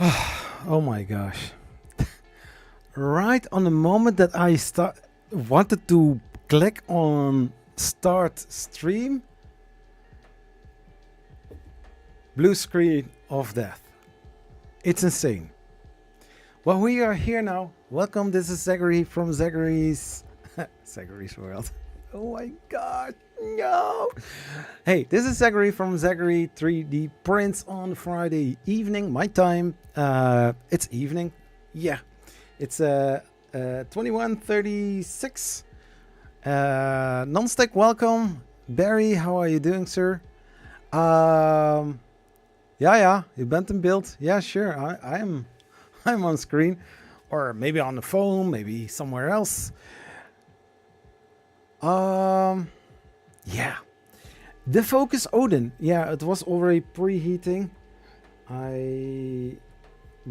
Oh my gosh. Right on the moment that I wanted to click on start stream, blue screen of death. It's insane. Well, we are here now. Welcome. This is Zachary from Zachary's Zachary's World. Oh my god. No. Hey, this is Zachary from Zachary 3D Prints on Friday evening, my time. It's evening. Yeah. It's 21:36. Non-stick, welcome. Barry, how are you doing, sir? Yeah, you bent in build. Yeah, sure. I'm on screen, or maybe on the phone, maybe somewhere else. Yeah. The focus Odin. Yeah, it was already preheating. I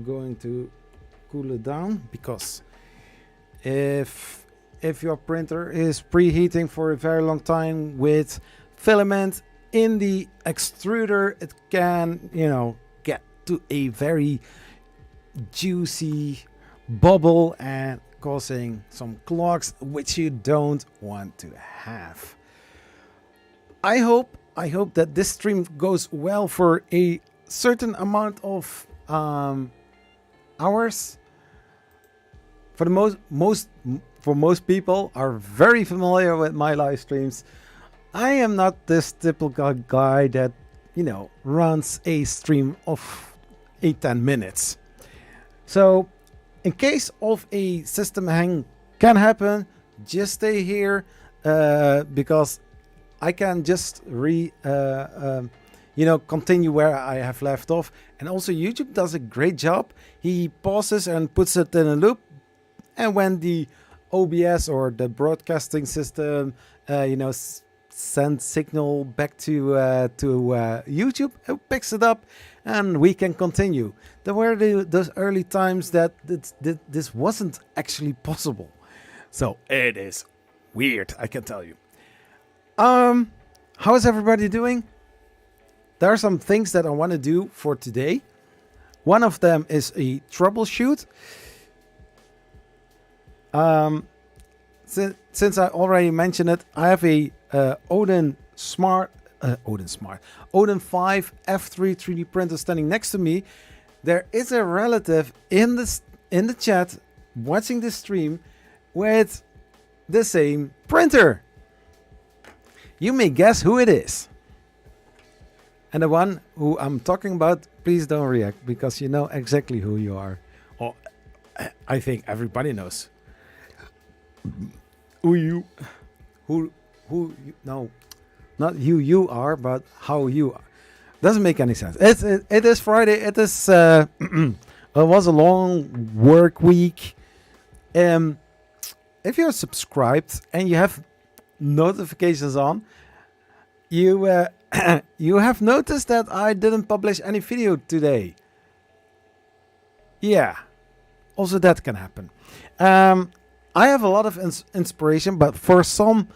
going to cool it down because if your printer is preheating for a very long time with filament in the extruder, it can, get to a very juicy bubble and causing some clogs which you don't want to have. I hope that this stream goes well for a certain amount of hours. For the most people are very familiar with my live streams. I am not this typical guy that runs a stream of 8-10 minutes. So in case of a system hang can happen, just stay here because I can just continue where I have left off. And also YouTube does a great job. He pauses and puts it in a loop. And when the OBS or the broadcasting system, sends signal back to YouTube, it picks it up and we can continue. There were those early times that this wasn't actually possible. So it is weird, I can tell you. How is everybody doing? There are some things that I want to do for today. One of them is a troubleshoot. Since I already mentioned it, I have a Odin 5 F3 3D printer standing next to me. There is a relative in the chat watching the stream with the same printer. You may guess who it is. And the one who I'm talking about, please don't react because you know exactly who you are. Or I think everybody knows. No, not you are, but how you are. Doesn't make any sense. It is Friday. It is it was a long work week. If you're subscribed and you have notifications on, you you have noticed that I didn't publish any video today. Yeah, also that can happen. I have a lot of inspiration, but for some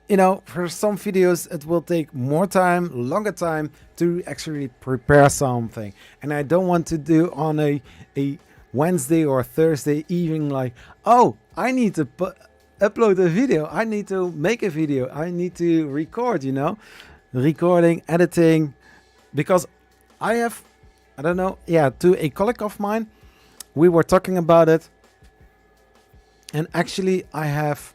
videos it will take more time, longer time to actually prepare something. And I don't want to do on a Wednesday or Thursday evening like, oh, I need to upload a video. I need to make a video. I need to record, recording, editing, because I have, to a colleague of mine, we were talking about it. And actually, I have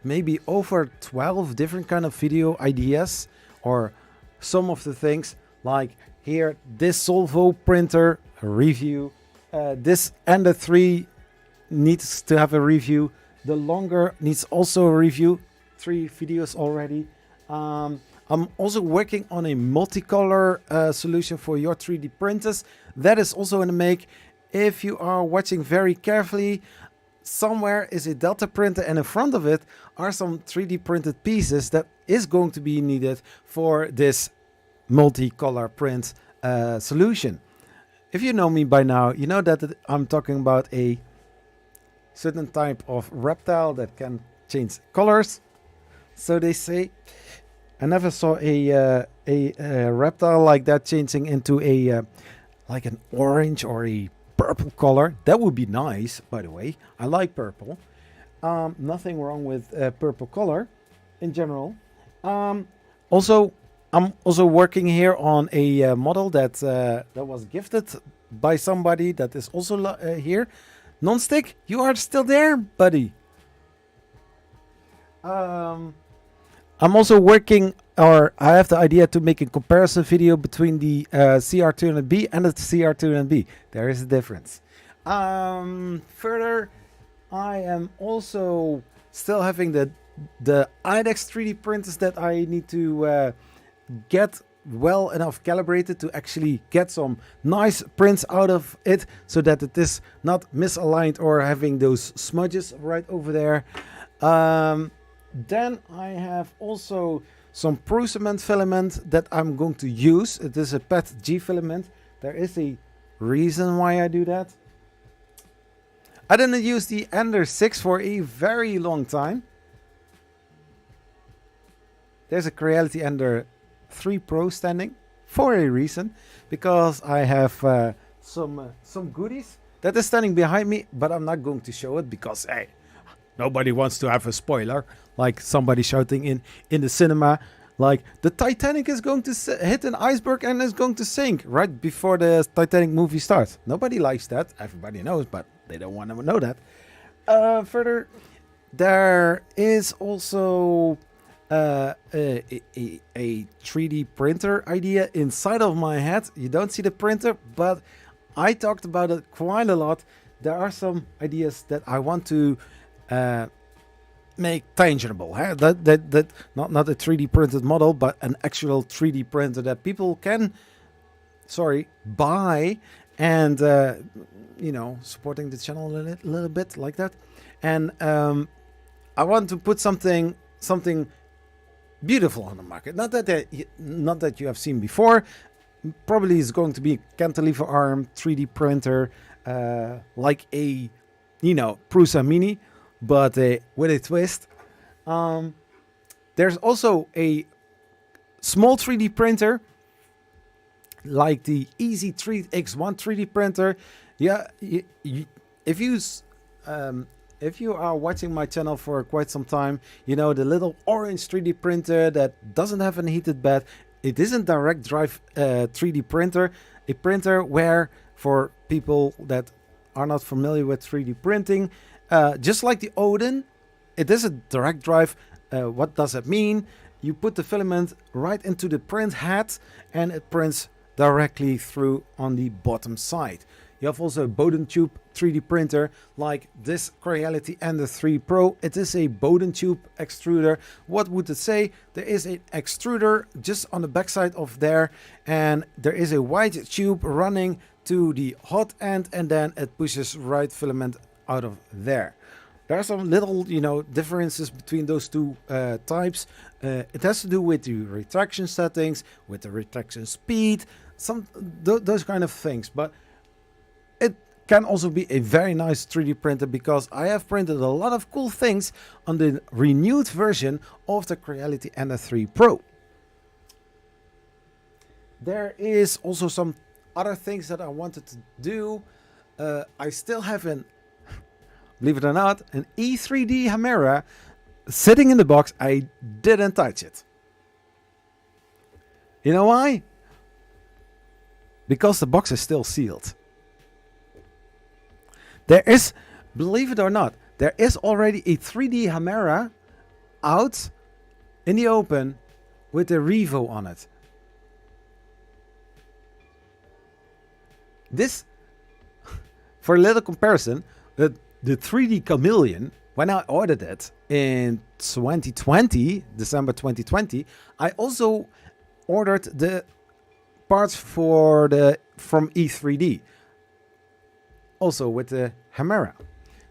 maybe over 12 different kind of video ideas, or some of the things like here, this Solvo printer, a review. This Ender 3 needs to have a review. The longer needs also a review. 3 videos already. I'm also working on a multicolor solution for your 3D printers. That is also in the make. If you are watching very carefully, somewhere is a Delta printer and in front of it are some 3D printed pieces that is going to be needed for this multicolor print solution. If you know me by now, you know that I'm talking about a certain type of reptile that can change colors. So they say. I never saw a reptile like that changing into a like an orange or a purple color. That would be nice, by the way. I like purple. Nothing wrong with purple color in general. Also, I'm also working here on a model that was gifted by somebody that is also here. Nonstick, you are still there, buddy. I'm also working, or I have the idea to make a comparison video between the CR200B and the CR200B. There is a difference. Further, I am also still having the IDEX 3D printers that I need to get well enough calibrated to actually get some nice prints out of it, so that it is not misaligned or having those smudges right over there. Then I have also some Pro Cement filament that I'm going to use. It is a PET G filament. There is a reason why I do that. I didn't use the Ender 6 for a very long time. There's a Creality Ender 3 Pro standing for a reason, because I have some goodies that is standing behind me, but I'm not going to show it because, hey, nobody wants to have a spoiler, like somebody shouting in the cinema, like the Titanic is going to hit an iceberg and is going to sink right before the Titanic movie starts. Nobody likes that. Everybody knows, but they don't want to know that. Further, there is also a 3D printer idea inside of my head. You don't see the printer, but I talked about it quite a lot. There are some ideas that I want to make tangible. That not a 3D printed model, but an actual 3D printer that people can, buy, and supporting the channel a little bit like that. And I want to put something beautiful on the market. Not that you have seen before. Probably is going to be a cantilever arm 3D printer, like a Prusa Mini, but with a twist. There's also a small 3D printer, like the Easy 3X1 3D printer. Yeah, if you are watching my channel for quite some time, you know the little orange 3D printer that doesn't have a heated bed. It isn't direct drive 3D printer, a printer where, for people that are not familiar with 3D printing, just like the Odin, it is a direct drive. What does that mean? You put the filament right into the print head and it prints directly through on the bottom side. You have also a Bowden tube 3D printer like this Creality Ender 3 Pro. It is a Bowden tube extruder. What would it say? There is an extruder just on the backside of there, and there is a white tube running to the hot end, and then it pushes right filament out of there. There are some little, differences between those two types. It has to do with the retraction settings, with the retraction speed, those kind of things. But it can also be a very nice 3D printer, because I have printed a lot of cool things on the renewed version of the Creality Ender 3 Pro. There is also some other things that I wanted to do. I still have believe it or not, an E3D Hamera sitting in the box. I didn't touch it. You know why? Because the box is still sealed. There is, believe it or not, there is already a 3D Hamera out in the open with a Revo on it. This, for a little comparison, the 3D Chameleon, when I ordered it in 2020, December 2020, I also ordered the parts from E3D, also with the Hamera.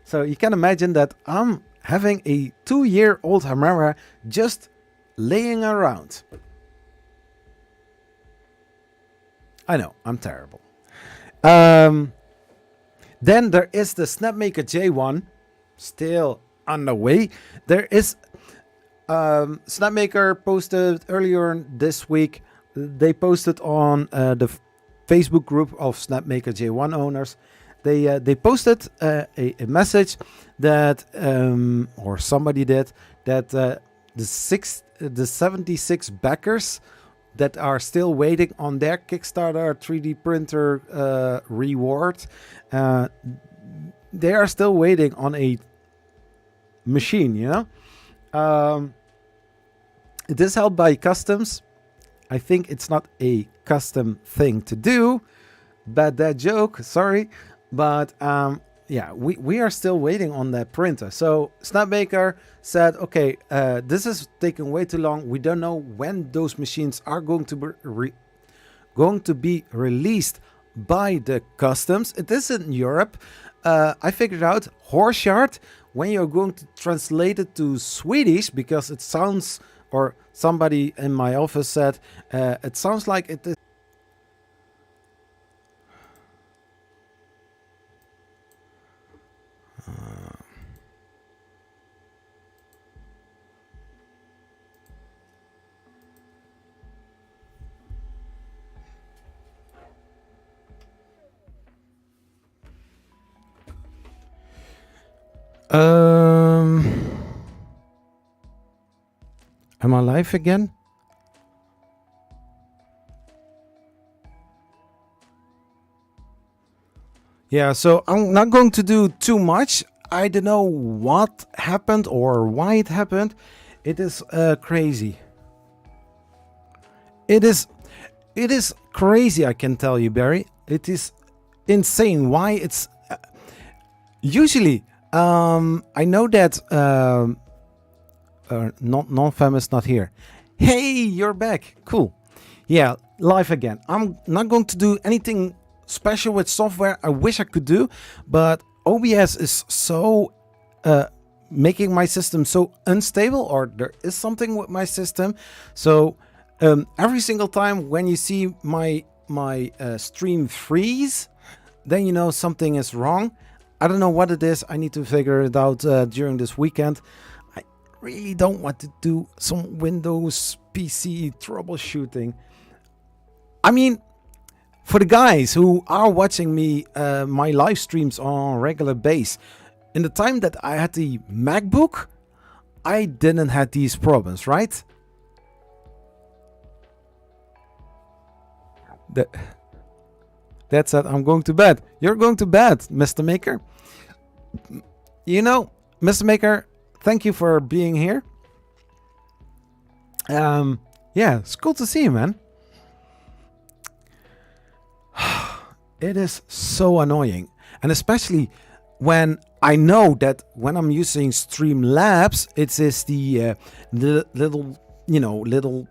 So you can imagine that I'm having a 2-year-old Hamera just laying around. I know, I'm terrible. Then there is the Snapmaker J1, still on the way. There is Snapmaker posted earlier this week. They posted on the Facebook group of Snapmaker J1 owners. They posted a message that, or somebody did, that the 76 backers that are still waiting on their Kickstarter 3D printer reward, they are still waiting on a machine, you know? It is held by customs. I think it's not a custom thing to do. Bad dad joke, sorry. But yeah, we are still waiting on that printer. So Snapmaker said, okay, this is taking way too long. We don't know when those machines are going to be released by the customs. It is in Europe. I figured out Horseyard, when you're going to translate it to Swedish, because it sounds, or somebody in my office said, it sounds like it is. Am I live again? Yeah, so I'm not going to do too much. I don't know what happened or why it happened. It is crazy. It is crazy, I can tell you, Barry. It is insane. Why it's usually I know that non-famous not here. Hey, you're back. Cool. Yeah, live again. I'm not going to do anything special with software. I wish I could do, but OBS is so making my system so unstable, or there is something with my system. So every single time when you see my stream freeze, then you know something is wrong. I don't know what it is. I need to figure it out during this weekend. I really don't want to do some Windows PC troubleshooting. I mean, for the guys who are watching me, my live streams on a regular basis, in the time that I had the MacBook, I didn't have these problems, right? That's it. I'm going to bed. You're going to bed, Mr. Maker. You know, Mr. Maker, thank you for being here. Yeah, it's cool to see you, man. It is so annoying, and especially when I know that when I'm using Streamlabs, it is the little, you know, little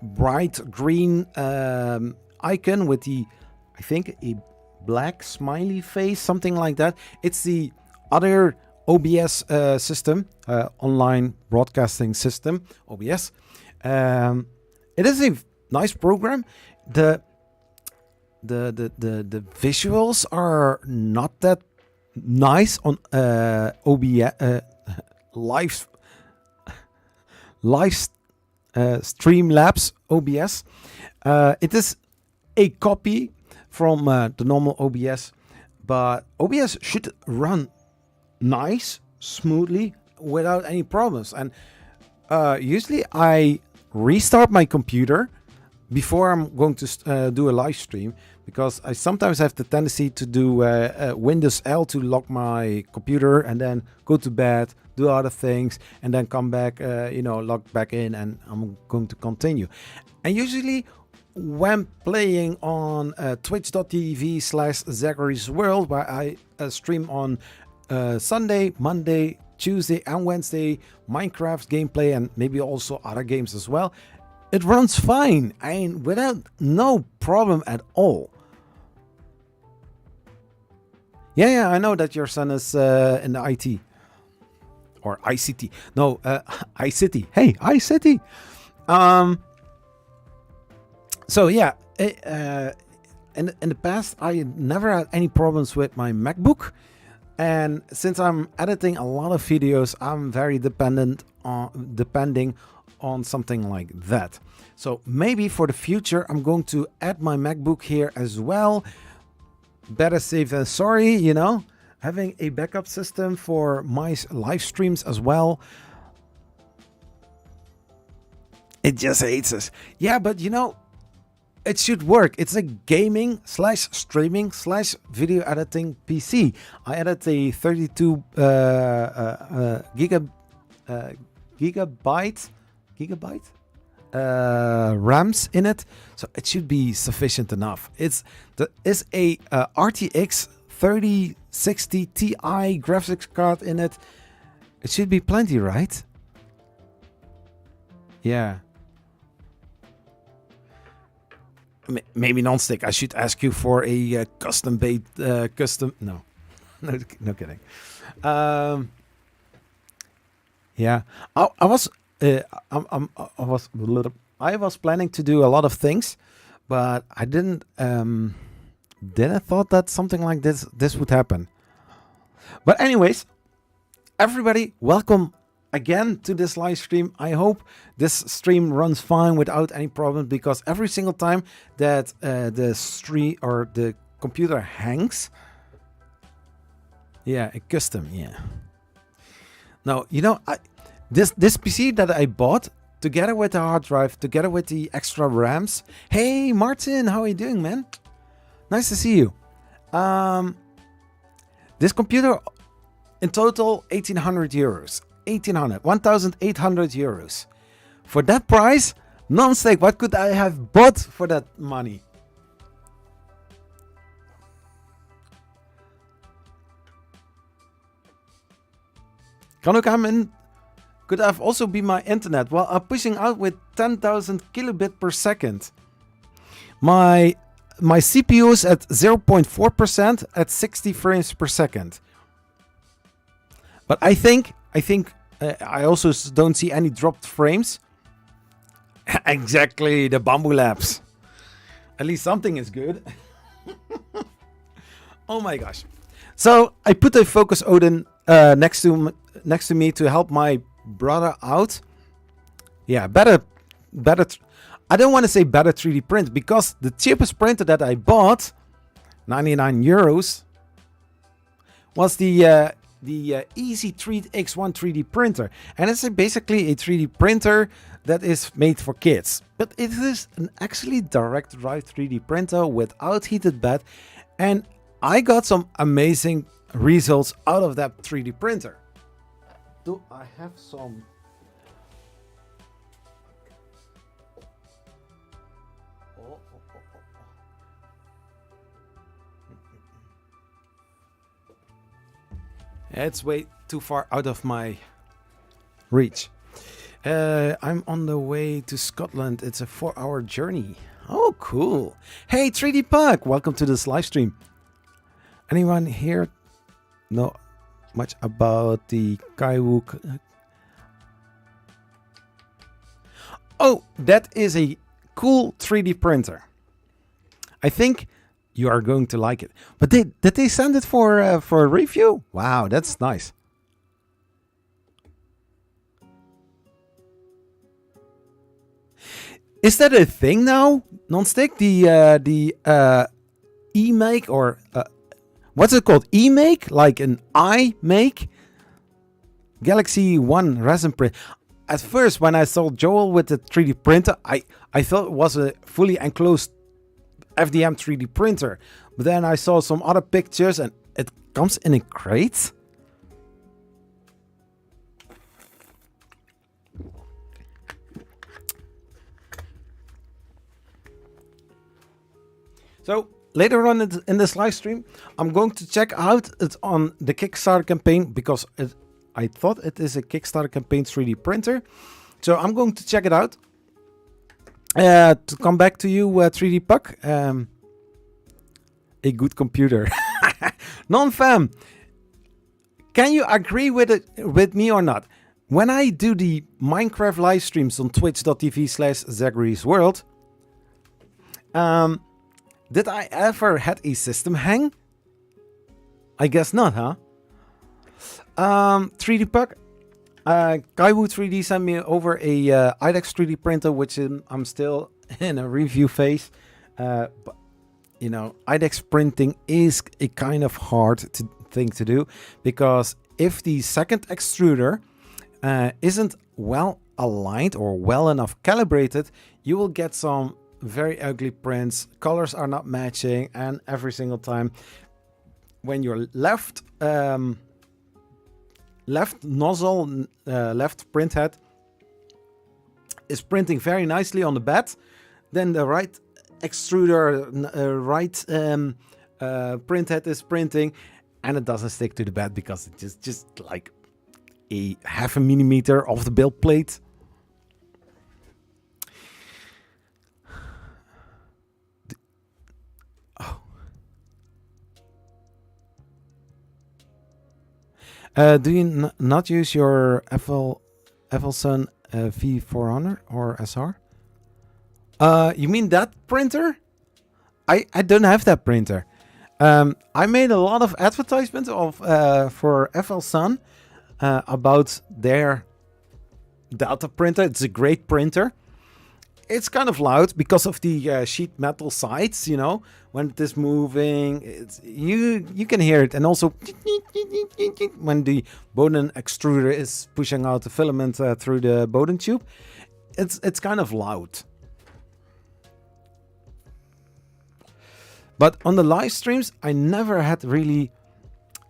bright green icon with the, I think, a black smiley face, something like that. It's the other OBS system, online broadcasting system, OBS. It is a nice program. The visuals are not that nice on OBS live Streamlabs OBS. It is a copy from the normal OBS, but OBS should run nice, smoothly, without any problems. And usually I restart my computer before I'm going to do a live stream, because I sometimes have the tendency to do Windows L to lock my computer and then go to bed, do other things, and then come back, you know, log back in, and I'm going to continue. And usually when playing on twitch.tv/Zachary's World, where I stream on Sunday, Monday, Tuesday and Wednesday, Minecraft gameplay, and maybe also other games as well, it runs fine and without no problem at all. Yeah, I know that your son is in the IT or ICT. No, iCity. Hey, iCity. So yeah, in the past I never had any problems with my MacBook, and since I'm editing a lot of videos, I'm very depending on something like that. So maybe for the future, I'm going to add my MacBook here as well. Better safe than sorry, you know, having a backup system for my live streams as well. It just hates us. Yeah, but you know, it should work. It's a gaming slash streaming slash video editing PC. I added a 32 gigabyte RAMs in it, so it should be sufficient enough. It's a RTX 3060 Ti graphics card in it. It should be plenty, right? Yeah. Maybe non-stick. I should ask you for a custom No, no kidding. Yeah, I was planning to do a lot of things, but I didn't thought that something like this would happen. But anyways, everybody, welcome again to this live stream. I hope this stream runs fine without any problems, because every single time that the stream or the computer hangs, yeah, a custom, yeah. Now, you know, this PC that I bought, together with the hard drive, together with the extra RAMs. Hey, Martin, how are you doing, man? Nice to see you. This computer, in total, 1,800 euros. 1,800 euros. For that price, non-stake, what could I have bought for that money? Kan ook aan could have also be my internet. Well, I'm pushing out with 10,000 kilobit per second. My CPU is at 0.4% at 60 frames per second. But I think I also don't see any dropped frames. Exactly, the Bamboo Labs. At least something is good. Oh my gosh. So I put a Focus Odin next to me to help my brother out. Yeah, better. I don't want to say better 3D print, because the cheapest printer that I bought, 99 euros, was the Easy Treat X1 3D printer, and it's basically a 3D printer that is made for kids. But it is an actually direct drive 3D printer without heated bed, and I got some amazing results out of that 3D printer. Do I have some? It's way too far out of my reach. I'm on the way to Scotland. It's a 4-hour journey. Oh, cool. Hey, 3D Puck, welcome to this live stream. Anyone here know much about the Kaiwook? Oh, that is a cool 3D printer. I think you are going to like it. But did they send it for a review? Wow, that's nice. Is that a thing now, non-stick? The e-make, or what's it called? E-make, like an iMake? Galaxy One resin print. At first, when I saw Joel with the 3D printer, I thought it was a fully enclosed FDM 3D printer. But then I saw some other pictures and it comes in a crate. So later on in this live stream, I'm going to check out it on the Kickstarter campaign, because I thought it is a Kickstarter campaign 3D printer. So I'm going to check it out. To come back to you, 3D Puck. A good computer. Non-fam, can you agree with me or not? When I do the Minecraft live streams on twitch.tv/Zachary's World, did I ever had a system hang? I guess not, huh? 3D Puck, Kaiwu 3D sent me over a IDEX 3D printer, which I'm still in a review phase. But you know, IDEX printing is a kind of hard thing to do, because if the second extruder isn't well aligned or well enough calibrated, you will get some very ugly prints. Colors are not matching, and every single time when your left nozzle, left print head is printing very nicely on the bed, then the right extruder, print head is printing, and it doesn't stick to the bed because it's just like a 0.5 millimeter off the build plate. Do you not use your Evelson V400 or SR? You mean that printer? I don't have that printer. I made a lot of advertisements for Evelson about their Delta printer. It's a great printer. It's kind of loud because of the sheet metal sides, you know. When it is moving, you can hear it. And also when the Bowden extruder is pushing out the filament through the Bowden tube, it's kind of loud. But on the live streams, I never had really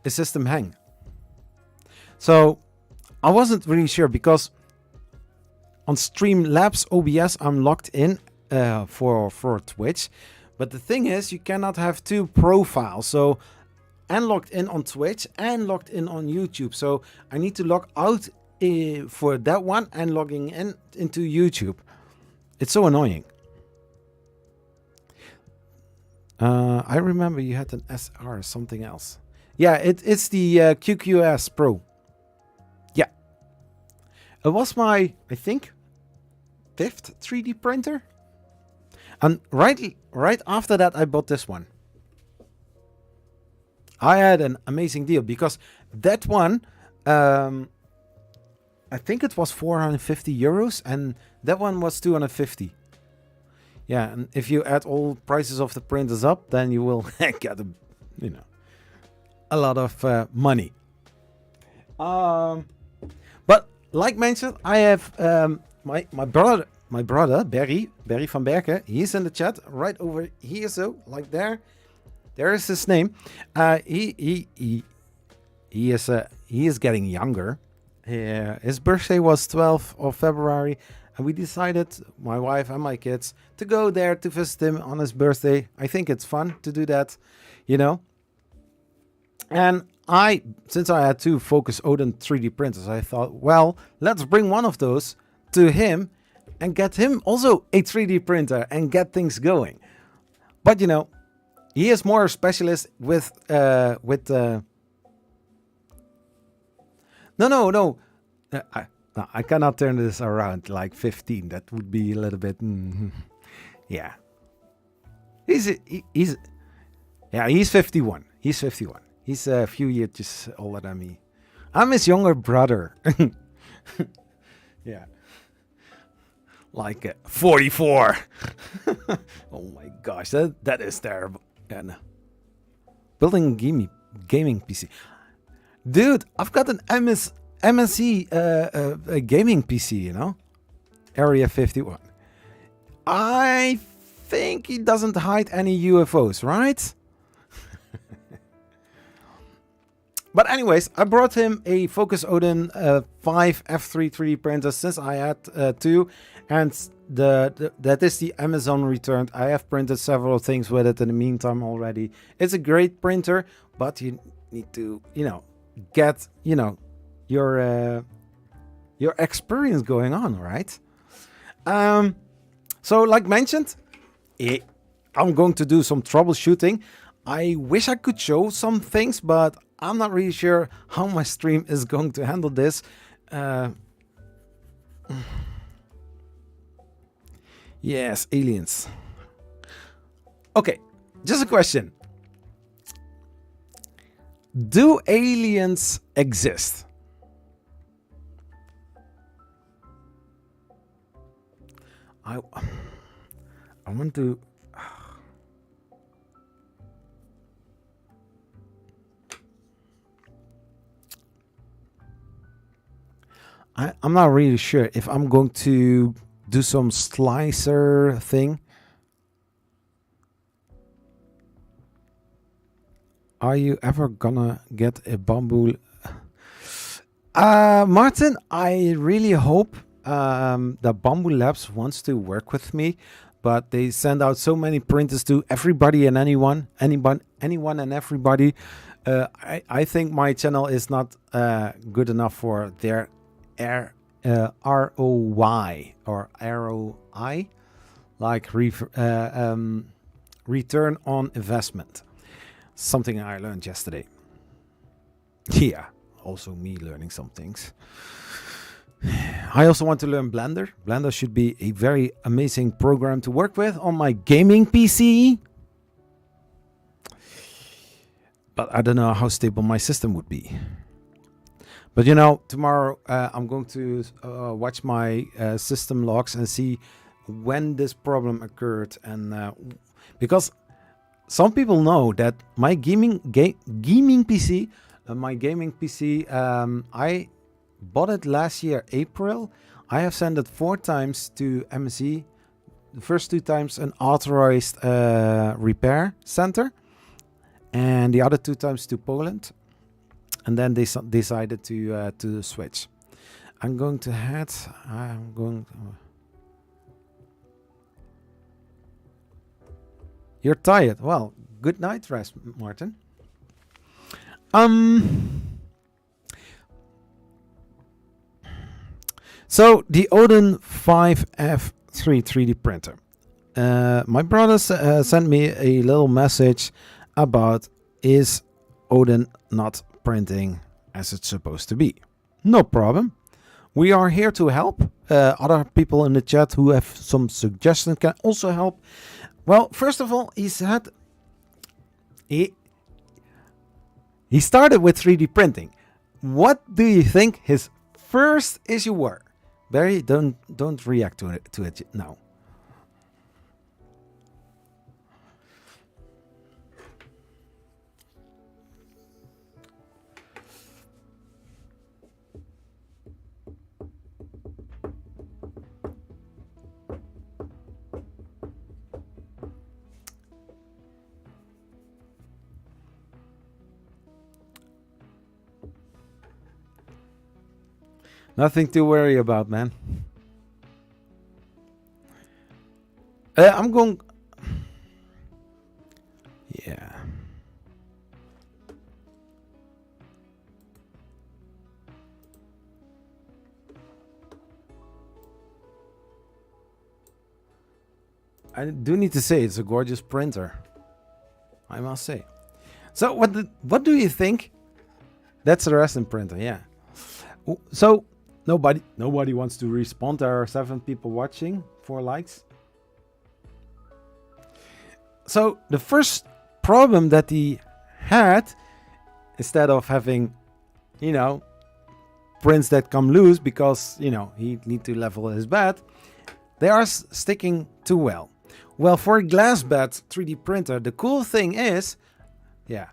a system hang. So I wasn't really sure, because on Streamlabs OBS, I'm logged in for Twitch. But the thing is, you cannot have two profiles. So I'm logged in on Twitch and logged in on YouTube. So I need to log out for that one and logging in into YouTube. It's so annoying. I remember you had an SR, something else. Yeah, it's the QQS Pro. Yeah. It was my, I think, 5th 3D printer. And right after that, I bought this one. I had an amazing deal, because that one, I think it was 450 euros, and that one was 250. Yeah, and if you add all prices of the printers up, then you will get a lot of money. But like mentioned, I have my brother Barry van Berken. He's in the chat right over here, so like there is his name. He is getting younger. His birthday was 12th of February. And we decided, my wife and my kids, to go there to visit him on his birthday. I think it's fun to do that, you know. And since I had two Focus Odin 3D printers, I thought, well, let's bring one of those to him and get him also a 3D printer and get things going. But, you know, he is more a specialist with No. I cannot turn this around like 15. That would be a little bit... yeah. He's 51. He's 51. He's a few years just older than me. I'm his younger brother. Yeah. Like 44. Oh my gosh, that is terrible. And building a gaming PC. Dude, I've got an MSC a gaming PC, you know, Area 51. I think he doesn't hide any UFOs, right? But anyways, I brought him a Focus Odin 5 F3 3D printer since I had two, and that is the Amazon returned. I have printed several things with it in the meantime already. It's a great printer, but you need to, get, your experience going on, right? So like mentioned, I'm going to do some troubleshooting. I wish I could show some things, but I'm not really sure how my stream is going to handle this. Yes, aliens. Okay, just a question. Do aliens exist? I want to. I'm not really sure if I'm going to do some slicer thing. Are you ever gonna get a bamboo? Martin, I really hope that Bamboo Labs wants to work with me, but they send out so many printers to everybody and anyone and everybody. I think my channel is not good enough for their ROI or ROI, like return on investment. Something I learned yesterday. Yeah, also me learning some things. I also want to learn Blender. Blender should be a very amazing program to work with on my gaming PC. But I don't know how stable my system would be. But you know, tomorrow I'm going to watch my system logs and see when this problem occurred. And because some people know that my gaming PC, I bought it last year, April. I have sent it 4 times to MSE. The first 2 times an authorized repair center, and the other 2 times to Poland. And then they decided to switch. I'm going to head. I'm going. You're tired. Well, good night rest, Martin. So the Odin 5F3 3D printer. My brother sent me a little message about, is Odin not printing as it's supposed to be? No problem. We are here to help. Other people in the chat who have some suggestions can also help. Well, first of all, he said he started with 3D printing. What do you think his first issue were? Barry, don't react to it now. Nothing to worry about, man. I'm going. Yeah. I do need to say it's a gorgeous printer, I must say. So what do you think? That's the resin printer, yeah. So nobody wants to respond. There are 7 people watching, 4 likes. So the first problem that he had, instead of having, you know, prints that come loose because, you know, he need to level his bed, they are sticking too well. Well, for a glass bed 3D printer, the cool thing is, yeah,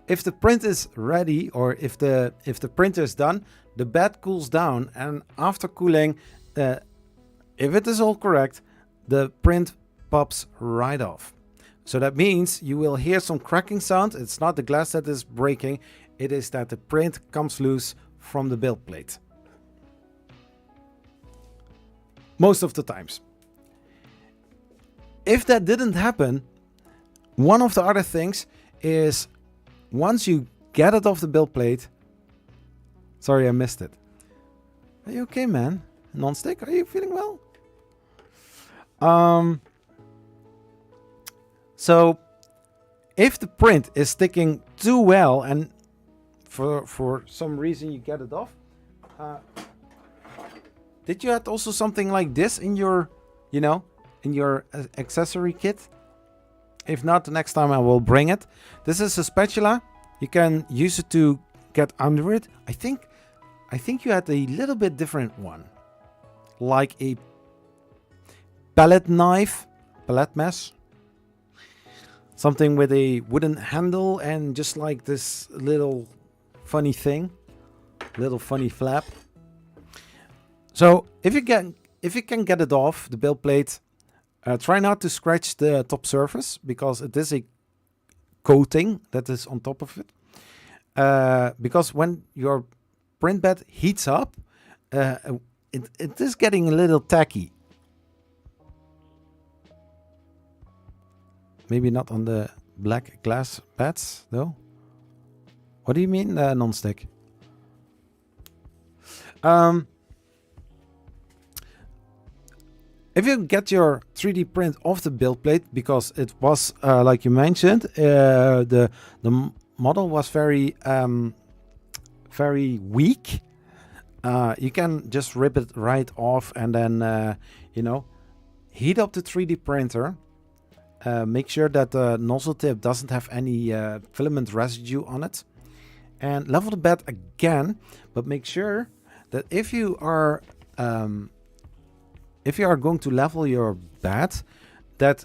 if the print is ready or if the printer is done, the bed cools down, and after cooling, if it is all correct, the print pops right off. So that means you will hear some cracking sound. It's not the glass that is breaking, it is that the print comes loose from the build plate. Most of the times. If that didn't happen, one of the other things is once you get it off the build plate. Sorry, I missed it. Are you okay, man? Non-stick, are you feeling well? So if the print is sticking too well and for some reason you get it off, did you have also something like this in your, you know, in your accessory kit? If not, the next time I will bring it. This is a spatula. You can use it to get under it. I think you had a little bit different one, like a palette knife, palette mesh. Something with a wooden handle and just like this little funny thing, little funny flap. So if you can get it off the build plate, try not to scratch the top surface because it is a coating that is on top of it. Because when your print bed heats up, it is getting a little tacky. Maybe not on the black glass beds though. What do you mean non-stick? If you get your 3D print off the build plate, because it was like you mentioned, the model was very weak. You can just rip it right off and then heat up the 3D printer. Make sure that the nozzle tip doesn't have any filament residue on it, and level the bed again. But make sure that if you are going to level your bed, that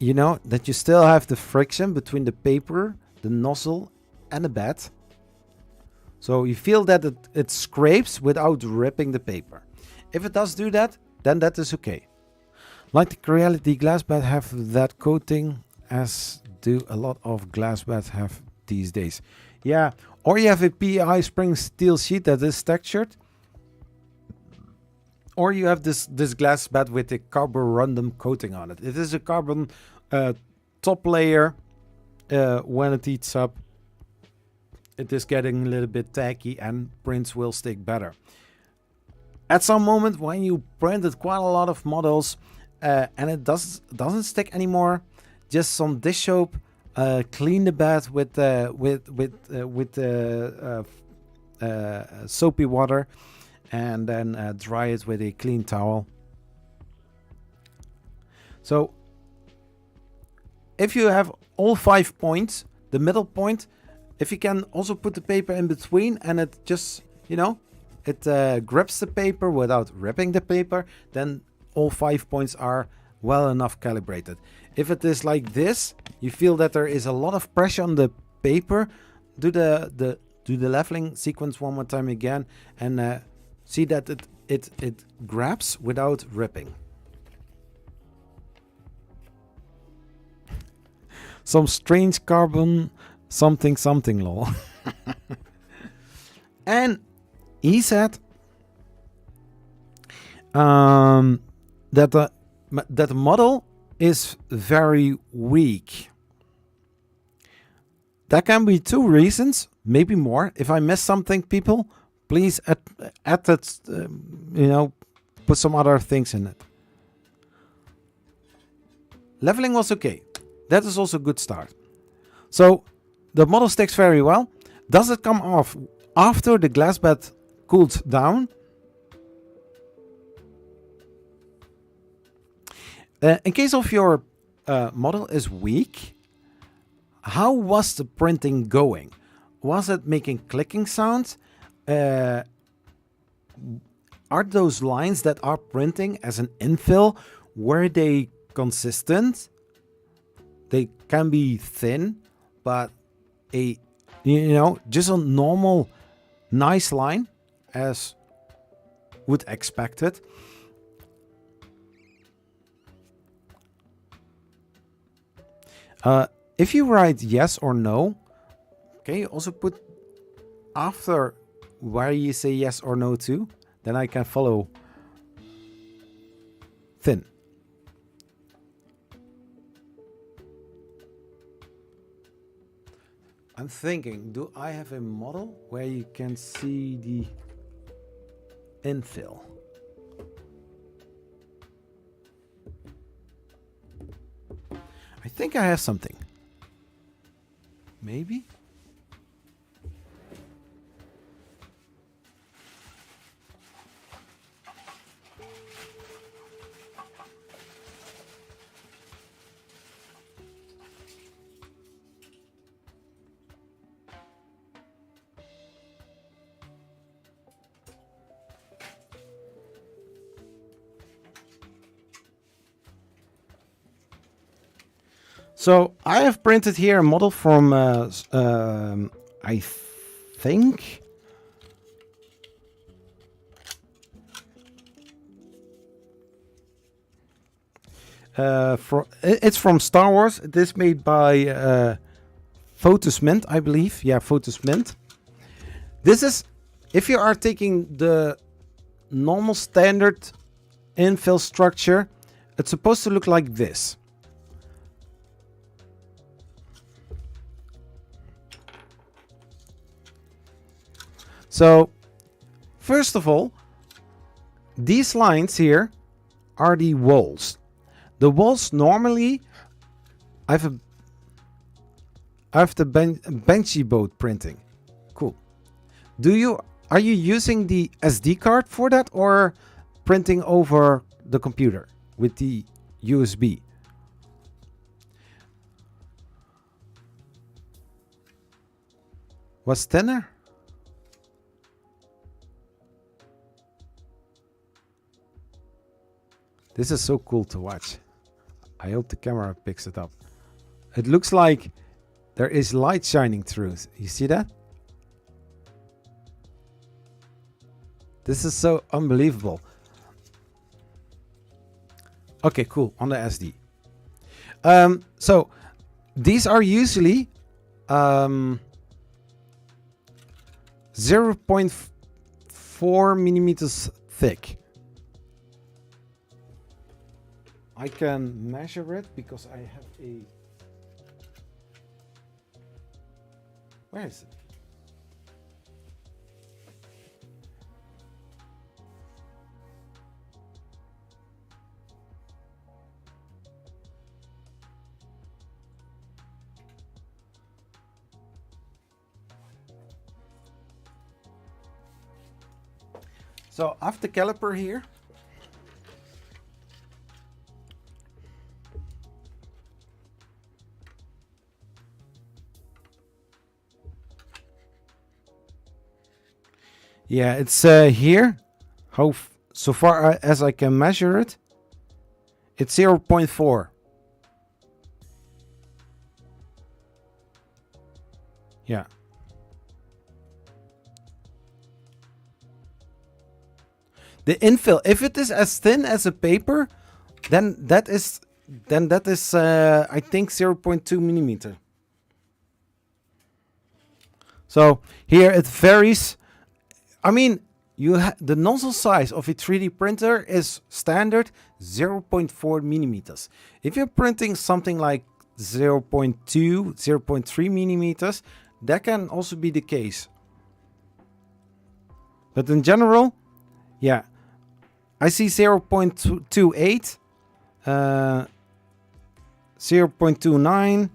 that you still have the friction between the paper, the nozzle, and the bed. So you feel that it scrapes without ripping the paper. If it does do that, then that is okay. Like the Creality glass bed have that coating, as do a lot of glass beds have these days. Yeah, or you have a PI spring steel sheet that is textured. Or you have this glass bed with a carbon random coating on it. It is a carbon top layer. When it heats up, it is getting a little bit tacky and prints will stick better. At some moment when you printed quite a lot of models and it doesn't stick anymore, just some dish soap, clean the bed with soapy water, and then dry it with a clean towel. So if you have all 5 points, the middle point, if you can also put the paper in between and it just, it grips the paper without ripping the paper, then all 5 points are well enough calibrated. If it is like this, you feel that there is a lot of pressure on the paper, do the leveling sequence one more time again and see that it grabs without ripping. Some strange carbon something lol. And he said that the model is very weak. That can be 2 reasons, maybe more. If I miss something, people, please add that, put some other things in it. Leveling was okay. That is also a good start. So the model sticks very well. Does it come off after the glass bed cooled down? In case of your model is weak, how was the printing going? Was it making clicking sounds? Are those lines that are printing as an infill, were they consistent? They can be thin, but just a normal nice line as would expect it. If you write yes or no, okay, also put after where you say yes or no to, then I can follow thin. I'm thinking, do I have a model where you can see the infill? I think I have something. Maybe? So I have printed here a model from, I think, it's from Star Wars. It is made by Photos Mint, I believe. Yeah, Photos Mint. This is, if you are taking the normal standard infill structure, it's supposed to look like this. So, first of all, these lines here are the walls. The walls normally, I have the Benchy boat printing. Cool. Are you using the SD card for that, or printing over the computer with the USB? Was thinner? This is so cool to watch. I hope the camera picks it up. It looks like there is light shining through. You see that? This is so unbelievable. Okay, cool. On the SD. So these are usually 0.4 millimeters thick. I can measure it because I have a... Where is it? So I have the caliper here. Yeah, it's here. So far as I can measure it, it's 0.4. Yeah. The infill, if it is as thin as a paper, then that is I think 0.2 millimeter. So here it varies. I mean, the nozzle size of a 3D printer is standard 0.4 millimeters. If you're printing something like 0.2, 0.3 millimeters, that can also be the case. But in general, yeah, I see 0.28, 0.29.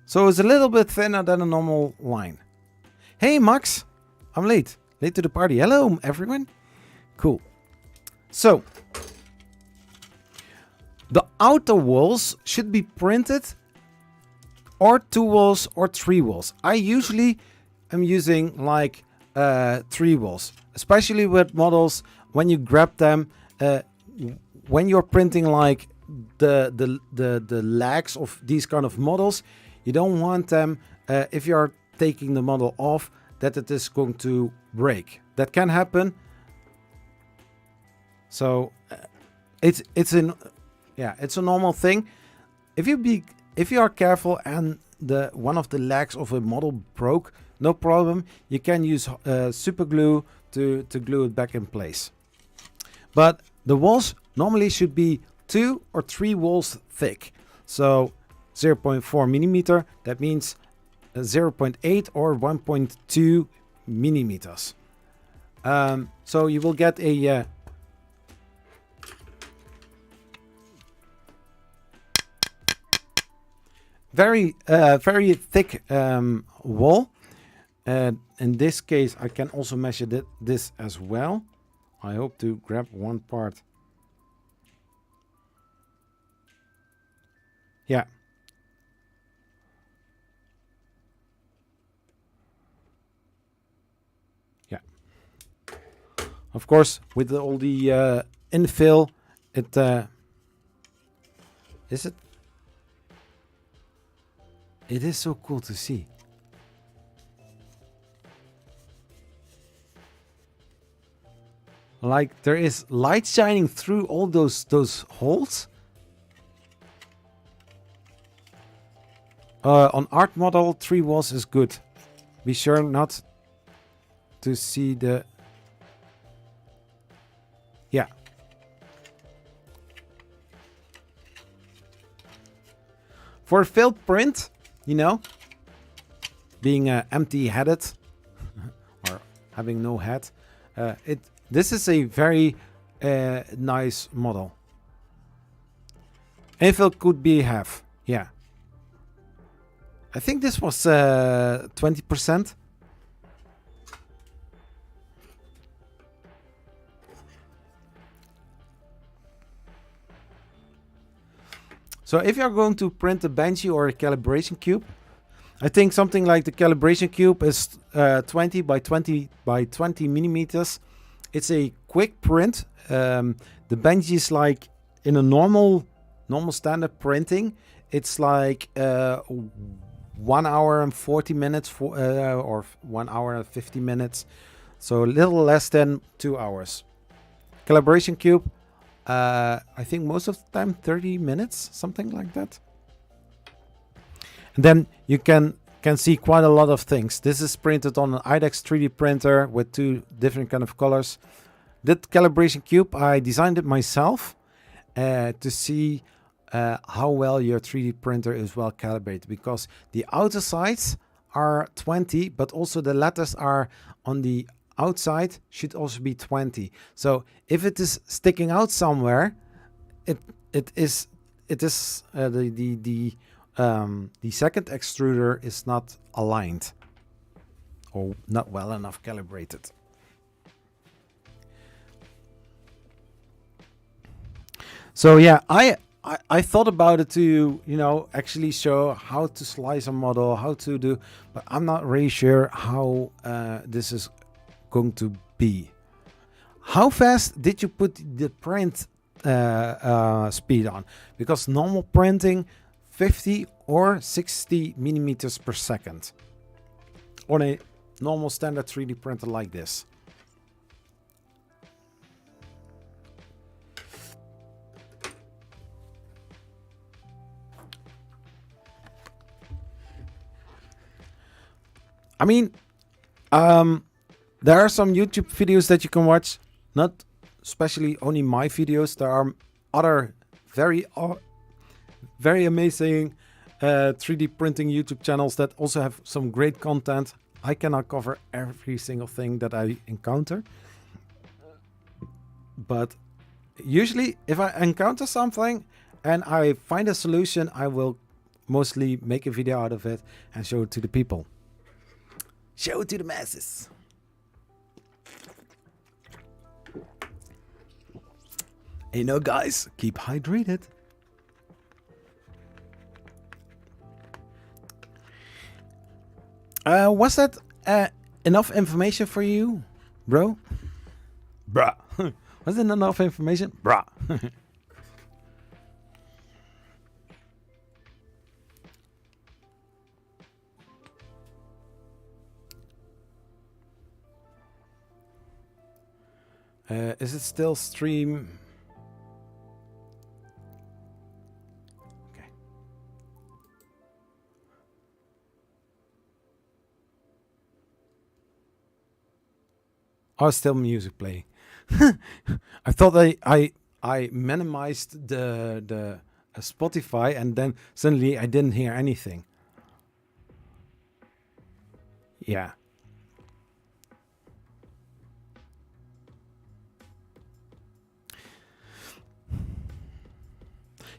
So it's a little bit thinner than a normal line. Hey, Max. I'm late to the party. Hello, everyone. Cool. So, the outer walls should be printed or 2 walls or 3 walls. I usually am using like 3 walls, especially with models. When you grab them, when you're printing like the legs of these kind of models, you don't want them, if you're taking the model off, that it is going to break. That can happen. So it's a normal thing. If you are careful and one of the legs of a model broke, no problem. You can use super glue to glue it back in place. But the walls normally should be 2 or 3 walls thick. So 0.4 millimeter. That means 0.8 or 1.2 millimeters. So you will get a very thick wall. In this case, I can also measure this as well. I hope to grab one part. Yeah. Yeah. Of course, with all the infill, it is it. It is so cool to see. Like there is light shining through all those holes. On art model, 3 walls is good. Be sure not to see the... Yeah. For a failed print, you know, being empty-headed or having no head, this is a very nice model. Infill could be half, yeah. I think this was 20%. So if you're going to print a Banshee or a calibration cube, I think something like the calibration cube is 20 by 20 by 20 millimeters. It's a quick print. The Banshee is like in a normal standard printing. It's like 1 hour and 40 minutes or 1 hour and 50 minutes. So a little less than 2 hours. Calibration cube, I think most of the time 30 minutes, something like that. And then you can see quite a lot of things. This is printed on an IDEX 3D printer with 2 different kind of colors. That calibration cube, I designed it myself to see how well your 3D printer is well calibrated, because the outer sides are 20, but also the letters are on the outside should also be 20. So if it is sticking out somewhere, it is the second extruder is not aligned or not well enough calibrated. So yeah, I thought about it to, you know, actually show how to slice a model, how to do, but I'm not really sure how this is going to be. How fast did you put the print speed on? Because normal printing 50 or 60 millimeters per second on a normal standard 3D printer like this. I mean, there are some YouTube videos that you can watch, not especially only my videos. There are other very amazing 3D printing YouTube channels that also have some great content. I cannot cover every single thing that I encounter. But usually if I encounter something and I find a solution, I will mostly make a video out of it and show it to the people. Show it to the masses. You know, guys, keep hydrated. Was that enough information for you, bro? Bruh. Was it enough information? Bruh. Is it still stream? Okay. Oh, still music playing. I thought I minimized the Spotify and then suddenly I didn't hear anything. Yeah.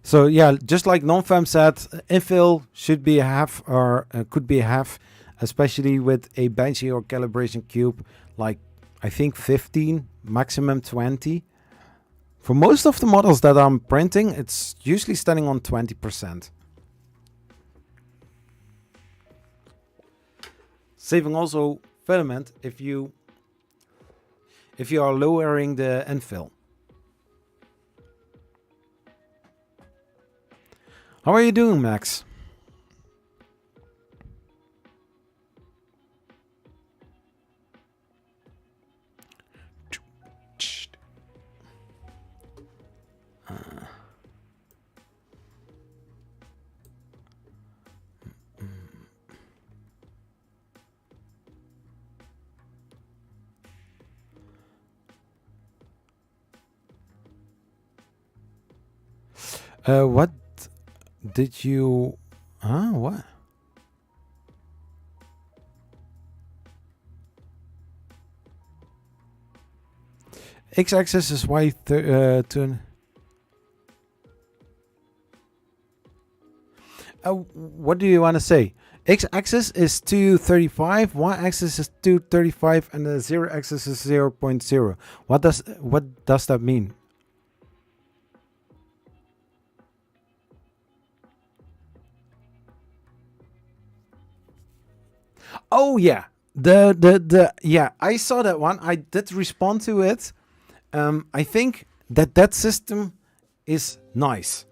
So yeah, just like NonFam said, infill should be a half or could be a half, especially with a Banshee or calibration cube, like I think 15, maximum 20. For most of the models that I'm printing, it's usually standing on 20%. Saving also filament if you are lowering the infill. How are you doing, Max? What did you? What? X-axis is Y turn. What do you want to say? X-axis is 235, Y-axis is 235, and the zero-axis is 0.0. What does that mean? Oh yeah, yeah. I saw that one. I did respond to it. I think that system is nice.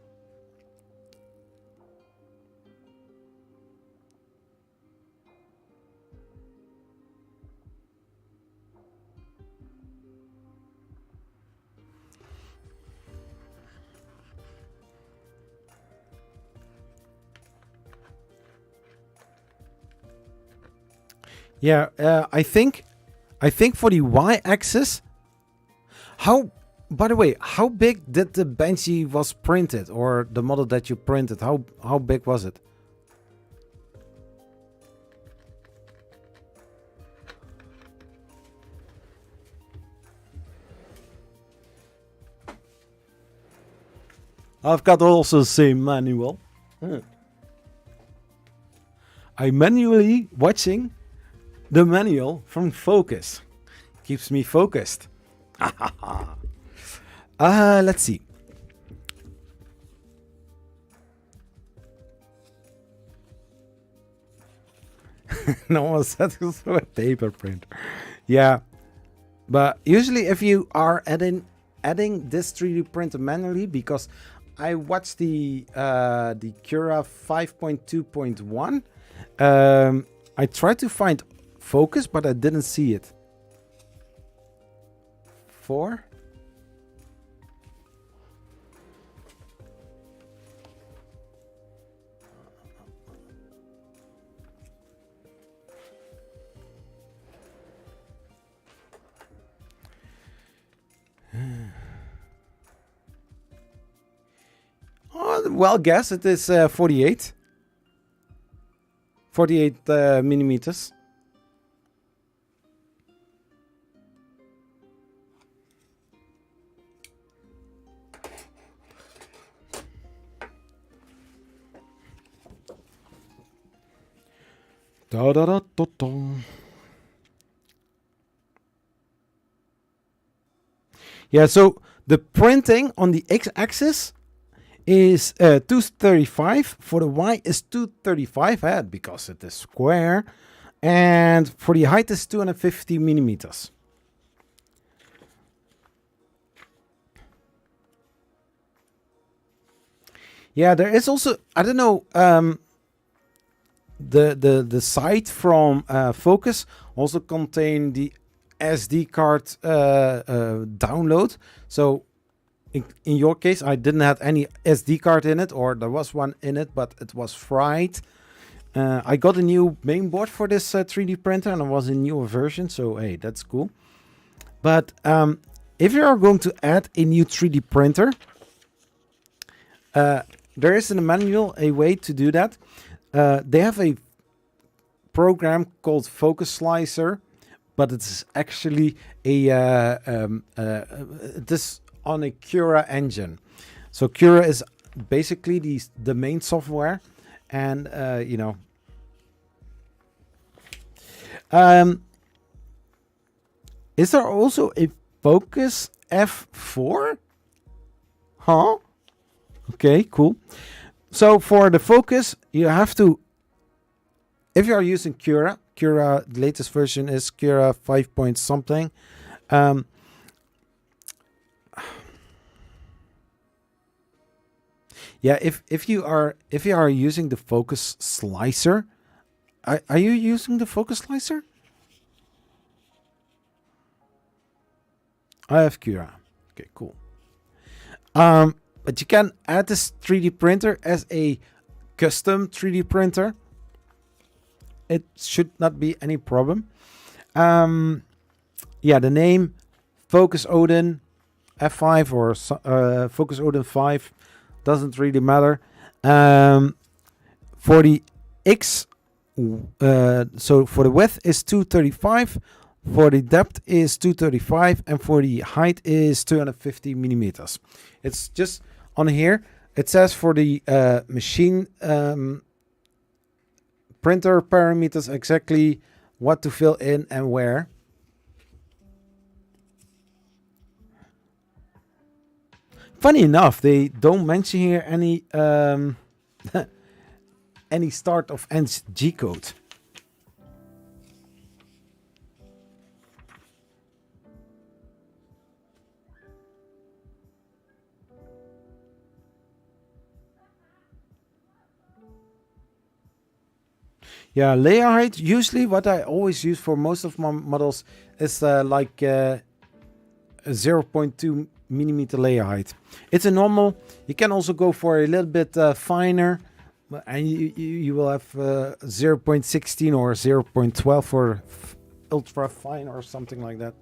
Yeah, I think for the Y-axis, by the way, how big did the Banshee was printed, or the model that you printed? How big was it? I've got also the same manual. I'm manually watching the manual from focus. Keeps me focused. Let's see. No one said it was a paper printer. Yeah, but usually if you are adding this 3D printer manually, because I watched the Cura 5.2.1. I tried to find focus, but I didn't see it. 4. Oh, well, guess it is 48. 48 millimeters. Da, da, da, da, da. Yeah, so the printing on the x-axis is 235. For the y is 235 because it is square, and for the height is 250 millimeters. Yeah, there is also, I don't know, the site from Focus also contain the SD card download. So in your case, I didn't have any SD card in it, or there was one in it, but it was fried. I got a new mainboard for this 3D printer, and it was a newer version, so hey, that's cool. But if you are going to add a new 3D printer, there is in the manual a way to do that. They have a program called Focus Slicer, but it's actually this on a Cura engine. So Cura is basically the main software, and you know. Is there also a Focus F4? Huh? Okay, cool. So for the focus, you have to, if you are using Cura, the latest version is Cura 5 point something. Yeah, if you are using the focus slicer, are you using the focus slicer? I have Cura. Okay, cool. But you can add this 3D printer as a custom 3D printer. It should not be any problem. Yeah, the name Focus Odin F5 or Focus Odin 5. doesn't really matter. For the X, so for the width is 235, for the depth is 235, and for the height is 250 millimeters. It's just on here. It says for the machine printer parameters exactly what to fill in and where. Funny enough, they don't mention here any any start of end G code. Yeah, layer height. Usually, what I always use for most of my models is like 0.2 millimeter layer height. It's a normal. You can also go for a little bit finer, and you will have 0.16 or 0.12 for ultra fine or something like that.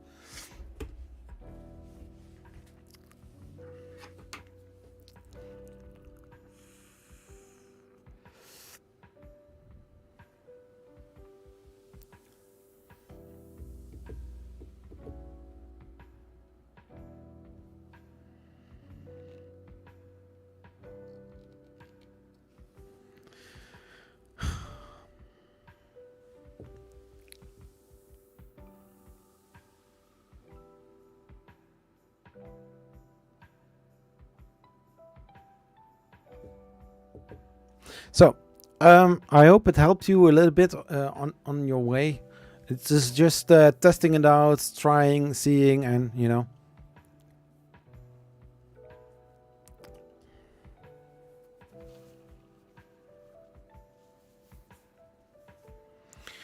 So, I hope it helped you a little bit on your way. It's just testing it out, trying, seeing, and you know.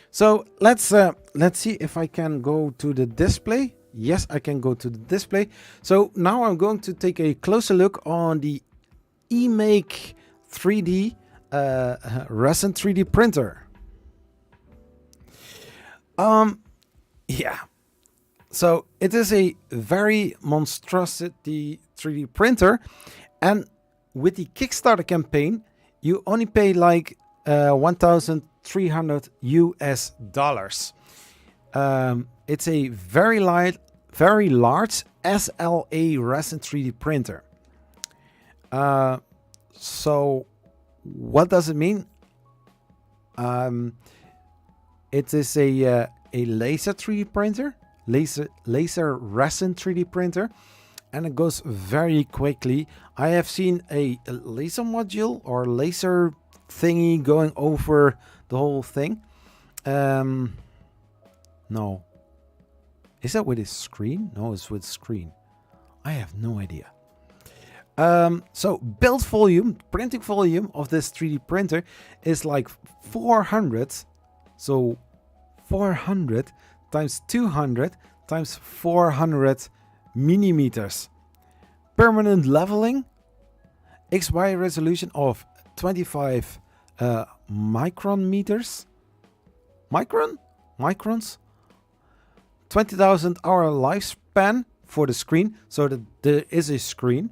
So let's see if I can go to the display. Yes, I can go to the display. So now I'm going to take a closer look on the eMake 3D resin 3D printer. Yeah, so it is a very monstrosity 3D printer, and with the Kickstarter campaign you only pay like $1,300 US. It's a very light, very large SLA resin 3D printer. So what does it mean? It is a laser 3D printer, laser resin 3D printer, and it goes very quickly. I have seen a laser module or laser thingy going over the whole thing. No, is that with a screen? No, it's with screen. I have no idea. So build volume, printing volume of this 3D printer is like 400. So 400 times 200 times 400 millimeters. Permanent leveling, XY resolution of 25 micron meters. Microns. 20,000 hour lifespan for the screen, so that there is a screen.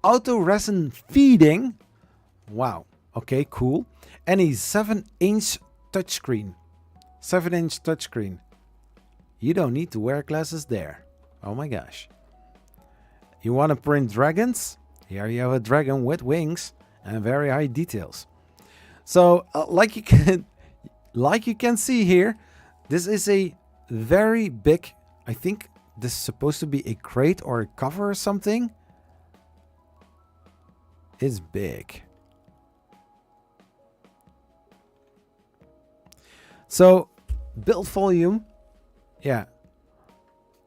Auto resin feeding. Wow. Okay, cool. And a 7-inch touchscreen. 7-inch touchscreen. You don't need to wear glasses there. Oh my gosh. You want to print dragons? Here you have a dragon with wings and very high details. So, like you can see here, this is a very big. I think this is supposed to be a crate or a cover or something. It's big. So build volume, yeah,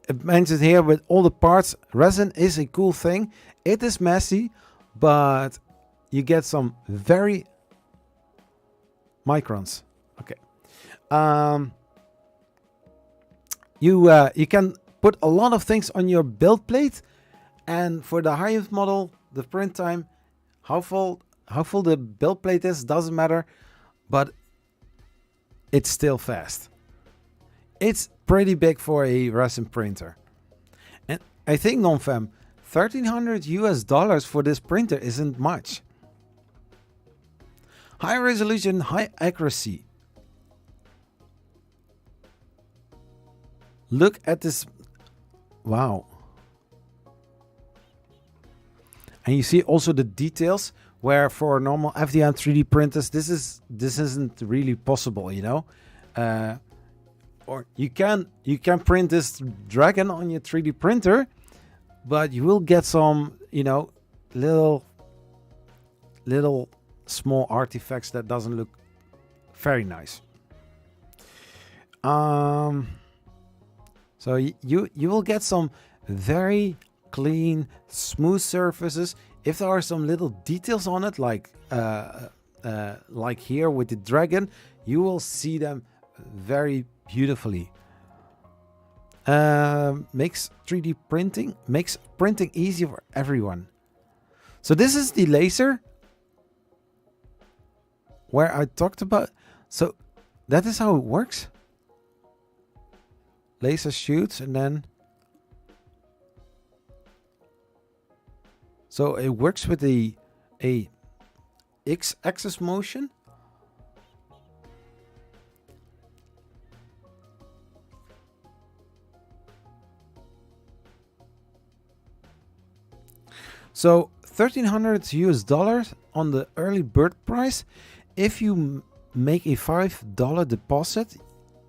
it mentions here with all the parts. Resin is a cool thing. It is messy, but you get some very microns. Okay. You can put a lot of things on your build plate, and for the high-end model, the print time, how full the build plate is doesn't matter, but it's still fast. It's pretty big for a resin printer. And I think, NonFam, $1,300 US for this printer isn't much. High resolution, high accuracy. Look at this. Wow. And you see also the details where for normal FDM 3D printers, this isn't really possible, you know. Or you can print this dragon on your 3D printer, but you will get some, you know, little small artifacts that doesn't look very nice. So you will get some very clean, smooth surfaces. If there are some little details on it, like here with the dragon, you will see them very beautifully. Makes 3D printing, makes printing easy for everyone. So this is the laser where I talked about. So that is how it works. Laser shoots and then. So it works with a x-axis motion. So $1,300 on the early bird price. If you make a $5 deposit,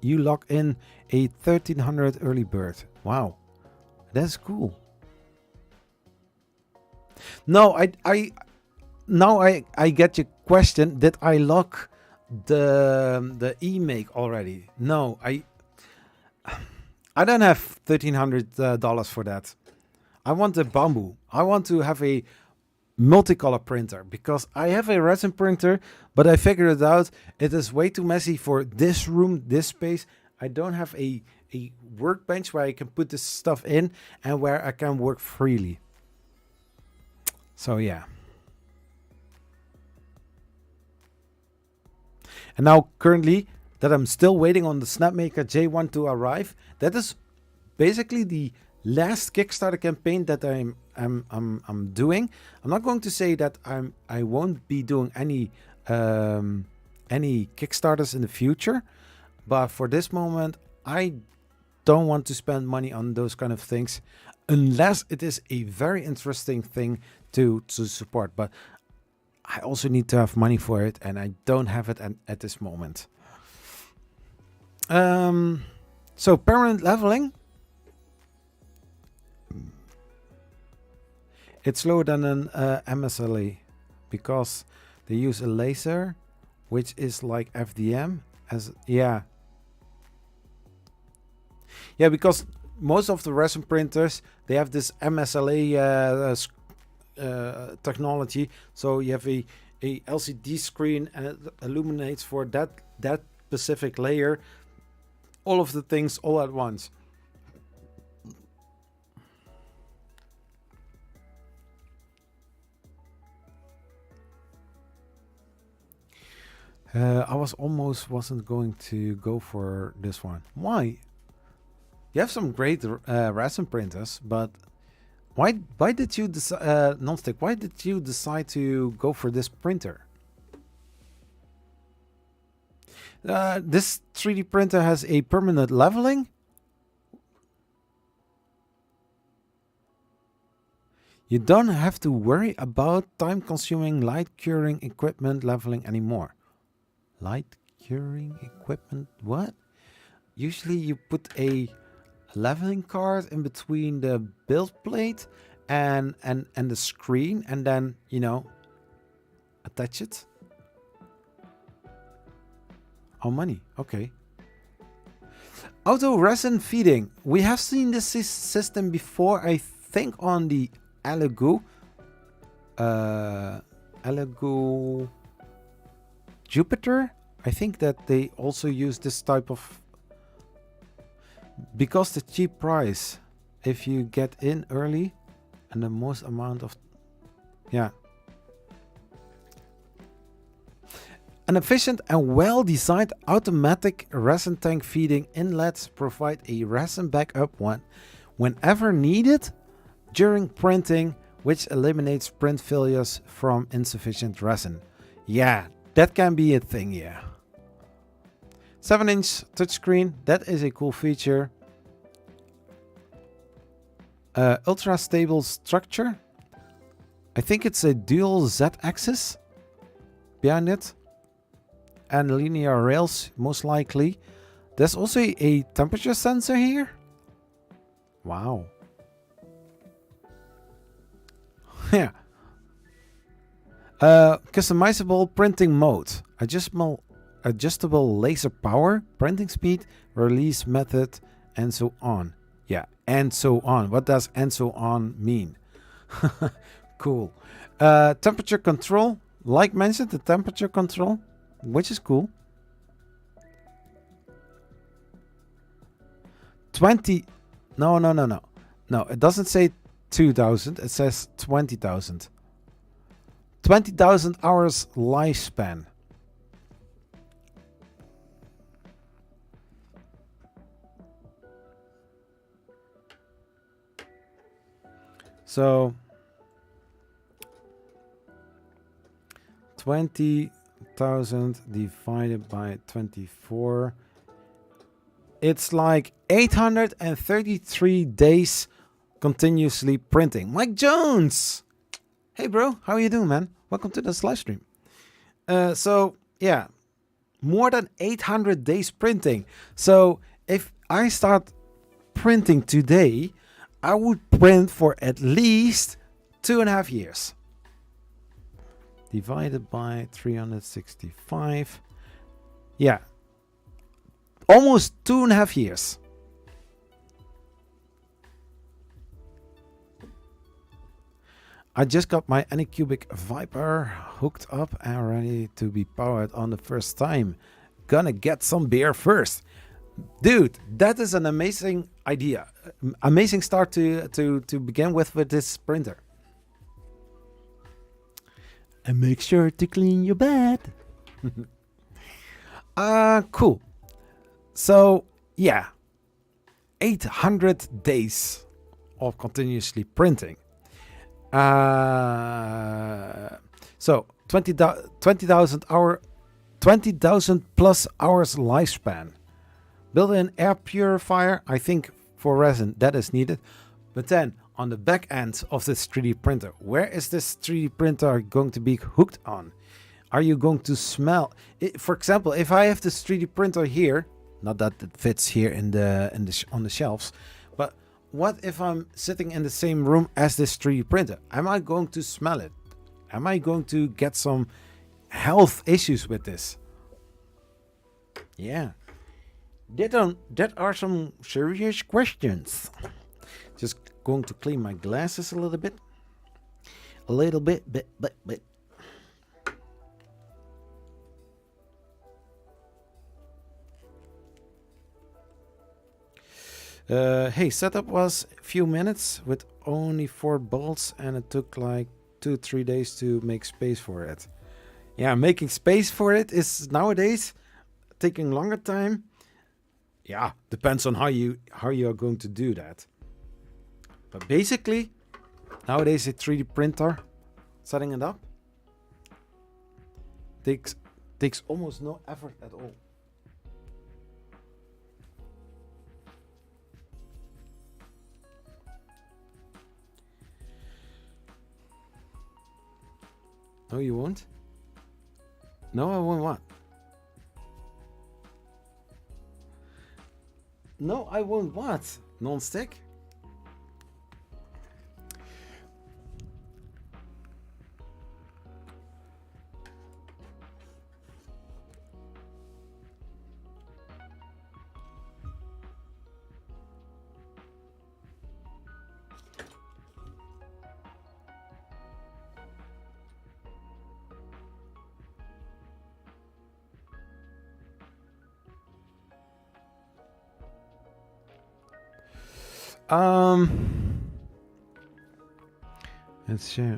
you lock in a $1,300 early bird. Wow, that's cool. No, I get your question. Did I lock the e-make already? No, I don't have $1,300 for that. I want a bamboo. I want to have a multicolor printer because I have a resin printer, but I figured it out. It is way too messy for this room, this space. I don't have a workbench where I can put this stuff in and where I can work freely. So yeah. And now currently that I'm still waiting on the Snapmaker J1 to arrive, that is basically the last Kickstarter campaign that I'm doing. I'm not going to say that I won't be doing any Kickstarters in the future, but for this moment I don't want to spend money on those kind of things unless it is a very interesting thing to support. But I also need to have money for it, and I don't have it at this moment. So permanent leveling. It's slower than an MSLA because they use a laser, which is like FDM. Because most of the resin printers, they have this MSLA technology. So you have a LCD screen and it illuminates for that specific layer all of the things all at once. I wasn't going to go for this one. Why? You have some great resin printers, but why did you decide non-stick? Why did you decide to go for this printer? This 3D printer has a permanent leveling. You don't have to worry about time-consuming light curing equipment leveling anymore. Light curing equipment? What? Usually you put a leveling card in between the build plate and the screen, and then, you know, attach it. Oh, money. Okay. Auto resin feeding. We have seen this system before, I think, on the Alego Jupiter. I think that they also use this type of, because the cheap price, if you get in early and the most amount of, yeah. An efficient and well-designed automatic resin tank feeding inlets provide a resin backup whenever needed. during printing, which eliminates print failures from insufficient resin. Yeah, that can be a thing, yeah. 7-inch touchscreen, that is a cool feature. Ultra stable structure. I think it's a dual Z-axis behind it. And linear rails, most likely. There's also a temperature sensor here. Wow. Yeah. Customizable printing mode. Adjustable laser power, printing speed, release method, and so on. Yeah, and so on. What does and so on mean? Cool. Temperature control. Like mentioned, the temperature control, which is cool. 20. No. No, it doesn't say 2,000. It says 20,000. 20,000 hours lifespan. So 20,000 divided by 24. It's like 833 days continuously printing. Mike Jones! Hey bro, how are you doing, man? Welcome to this live stream. So yeah, more than 800 days printing. So if I start printing today, I would print for at least 2.5 years. Divided by 365. Yeah. Almost 2.5 years. I just got my Anycubic Viper hooked up and ready to be powered on the first time. Gonna get some beer first. Dude, that is an amazing idea. Amazing start to begin with this printer. And make sure to clean your bed. Cool. So, yeah. 800 days of continuously printing. So 20,000 plus hours lifespan. Built-in air purifier, I think for resin that is needed. But then on the back end of this 3D printer, where is this 3D printer going to be hooked on? Are you going to smell it? For example, if I have this 3D printer here, not that it fits here on the shelves, but what if I'm sitting in the same room as this 3D printer? Am I going to smell it? Am I going to get some health issues with this? Yeah. That are some serious questions. Just going to clean my glasses a little bit. Hey, setup was a few minutes with only 4 bolts, and it took like 2-3 days to make space for it. Yeah, making space for it is nowadays taking longer time. Yeah, depends on how you are going to do that. But basically, nowadays a 3D printer, setting it up, takes almost no effort at all. No, you won't? No, I won't what? No, I won't what? Non-stick?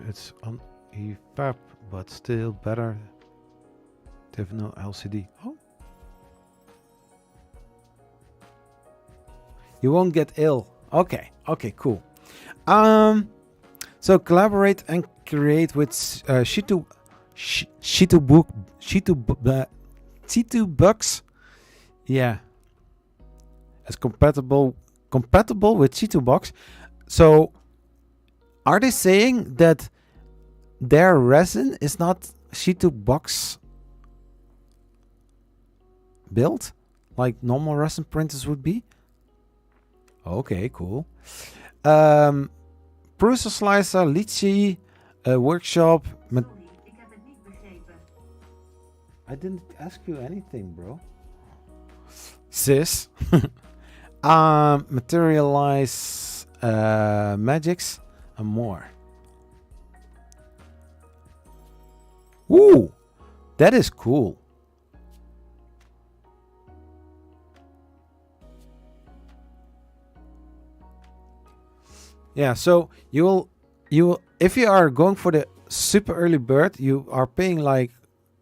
It's on EFAP, but still better to have no LCD. Oh, you won't get ill. Okay, cool. So collaborate and create with Bucks. Yeah, it's compatible with Box. So are they saying that their resin is not Box built like normal resin printers would be? Okay, cool. Prusa Slicer, Litchi, Workshop. I didn't ask you anything, bro. Sis. Materialize, Magics, and more. Ooh, that is cool. Yeah, so you will if you are going for the super early bird, you are paying like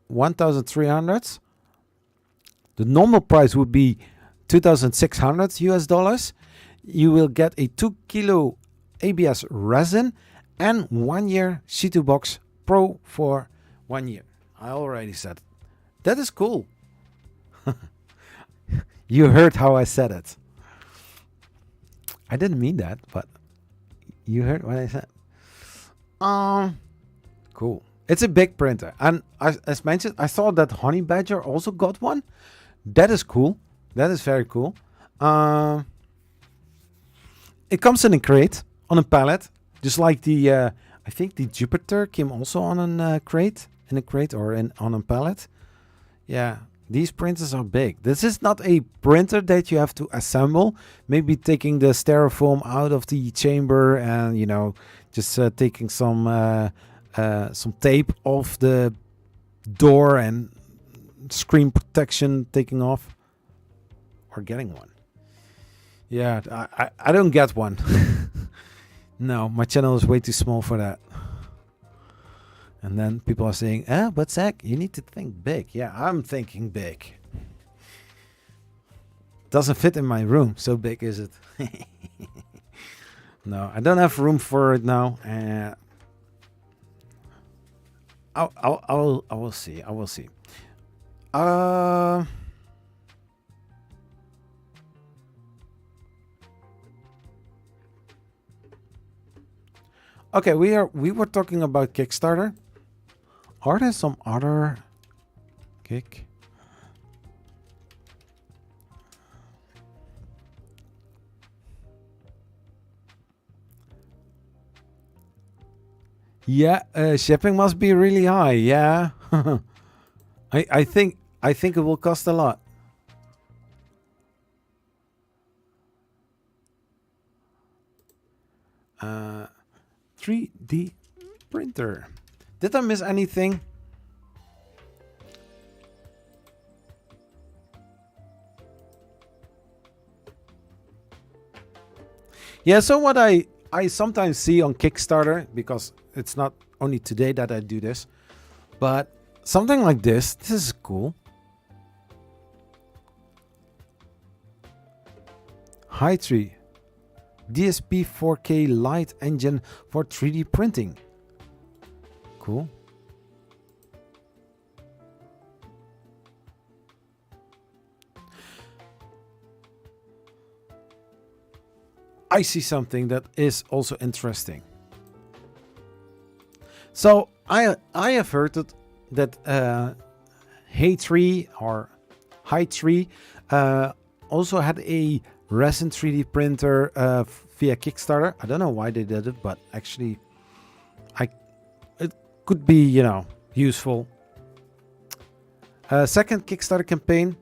1,300. The normal price would be 2,600 US dollars. You will get a 2 kilo ABS resin and 1 year C2 Box Pro for 1 year. I already said it. That is cool. You heard how I said it. I didn't mean that, but you heard what I said. Cool. It's a big printer, and as mentioned, I saw that Honey Badger also got one. That is cool. That is very cool. It comes in a crate on a pallet, just like the I think the Jupiter came also on a crate, or on a pallet. Yeah, these printers are big. This is not a printer that you have to assemble. Maybe taking the styrofoam out of the chamber and just taking some tape off the door and screen protection taking off, or getting one. Yeah, I don't get one. No, my channel is way too small for that. And then people are saying, but Zach, you need to think big. Yeah, I'm thinking big. Doesn't fit in my room. So big is it? No, I don't have room for it now. I will see. I will see. Okay, we were talking about Kickstarter. Are there some other kick? Yeah, shipping must be really high. Yeah, I think it will cost a lot. Uh, 3D printer. Did I miss anything? Yeah, so what I sometimes see on Kickstarter, because it's not only today that I do this, but something like this is cool. High tree. DSP 4K light engine for 3D printing. Cool. I see something that is also interesting. So I have heard that Hey Tree or High Tree also had a resin 3D printer via Kickstarter. I don't know why they did it, but actually it could be, useful. Second Kickstarter campaign.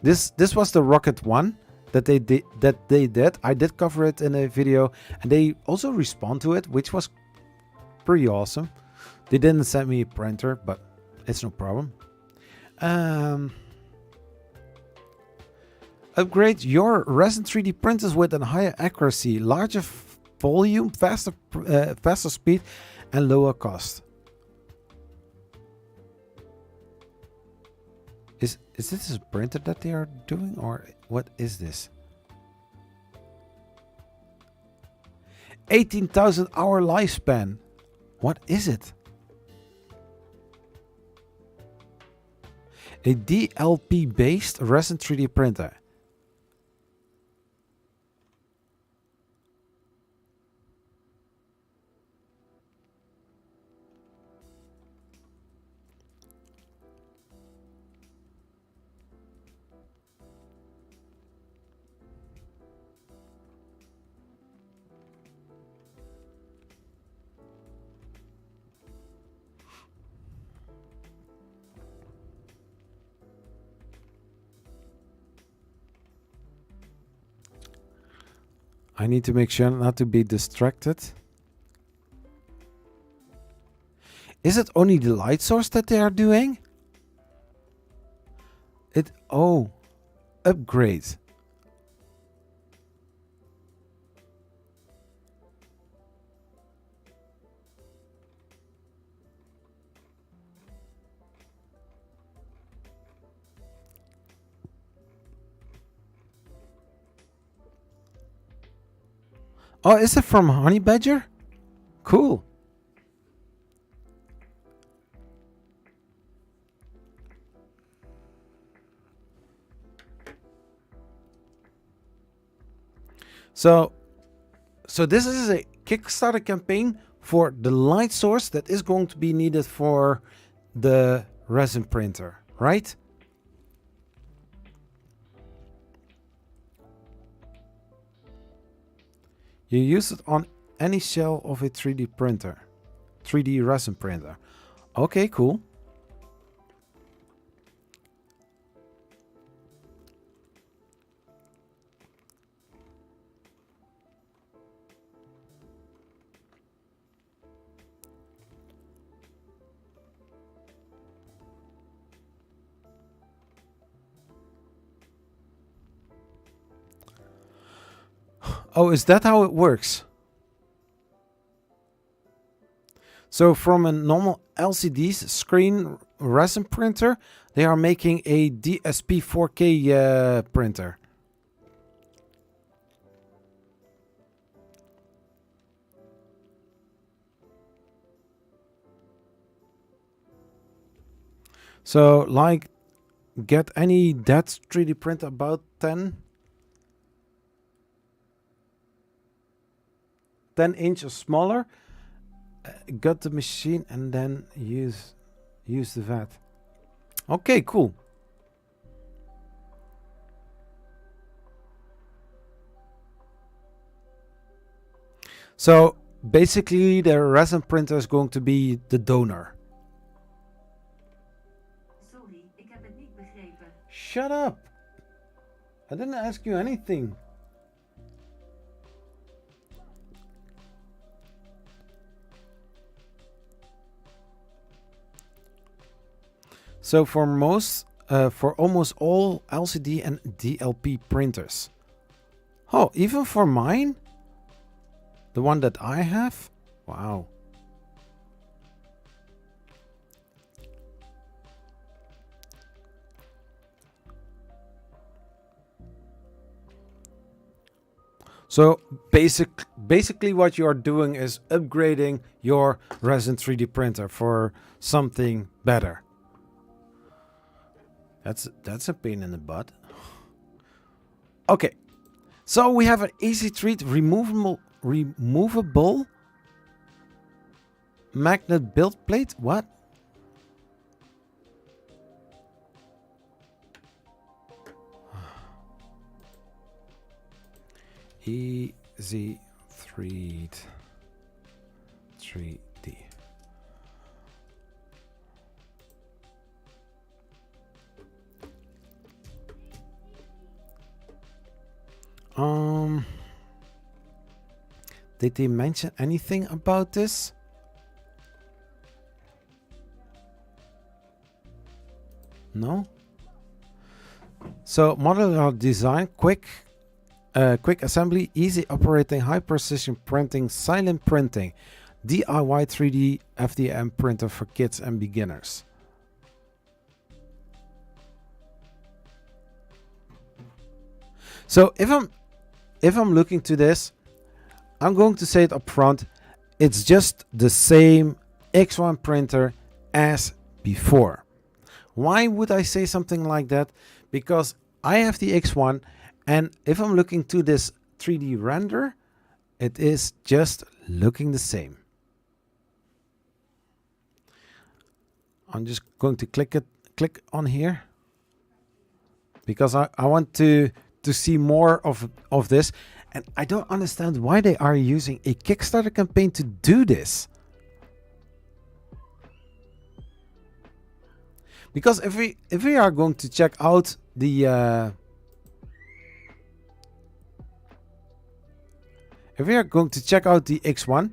This was the Rocket one that they did. I did cover it in a video, and they also respond to it, which was pretty awesome. They didn't send me a printer, but it's no problem. Upgrade your resin 3D printers with a higher accuracy, larger volume, faster speed, and lower cost. Is this a printer that they are doing, or what is this? 18,000 hour lifespan. What is it? A DLP based resin 3D printer. I need to make sure not to be distracted. Is it only the light source that they are doing? Oh, upgrade. Oh, is it from Honey Badger? Cool. So this is a Kickstarter campaign for the light source that is going to be needed for the resin printer, right? You use it on any shell of a 3D printer, 3D resin printer. Okay, cool. Oh, is that how it works? So from a normal LCD screen resin printer, they are making a DSP 4K printer. So like get any that 3D print about 10 inches smaller, got the machine and then use the vat. Okay, cool. So basically the resin printer is going to be the donor. Sorry, ik heb het niet begrepen. Shut up. I didn't ask you anything. So for almost all LCD and DLP printers. Oh, even for mine? The one that I have? Wow. So basically what you are doing is upgrading your resin 3D printer for something better. That's a pain in the butt. Okay, so we have an easy treat removable magnet build plate. What? Easy 3D. Did they mention anything about this? No? So modular design, quick assembly, easy operating, high precision printing, silent printing, DIY 3D FDM printer for kids and beginners. So if I'm looking to this, I'm going to say it up front. It's just the same X1 printer as before. Why would I say something like that? Because I have the X1, and if I'm looking to this 3D render, it is just looking the same. I'm just going to click on here because I want to see more of this, and I don't understand why they are using a Kickstarter campaign to do this. Because if we are going to check out the if we are going to check out the X1,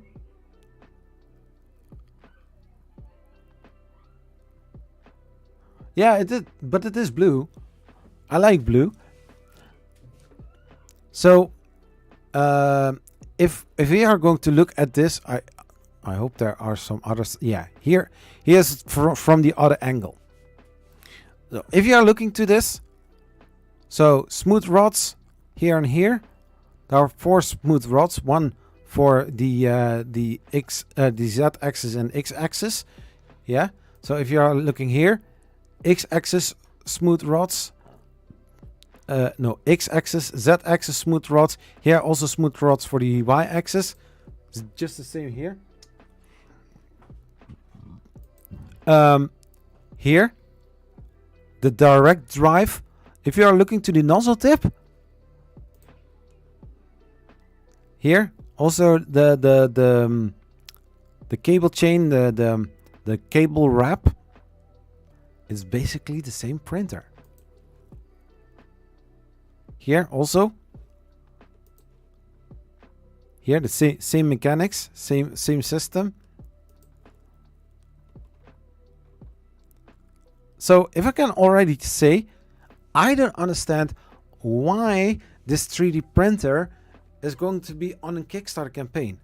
yeah, it did, but it is blue. I like blue. So if we are going to look at this, I hope there are some others. Yeah, here's from the other angle. So if you are looking to this, so smooth rods here and here, there are 4 smooth rods, one for the z-axis and x-axis. Yeah. So if you are looking here, x-axis smooth rods. No, x-axis, z-axis smooth rods. Here also smooth rods for the y-axis. It's just the same here. Here, the direct drive. If you are looking to the nozzle tip, here also the cable chain, the cable wrap is basically the same printer. Here also, here the same mechanics, same system. So if I can already say, I don't understand why this 3D printer is going to be on a Kickstarter campaign.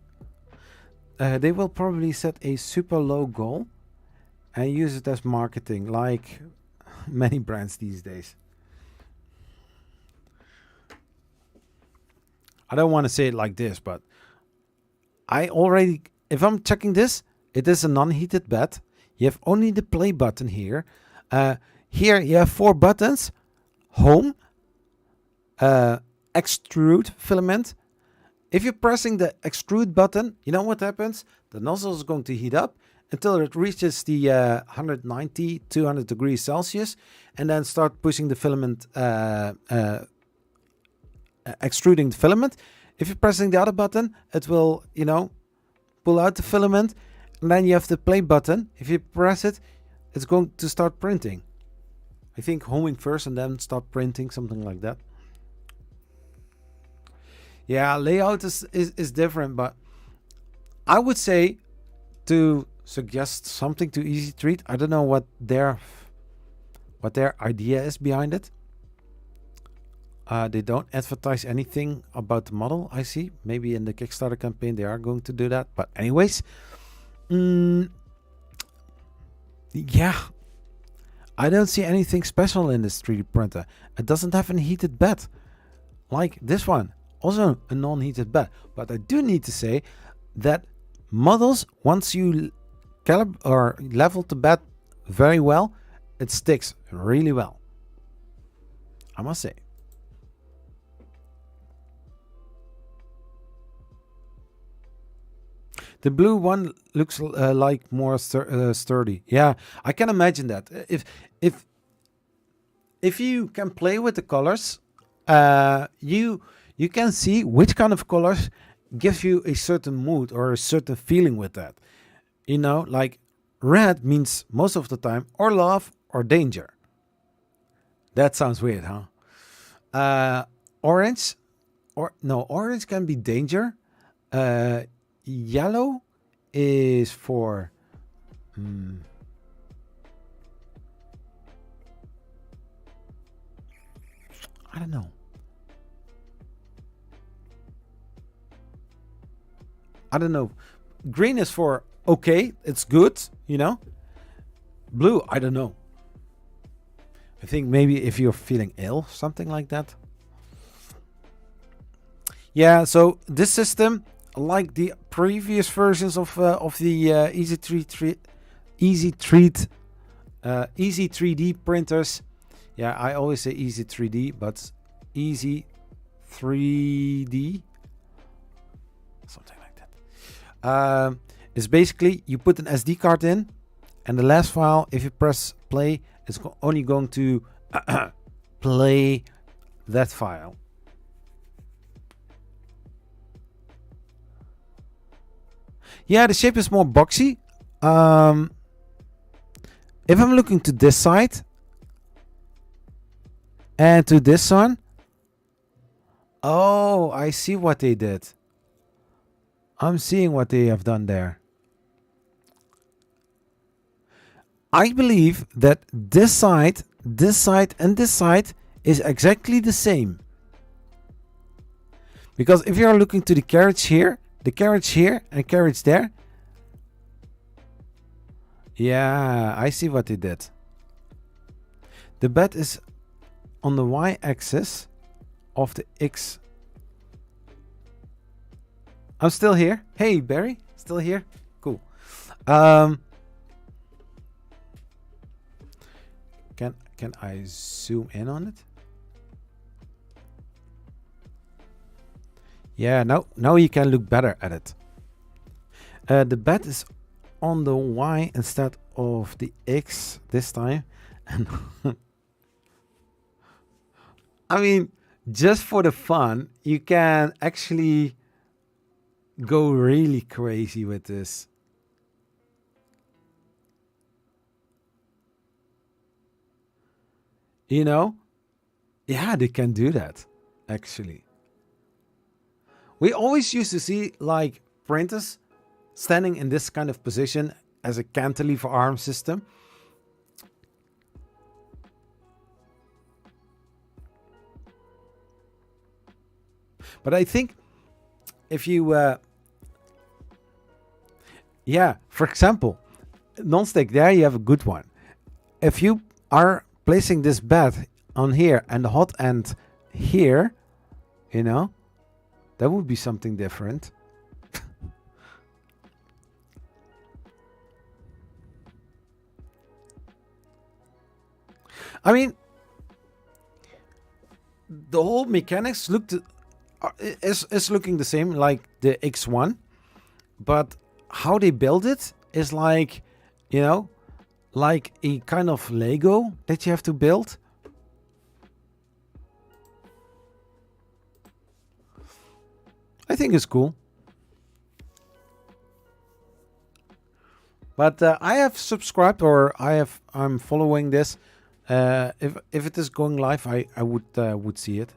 They will probably set a super low goal and use it as marketing, like many brands these days. I don't want to say it like this, but if I'm checking this, it is a non-heated bed. You have only the play button here. Here you have 4 buttons: home, extrude filament. If you're pressing the extrude button, you know what happens? The nozzle is going to heat up until it reaches the 190, 200 degrees Celsius, and then start pushing the filament, extruding the filament. If you're pressing the other button, it will, pull out the filament, and then you have the play button. If you press it, it's going to start printing. I think homing first and then start printing, something like that. Yeah, layout is different, but I would say to suggest something to Easy Treat. I don't know what their idea is behind it. They don't advertise anything about the model, I see. Maybe in the Kickstarter campaign they are going to do that. But anyways, yeah, I don't see anything special in this 3D printer. It doesn't have a heated bed like this one. Also a non-heated bed. But I do need to say that models, once you level the bed very well, it sticks really well, I must say. The blue one looks like more sturdy. Yeah, I can imagine that. If you can play with the colors, you can see which kind of colors give you a certain mood or a certain feeling with that. Like red means most of the time or love or danger. That sounds weird, huh? Orange, orange can be danger. Yellow is for I don't know. Green is for okay, it's good, Blue, I don't know. I think maybe if you're feeling ill, something like that. Yeah, so this system, like the previous versions of the Easy 3D printers. Yeah, I always say Easy 3D, but Easy 3D, something like that. It's basically you put an SD card in, and the last file, if you press play, it's only going to play that file. Yeah, the shape is more boxy. If I'm looking to this side and to this one, oh, I see what they did. I'm seeing what they have done there. I believe that this side, and this side is exactly the same. Because if you're looking to the carriage here, and carriage there, yeah, I see what they did. The bed is on the y-axis of the x. I'm still here. Hey, Barry, still here? Cool. Can I zoom in on it? Yeah, now you can look better at it. The bed is on the Y instead of the X this time. And I mean, just for the fun, you can actually go really crazy with this. You know? Yeah, they can do that, actually. We always used to see like printers standing in this kind of position as a cantilever arm system. But I think if you, yeah, for example, non-stick, there you have a good one. If you are placing this bed on here and the hot end here, you know, that would be something different. I mean, the whole mechanics is looking the same like the X1, but how they build it is like, you know, like a kind of Lego that you have to build. I think it's cool. But I have subscribed, or I'm following this. If it is going live, I would see it.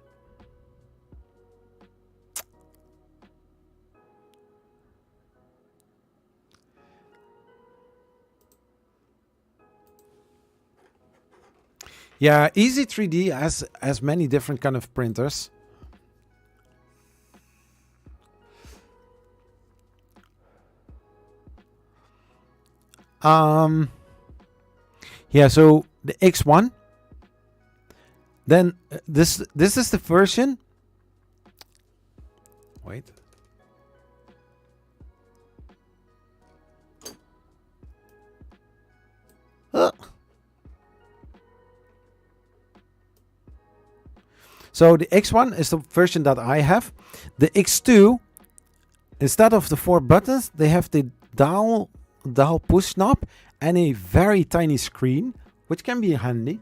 Yeah, Easy 3D has many different kind of printers. Yeah, so the X1. Then this is the version. Wait. So the X1 is the version that I have. The X2, instead of the 4 buttons, they have the dial push knob and a very tiny screen, which can be handy.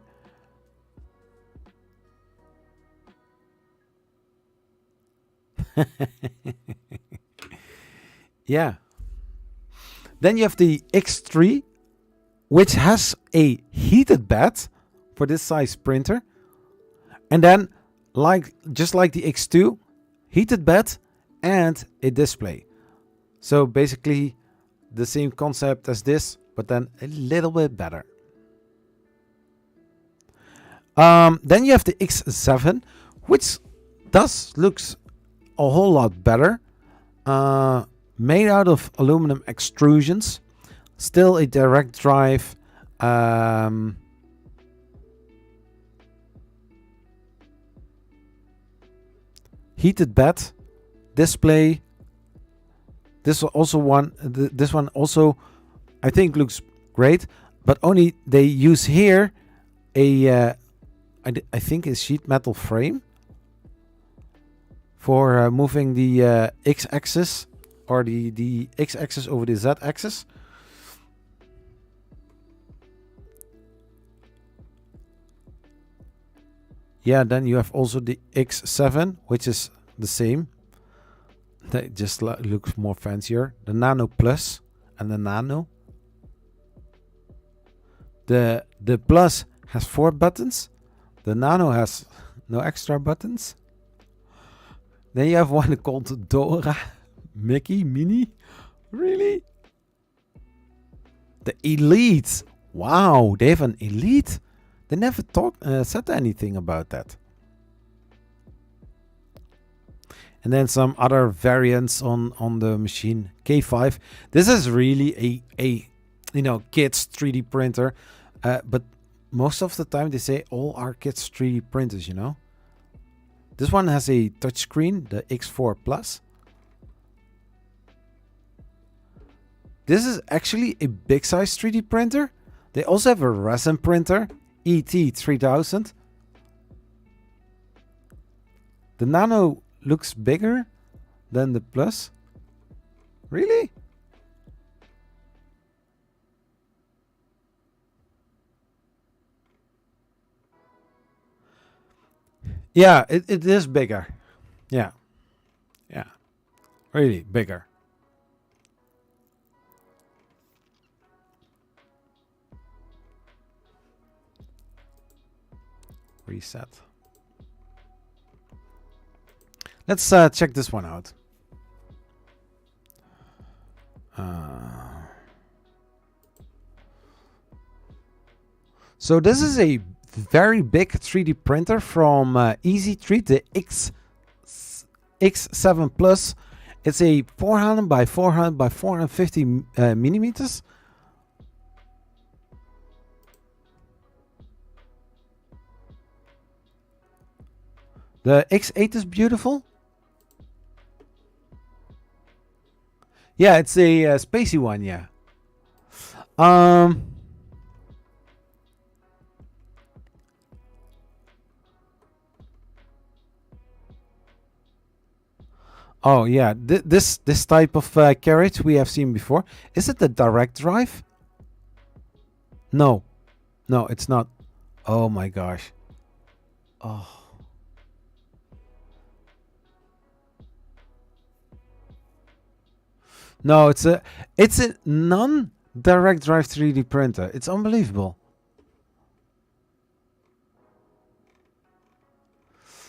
Yeah. Then you have the X3, which has a heated bed for this size printer. And then, just like the X2, heated bed and a display. So basically the same concept as this, but then a little bit better. Then you have the X7, which looks a whole lot better. Made out of aluminum extrusions. Still a direct drive. Heated bed. Display. This also one. This one also, I think, looks great. But only they use here a, I think a sheet metal frame for moving the x-axis or the x-axis over the z-axis. Yeah, then you have also the X7, which is the same. That just looks more fancier. The Nano Plus and the Nano. The Plus has 4 buttons. The Nano has no extra buttons. Then you have one called Dora, Mickey, Mini. Really? The Elite. Wow, they have an Elite. They never said anything about that. And then some other variants on the machine. K5. This is really a kids 3D printer. But most of the time they say all are kids 3D printers, you know. This one has a touchscreen, the X4 Plus. This is actually a big size 3D printer. They also have a resin printer. ET3000. The Nano looks bigger than the Plus. Really? Yeah, it is bigger. Yeah. Yeah. Really bigger. Reset. Let's check this one out. So this is a very big 3D printer from EasyTreat, the X7 Plus. It's a 400 by 400 by 450 millimeters. The X8 is beautiful. Yeah, it's a spacey one, yeah. Oh yeah, this type of carriage we have seen before. Is it the direct drive? No, no, it's not. Oh my gosh. Oh. No, it's a non-direct drive 3D printer. It's unbelievable.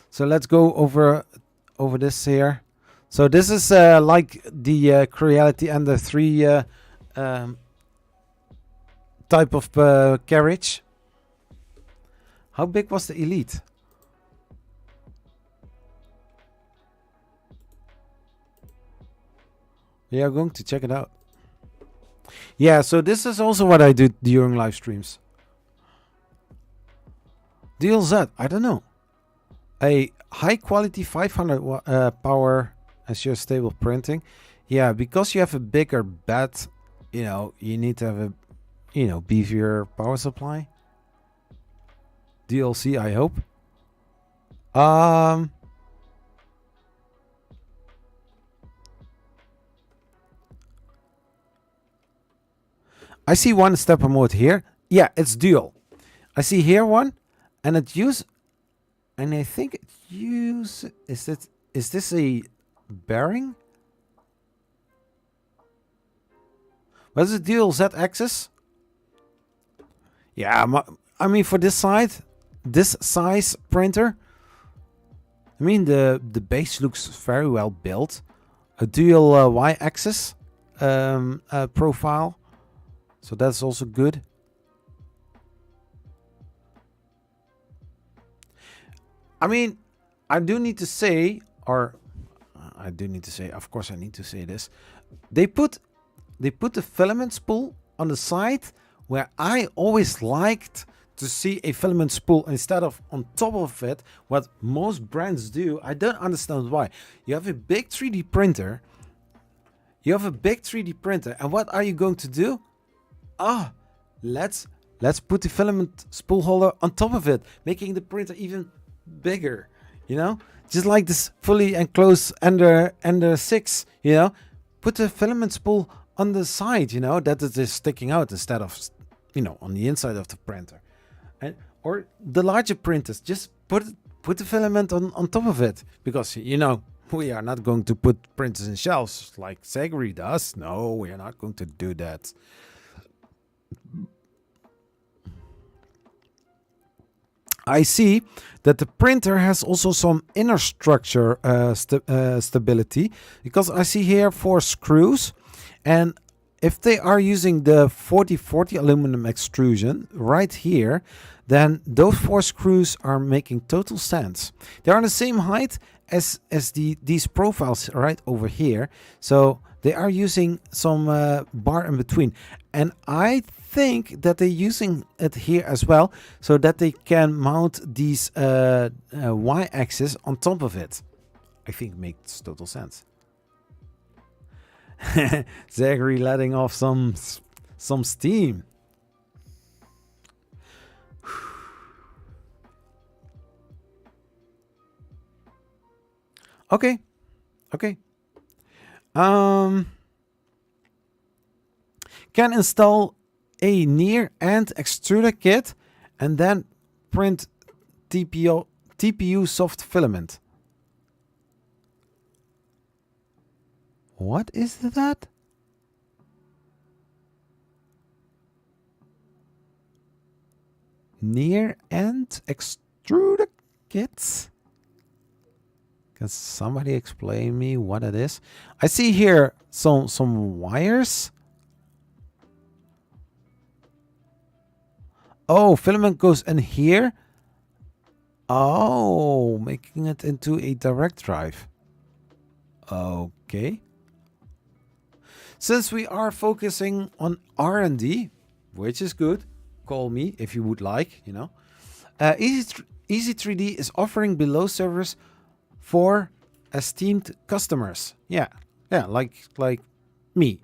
So let's go over this here. So this is like the Creality and the 3 type of carriage. How big was the Elite? We are going to check it out. Yeah, so this is also what I do during live streams. DLZ, I don't know. A high quality 500 power assure stable printing. Yeah, because you have a bigger bed, you need to have a, beefier power supply. DLC, I hope. I see one stepper mode here. Yeah, it's dual. I see here one, and I think it is this a bearing? What is it, dual Z axis? Yeah, I mean for this size printer, I mean the base looks very well built. A dual Y axis profile. So that's also good. I mean, of course I need to say this. They put the filament spool on the side where I always liked to see a filament spool instead of on top of it, what most brands do. I don't understand why. You have a big 3D printer, You have a big 3D printer, and what are you going to do? Ah, let's put the filament spool holder on top of it, making the printer even bigger. You know, just like this fully enclosed Ender 6. You know, put the filament spool on the side. You know, that it is sticking out instead of, you know, on the inside of the printer. And or the larger printers, just put the filament on top of it, because you know we are not going to put printers in shelves like Zachary does. No, we are not going to do that. I see that the printer has also some inner structure stability, because I see here 4 screws, and if they are using the 4040 aluminum extrusion right here, then those 4 screws are making total sense. They're on the same height as these profiles right over here, so they are using some bar in between, and I think that they're using it here as well, so that they can mount these y-axis on top of it. I think makes total sense. Zachary letting off some steam. Okay. Can install a near and extruder kit and then print TPU soft filament. What is that? Near and extruder kits? Can somebody explain me what it is? I see here some wires. Oh, filament goes in here. Oh, making it into a direct drive. Okay. Since we are focusing on R&D, which is good, call me if you would like, you know. Easy 3D is offering below service for esteemed customers. Yeah, like me.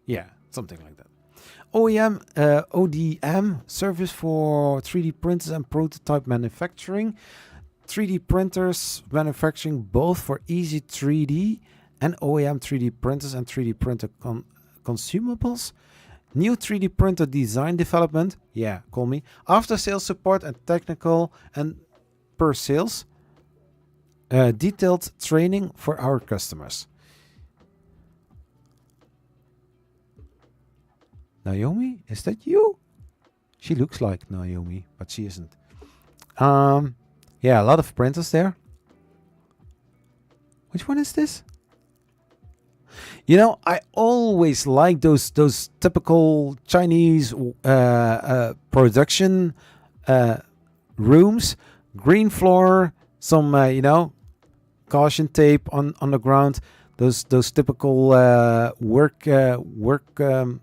Yeah, something like that. ODM service for 3D printers and prototype manufacturing. 3D printers manufacturing both for Easy 3D and OEM 3D printers and 3D printer consumables. New 3D printer design development. Yeah, call me. After sales support and technical and per sales. Detailed training for our customers. Naomi, is that you? She looks like Naomi, but she isn't. Yeah, a lot of printers there. Which one is this? You know, I always like those typical Chinese production rooms. Green floor, some you know, caution tape on the ground. Those typical work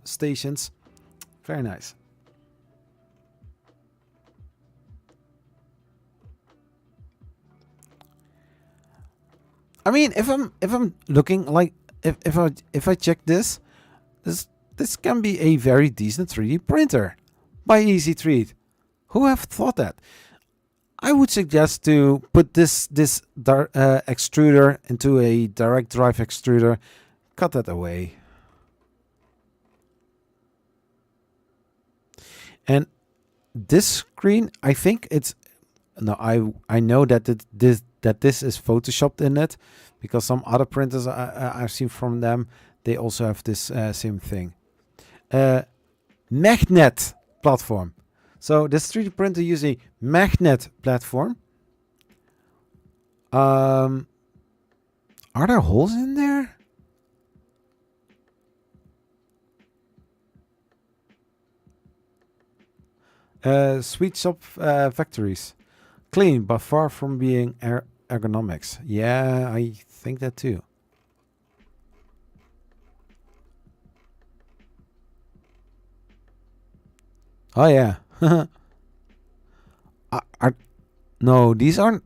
stations. Very nice. I mean, if I'm looking like if I check this can be a very decent 3D printer by Easy 3D. Who have thought that? I would suggest to put this extruder into a direct drive extruder. Cut that away. And this screen, I think it's no. I know that this is photoshopped in it, because some other printers I've seen from them, they also have this same thing. Magnet platform. So this 3D printer uses a magnet platform. Are there holes in there? Sweet shop factories. Clean, but far from being ergonomics. Yeah, I think that too. Oh yeah. No, these are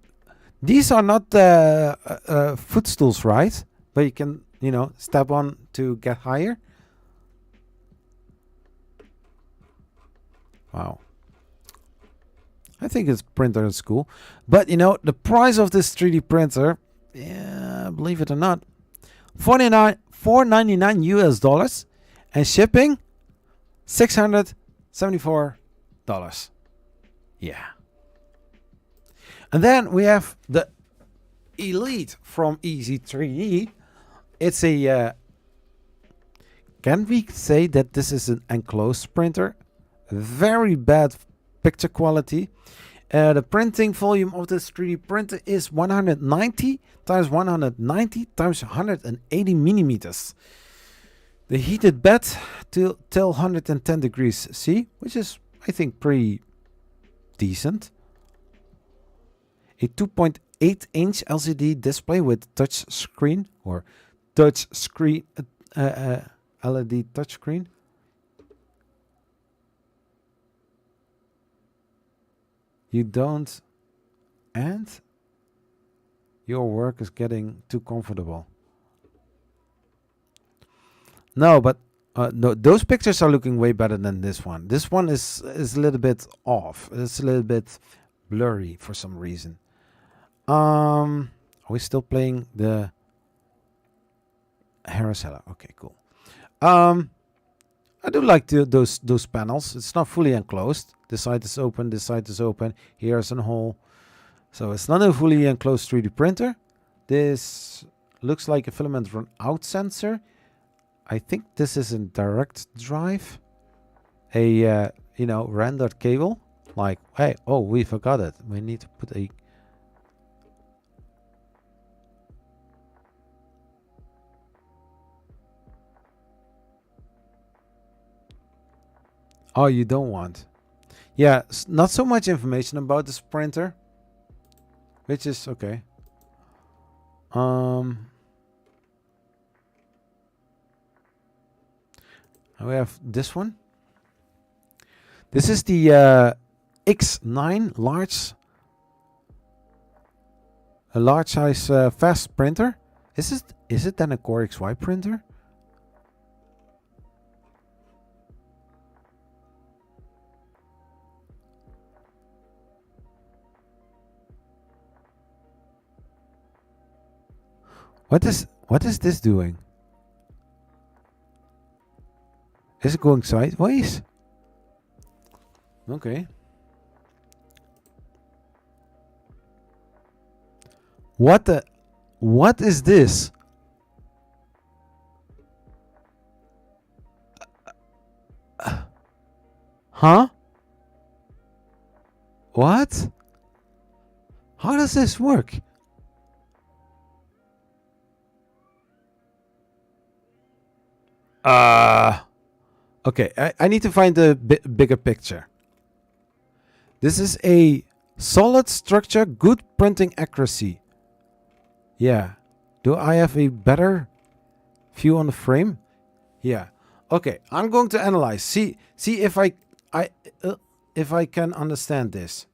not footstools, right? But you you know, step on to get higher. Wow. I think this printer is cool. But, you know, the price of this 3D printer, yeah, believe it or not, $499 US dollars, and shipping $674. Yeah. And then we have the Elite from Easy 3D. It's a can we say that this is an enclosed printer? Very bad picture quality. The printing volume of this 3D printer is 190 times 190 times 180 millimeters. The heated bed till 110 degrees C, which is, I think, pretty decent. A 2.8-inch LCD display with touch screen or touch screen LED touchscreen. You don't, and your work is getting too comfortable. No, but no, those pictures are looking way better than this one. This one is a little bit off. It's a little bit blurry for some reason. Are we still playing the Harrisella? Okay, cool. I do like those panels. It's not fully enclosed. This side is open. This side is open. Here's a hole. So it's not a fully enclosed 3D printer. This looks like a filament run out sensor. I think this is a direct drive. A you know, rendered cable. Like, hey, oh, we forgot it. We need to put a oh, you don't want. Yeah, not so much information about this printer, which is okay. We have this one. This is the X9 a large size fast printer. Is it then a Core XY printer? What is this doing? Is it going sideways? Okay. What is this? Huh? What? How does this work? Okay, I need to find a bigger picture. This is a solid structure, good printing accuracy. Yeah. Do I have a better view on the frame? Yeah. Okay, I'm going to analyze. See if I can understand this.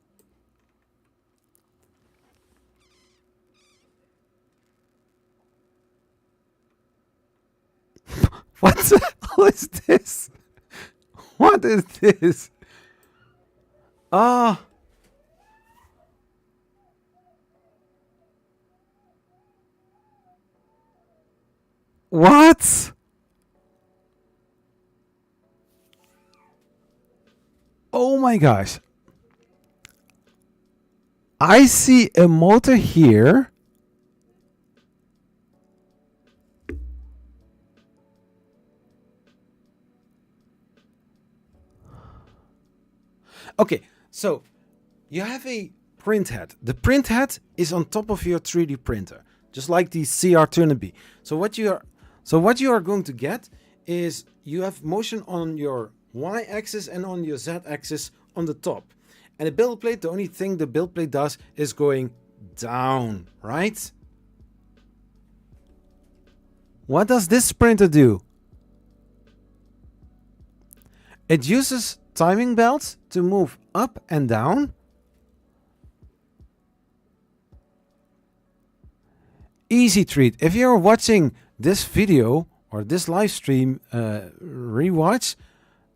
What the hell is this? What is this? Ah. What? Oh my gosh. I see a motor here. Okay, so you have a print head. The print head is on top of your 3D printer, just like the CR2B. So what you are going to get is you have motion on your Y-axis and on your Z-axis on the top. And the build plate, the only thing the build plate does is going down, right? What does this printer do? It uses timing belts to move up and down. Easy treat. If you're watching this video or this live stream rewatch,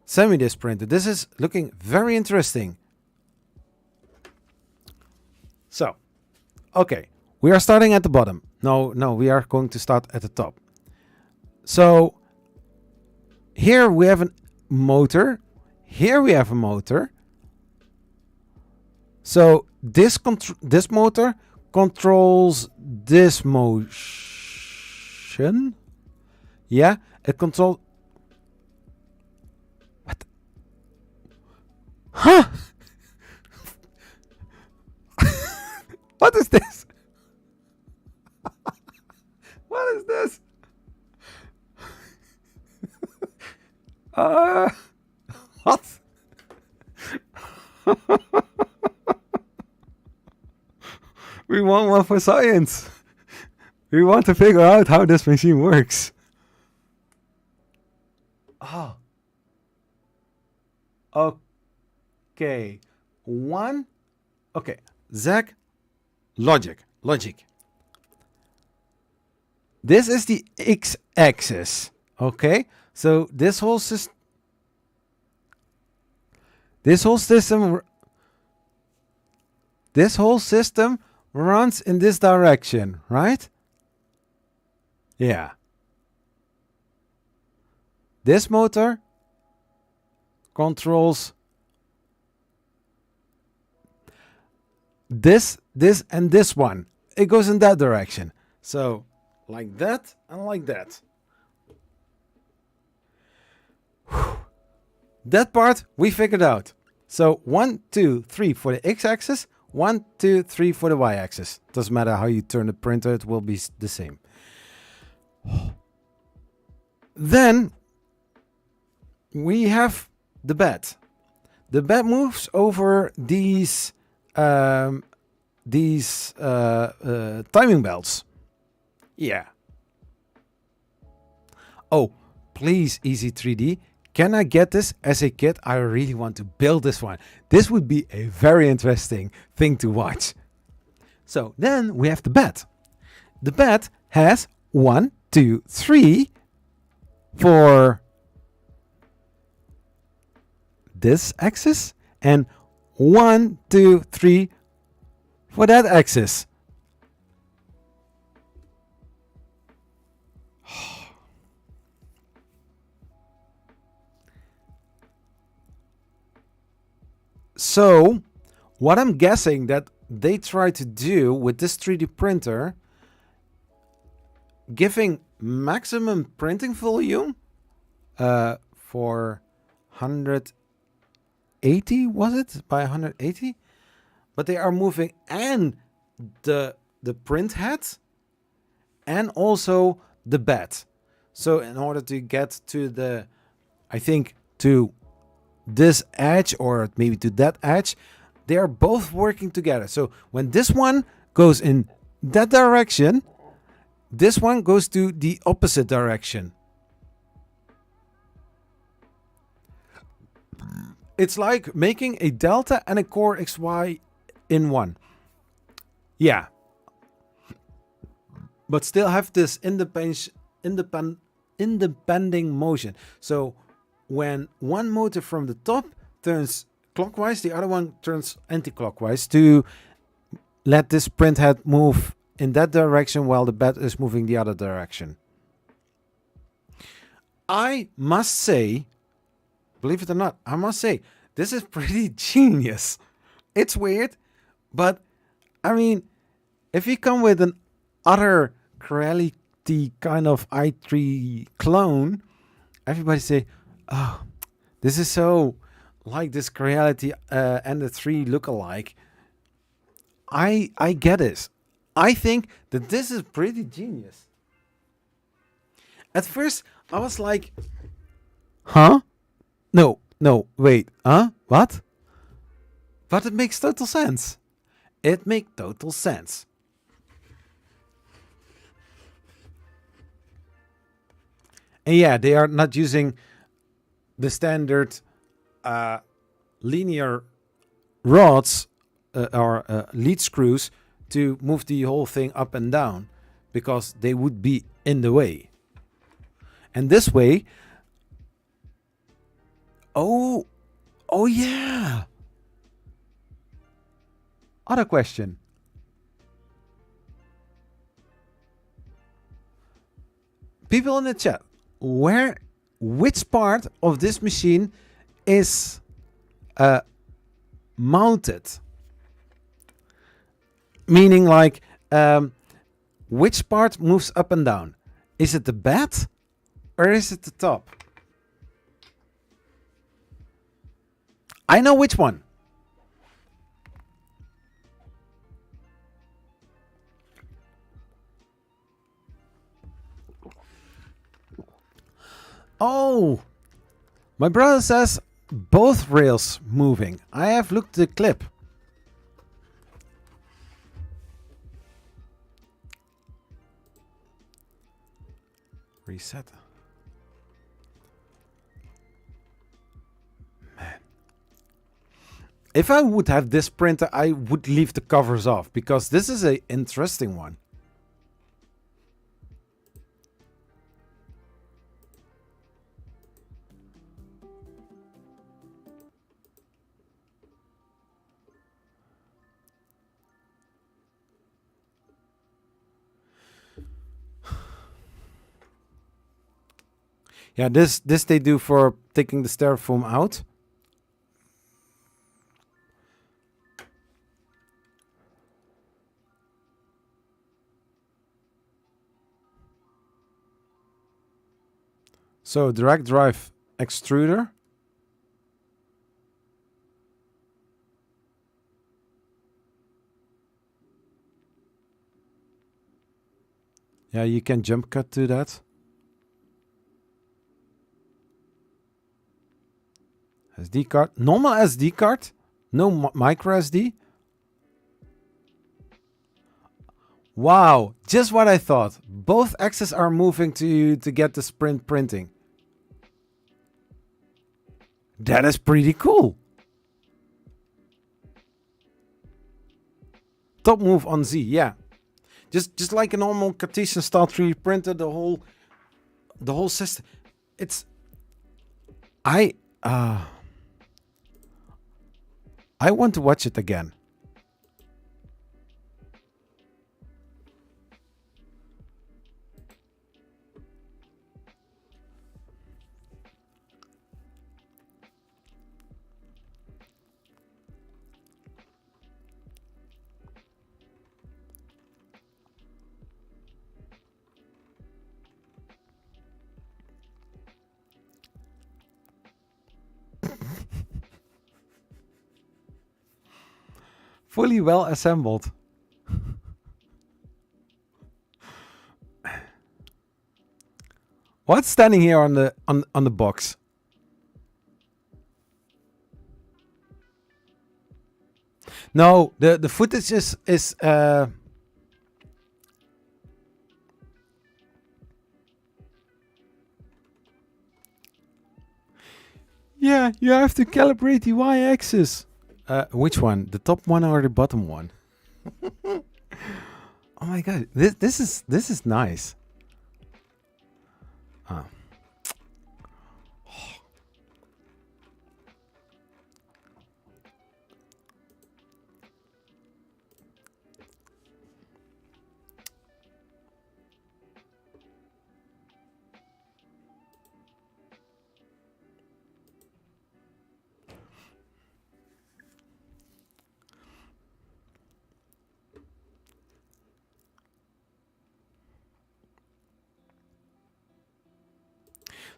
send me this printer. This is looking very interesting. So, okay, we are starting at the bottom. No, we are going to start at the top. So, here we have a motor. Here we have a motor. So, this motor controls this motion. Yeah, it controls... What? Huh? What is this? What is this? What? We want one for science. We want to figure out how this machine works. Oh. Okay. One. Okay. Zach. Logic. This is the x-axis. Okay. So this whole system. This whole system runs in this direction, right? Yeah. This motor controls this, and this one. It goes in that direction. So, like that and like that. Whew. That part we figured out. So 1, 2, 3 for the x-axis, 1, 2, 3 for the y-axis. Doesn't matter how you turn the printer, it will be the same. Then we have the bed. The bed moves over these timing belts. Yeah. Oh, please, Easy 3D. Can I get this as a kit? I really want to build this one. This would be a very interesting thing to watch. So then we have the bed. The bed has 1, 2, 3 for this axis and 1, 2, 3 for that axis. So, what I'm guessing that they try to do with this 3D printer, giving maximum printing volume for 180, was it? By 180? But they are moving and the print head and also the bed. So in order to get to the, I think, to this edge or maybe to that edge, they are both working together. So when this one goes in that direction, this one goes to the opposite direction. It's like making a delta and a core XY in one. Yeah. But still have this independing motion. So when one motor from the top turns clockwise, the other one turns anti-clockwise to let this print head move in that direction while the bed is moving the other direction. I must say, believe it or not, I must say, this is pretty genius. It's weird, but I mean, if you come with an other Creality kind of i3 clone, everybody say, oh, this is so like this Creality and the 3 look alike. I get this. I think that this is pretty genius. At first, I was like, huh? No, wait, huh? What? But it makes total sense. It makes total sense. And yeah, they are not using the standard linear rods or lead screws to move the whole thing up and down, because they would be in the way. And this way, oh yeah. Other question. People in the chat, which part of this machine is mounted? Meaning like, which part moves up and down? Is it the bed or is it the top? I know which one. Oh, my brother says both rails moving. I have looked the clip. Reset. Man. If I would have this printer, I would leave the covers off because this is an interesting one. Yeah, this they do for taking the styrofoam out. So direct drive extruder. Yeah, you can jump cut to that. SD card, normal SD card, no micro SD. Wow, just what I thought. Both axes are moving to get the sprint printing. That is pretty cool. Top move on Z, yeah. Just like a normal Cartesian style 3D printer, the whole system. It's I want to watch it again. Fully well assembled. What's standing here on the box? No, the footage is yeah, you have to calibrate the y-axis. Which one? The top one or the bottom one? Oh my god, this is nice. Ah.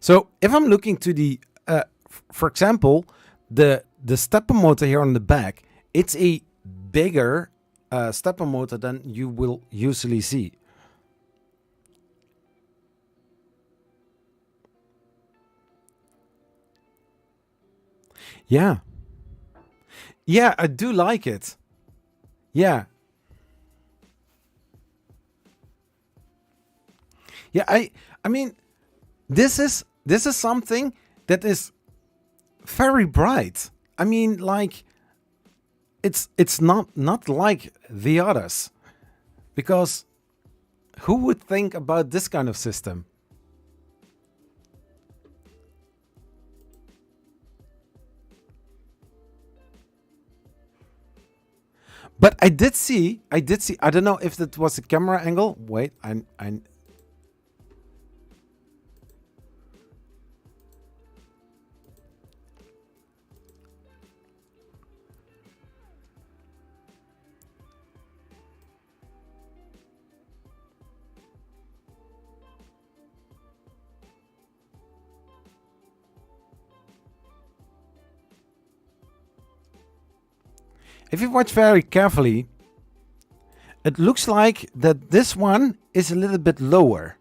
So if I'm looking to the, for example, the stepper motor here on the back, it's a bigger stepper motor than you will usually see. Yeah. Yeah, I do like it. Yeah. Yeah, I mean, this is something that is very bright. I mean, like, it's not like the others, because who would think about this kind of system? But I did see, I don't know if that was a camera angle. Wait, I if you watch very carefully, it looks like that this one is a little bit lower.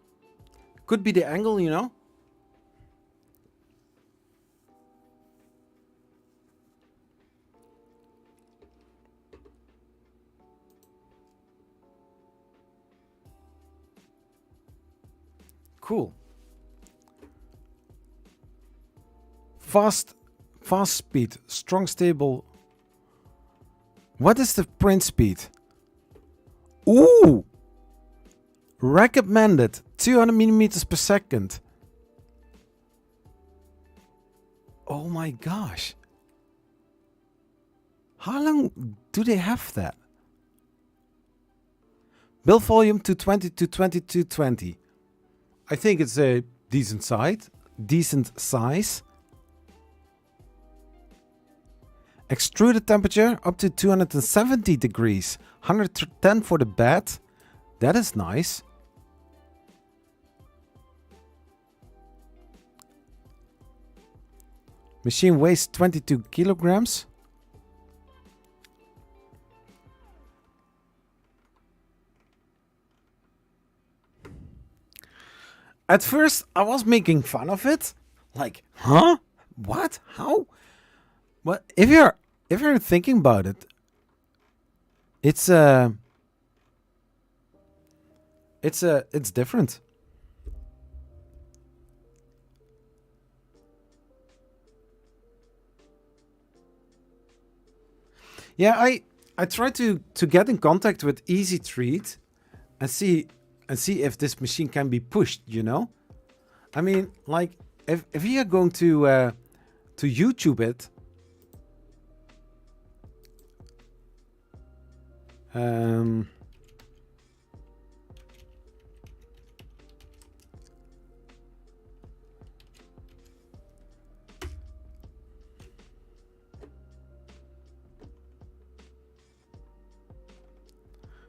Could be the angle, you know? Cool. Fast speed, strong, stable. What is the print speed? Ooh! Recommended 200 millimeters per second. Oh my gosh. How long do they have that? Build volume 220 to 2220. I think it's a decent size. Extruded temperature up to 270 degrees. 110 for the bed. That is nice. Machine weighs 22 kilograms. At first, I was making fun of it. Like, huh? What? How? Well, if you're thinking about it, it's different. Yeah, I tried to get in contact with Easy Treat and see if this machine can be pushed, you know? I mean, like if you are going to YouTube it,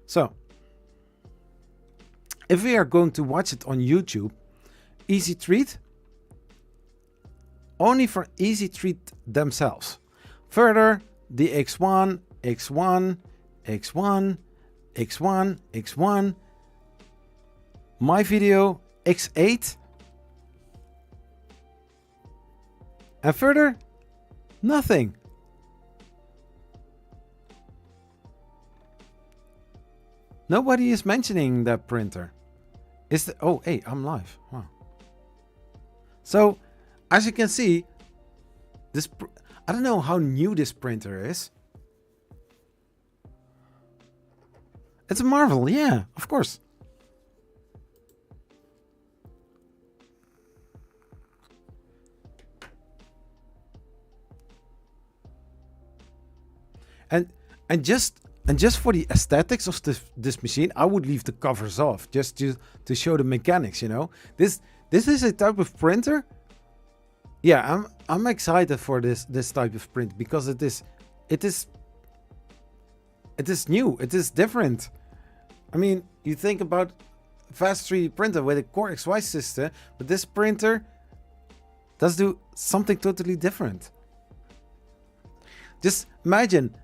so if we are going to watch it on YouTube, Easy Treat, only for Easy Treat themselves. Further, the X1, X1, X1, X1, X1, my video, X8, and further, nothing. Nobody is mentioning that printer. Oh, hey, I'm live. Wow. So, as you can see, this I don't know how new this printer is. It's a marvel, yeah, of course. And just for the aesthetics of this machine, I would leave the covers off just to show the mechanics, you know. This is a type of printer. Yeah, I'm excited for this type of print because it is new, it is different. I mean, you think about fast 3D printer with a Core XY system, but this printer does do something totally different. Just imagine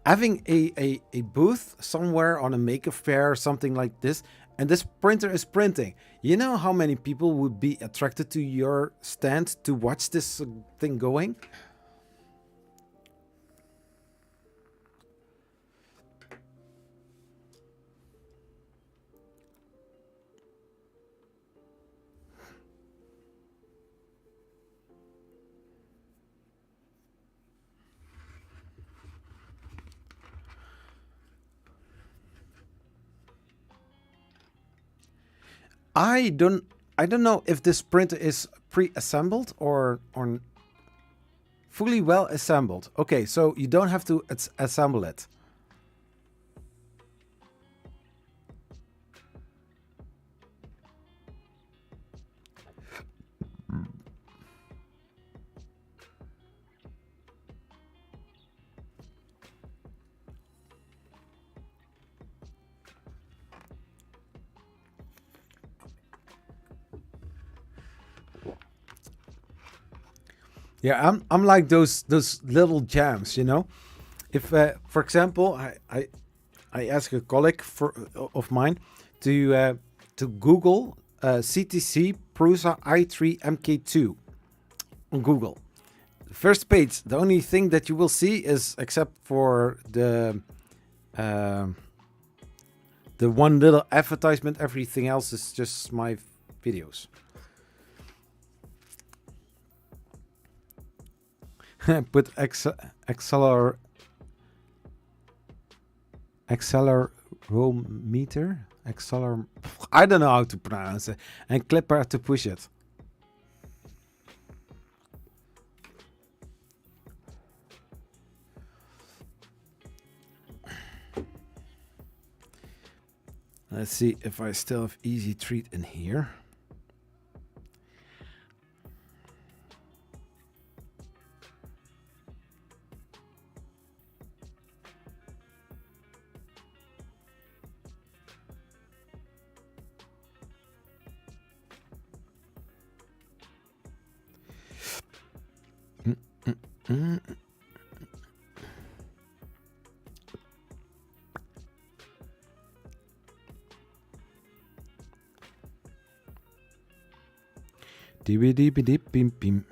having a booth somewhere on a maker fair or something like this, and this printer is printing. You know how many people would be attracted to your stand to watch this thing going? I don't know if this printer is pre-assembled or fully well assembled. Okay, so you don't have to assemble it. Yeah, I'm like those little jams, you know. If, for example, I ask a colleague of mine to Google CTC Prusa i3 MK2 on Google. First page, the only thing that you will see is, except for uh, the one little advertisement, everything else is just my videos. Put accelerometer I don't know how to pronounce it, and clipper to push it. Let's see if I still have easy treat in here. Dibby bim bim.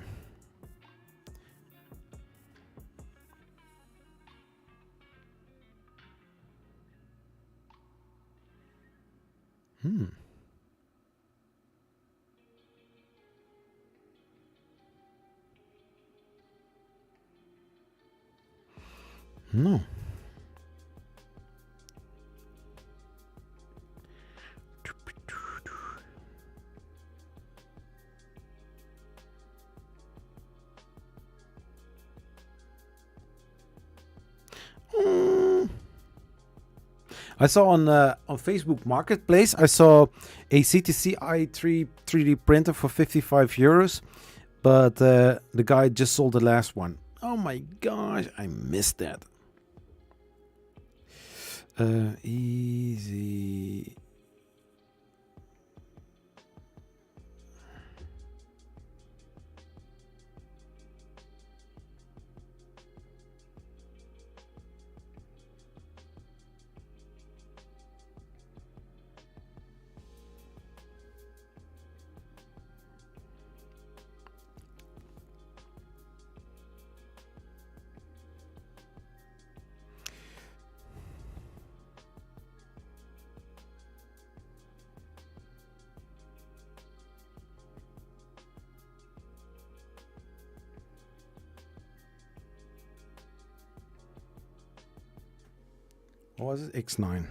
No. I saw on Facebook Marketplace, I saw a CTC i3 3D printer for 55 euros, but the guy just sold the last one. Oh my gosh, I missed that. Easy. What was it? X9.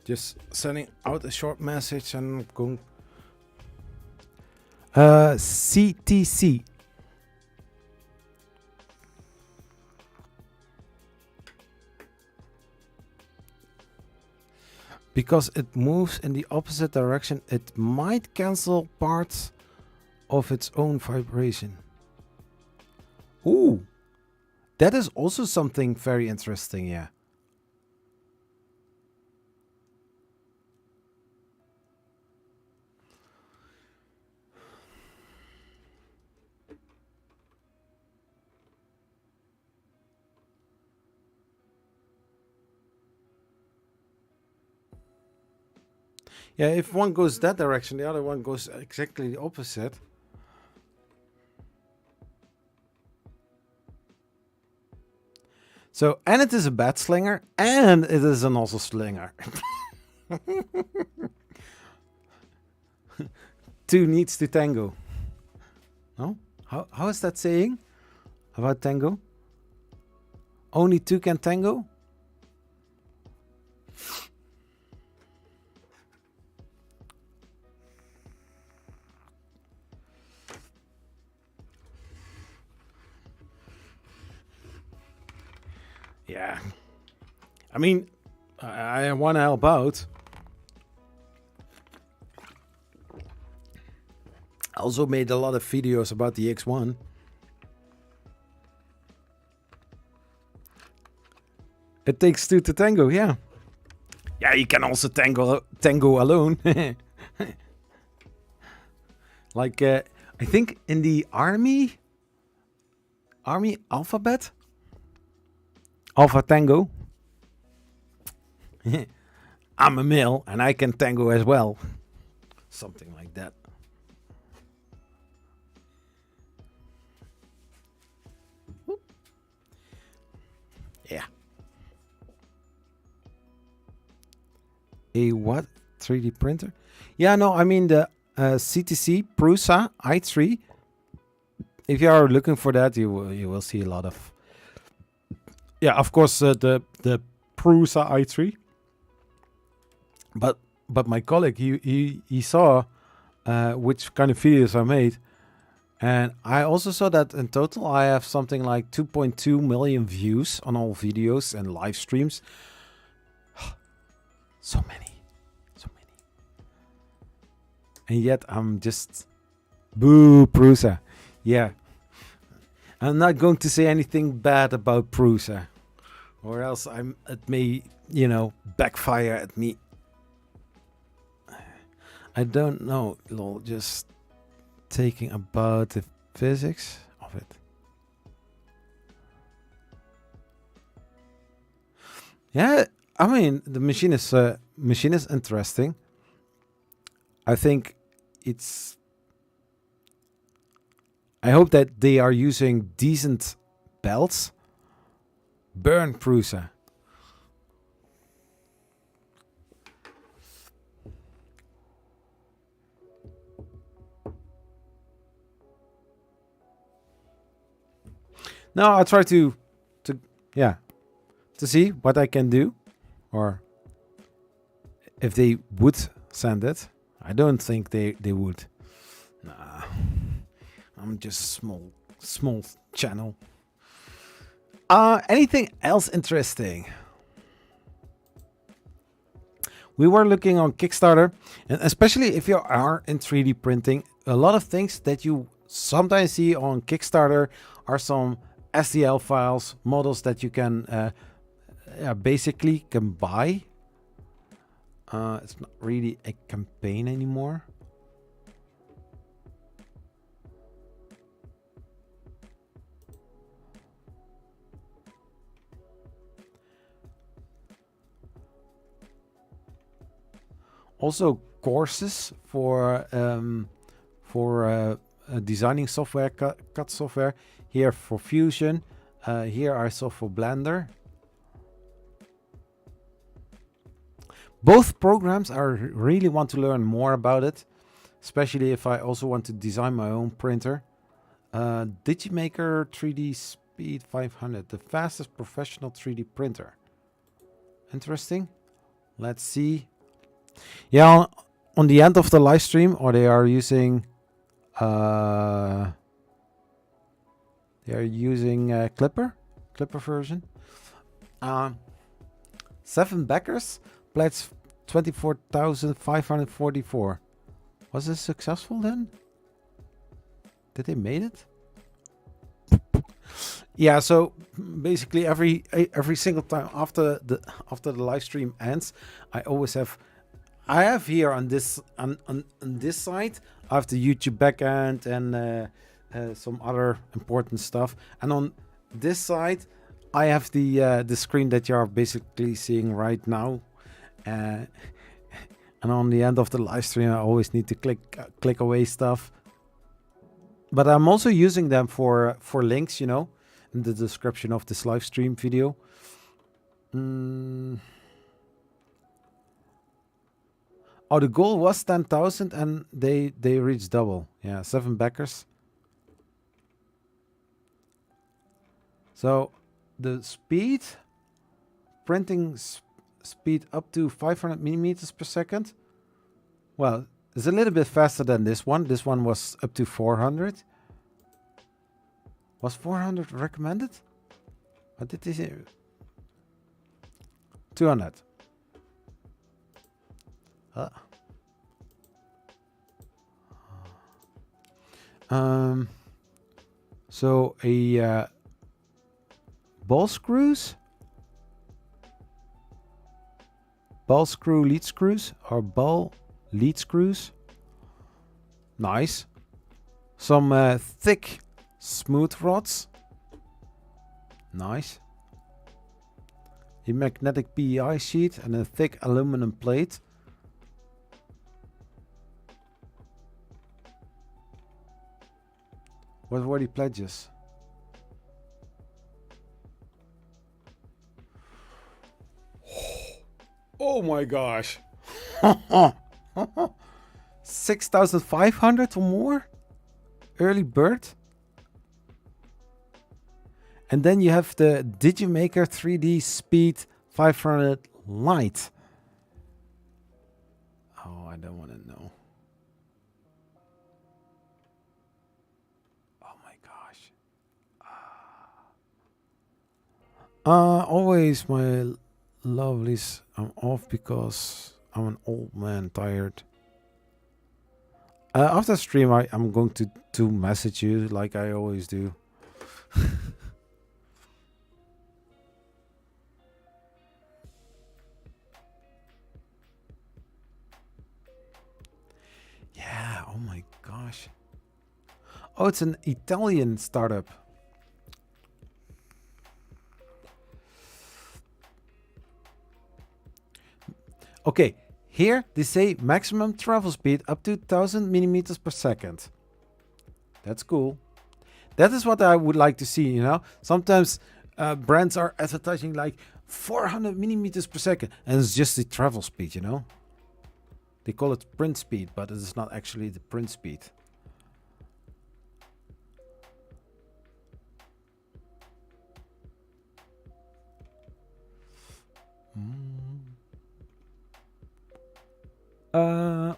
Just sending out a short message and going. CTC. Because it moves in the opposite direction, it might cancel parts of its own vibration. Ooh, that is also something very interesting, yeah. Yeah, if one goes that direction, the other one goes exactly the opposite. So, and it is a bad slinger, and it is an also slinger. Two needs to tango. No? How is that saying about tango? Only two can tango? Yeah. I mean, I want to help out. I also made a lot of videos about the X1. It takes two to tango, yeah. Yeah, you can also tango alone. Like, I think in the army alphabet, Alpha Tango. I'm a male and I can tango as well. Something like that. Whoop. Yeah. A what? 3D printer? Yeah, no, I mean the CTC Prusa i3. If you are looking for that, you will see a lot of. Yeah, of course, the Prusa i3. But my colleague he saw which kind of videos I made, and I also saw that in total I have something like 2.2 million views on all videos and live streams. So many. And yet I'm just boo Prusa. Yeah. I'm not going to say anything bad about Prusa, or else it may, backfire at me. I don't know, lol, just taking about the physics of it. Yeah, I mean the machine is interesting. I think I hope that they are using decent belts. Burn Prusa. No, I'll try to see what I can do, or if they would send it. I don't think they would. Nah, I'm just small channel. Anything else interesting? We were looking on Kickstarter, and especially if you are in 3D printing, a lot of things that you sometimes see on Kickstarter are some STL files, models that you can basically can buy. It's not really a campaign anymore. Also courses for designing software, cut software. Here for Fusion. Here I saw for Blender. Both programs I really want to learn more about it, especially if I also want to design my own printer. Digimaker 3D Speed 500, the fastest professional 3D printer. Interesting. Let's see. Yeah, on the end of the live stream, or they are using Clipper version. 7 backers pledged 24,544. Was this successful then? Did they made it? Yeah, so basically every single time after the live stream ends, I have here on this side, I have the YouTube backend and some other important stuff, and on this side I have the screen that you are basically seeing right now, and on the end of the live stream I always need to click away stuff, but I'm also using them for links, in the description of this live stream video. Oh, the goal was 10,000 and they reached double. Yeah, 7 backers. So the printing speed up to 500 millimeters per second. Well, it's a little bit faster than this one. This one was up to 400. Was 400 recommended? What did they say? 200. So a ball screws, ball screw lead screws, or ball lead screws. Nice. Some thick smooth rods. Nice. A magnetic PEI sheet and a thick aluminum plate. What were the pledges? Oh my gosh. 6,500 or more? Early bird? And then you have the Digimaker 3D Speed 500 Lite. Oh, I don't want to know. Oh my gosh. Always my lovelies. I'm off because I'm an old man, tired. After stream, I'm going to message you like I always do. Yeah, oh my gosh. Oh, it's an Italian startup. Okay, here they say maximum travel speed up to 1000 millimeters per second. That's cool. That is what I would like to see, you know. Sometimes brands are advertising like 400 millimeters per second, and it's just the travel speed, you know. They call it print speed, but it is not actually the print speed.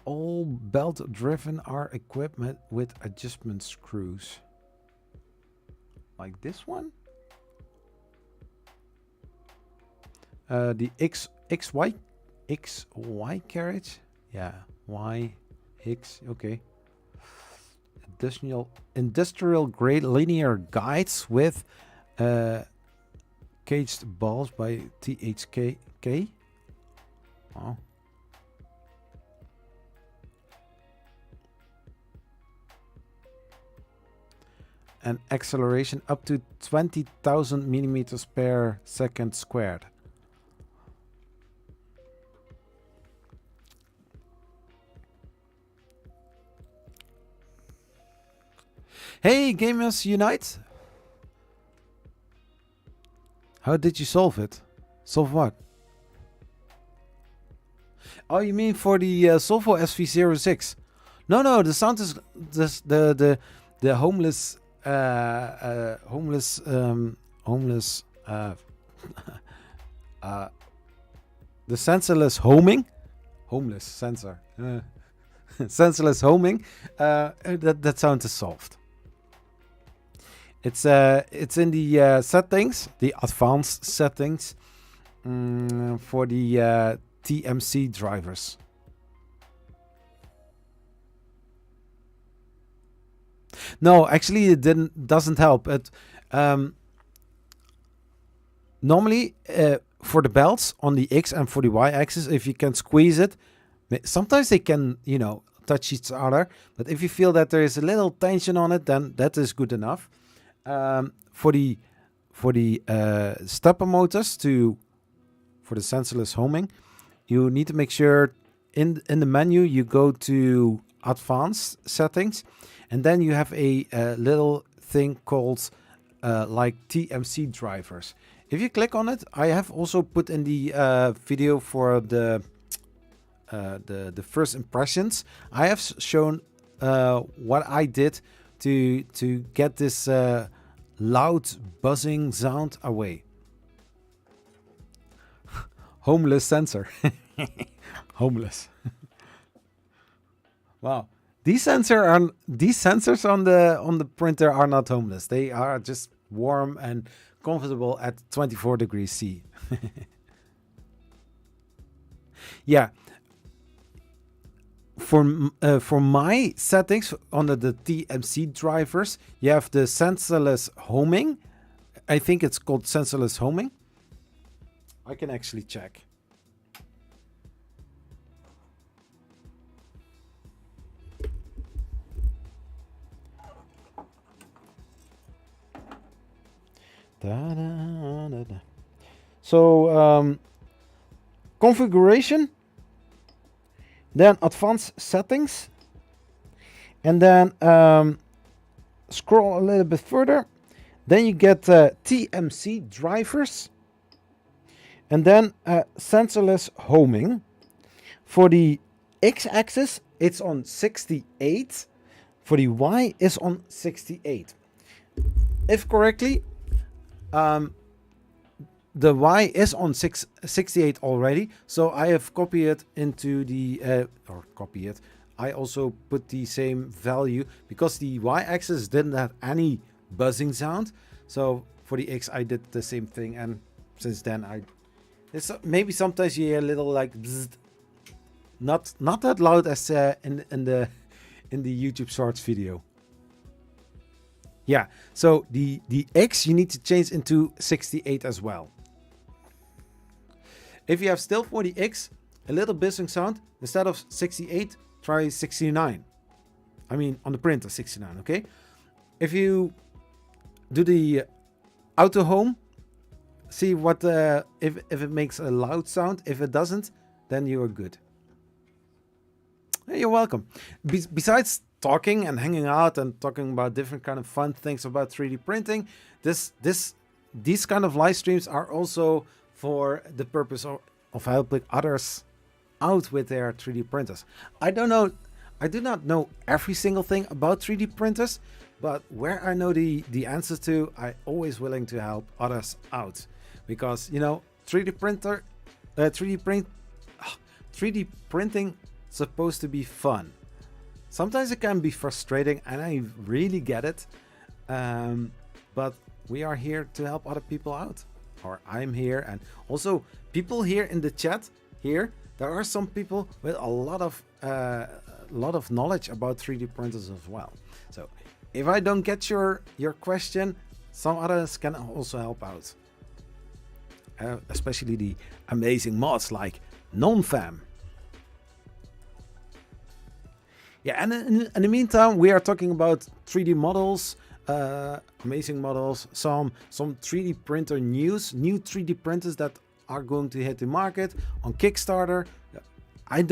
All belt driven are equipped with adjustment screws. Like this one? The XY carriage? Yeah, Y, X, okay. Industrial grade linear guides with caged balls by THK. Oh. And acceleration up to 20,000 millimeters per second squared. Hey, Gamers Unite! How did you solve it? Solve what? Oh, you mean for the Solvo SV06? No, the sound is this, the homeless the sensorless homing, homeless sensor, sensorless homing. That sound is solved. It's in the settings, the advanced settings for the TMC drivers. No, actually it doesn't help. It normally for the belts on the X and for the Y axis, if you can squeeze it, sometimes they can, you know, touch each other. But if you feel that there is a little tension on it, then that is good enough. For the stepper motors for the sensorless homing, you need to make sure in the menu you go to advanced settings, and then you have a little thing called like TMC drivers. If you click on it, I have also put in the video for the first impressions. I have shown what I did to get this loud buzzing sound away. Homeless sensor. Homeless. Wow. These sensors on the printer are not homeless. They are just warm and comfortable at 24 degrees C. Yeah. For my settings under the TMC drivers, you have the sensorless homing. I think it's called sensorless homing. I can actually check. So configuration, then advanced settings, and then scroll a little bit further. Then you get TMC drivers, and then sensorless homing. For the x-axis, it's on 68. For the y, is on 68. If correctly, the y is on 68 already, so I have copied it into the I also put the same value because the y-axis didn't have any buzzing sound. So for the x, I did the same thing, and since then it's maybe sometimes you hear a little like bzzz, not that loud as in the YouTube Shorts video. Yeah, so the X you need to change into 68 as well. If you have still for the X a little buzzing sound, instead of 68, try 69. I mean on the printer 69, okay? If you do the auto home, see what if it makes a loud sound. If it doesn't, then you are good. You're welcome. Besides talking and hanging out and talking about different kind of fun things about 3D printing, these kind of live streams are also for the purpose of helping others out with their 3D printers. I do not know every single thing about 3D printers, but where I know the answers to, I'm always willing to help others out, because 3D printing supposed to be fun. Sometimes it can be frustrating, and I really get it. But we are here to help other people out, or I'm here, and also people here in the chat here. There are some people with a lot of knowledge about 3D printers as well. So if I don't get your question, some others can also help out. Especially the amazing mods like NonFam. Yeah, and in the meantime, we are talking about 3D models, amazing models, some 3D printer news, new 3D printers that are going to hit the market on Kickstarter. I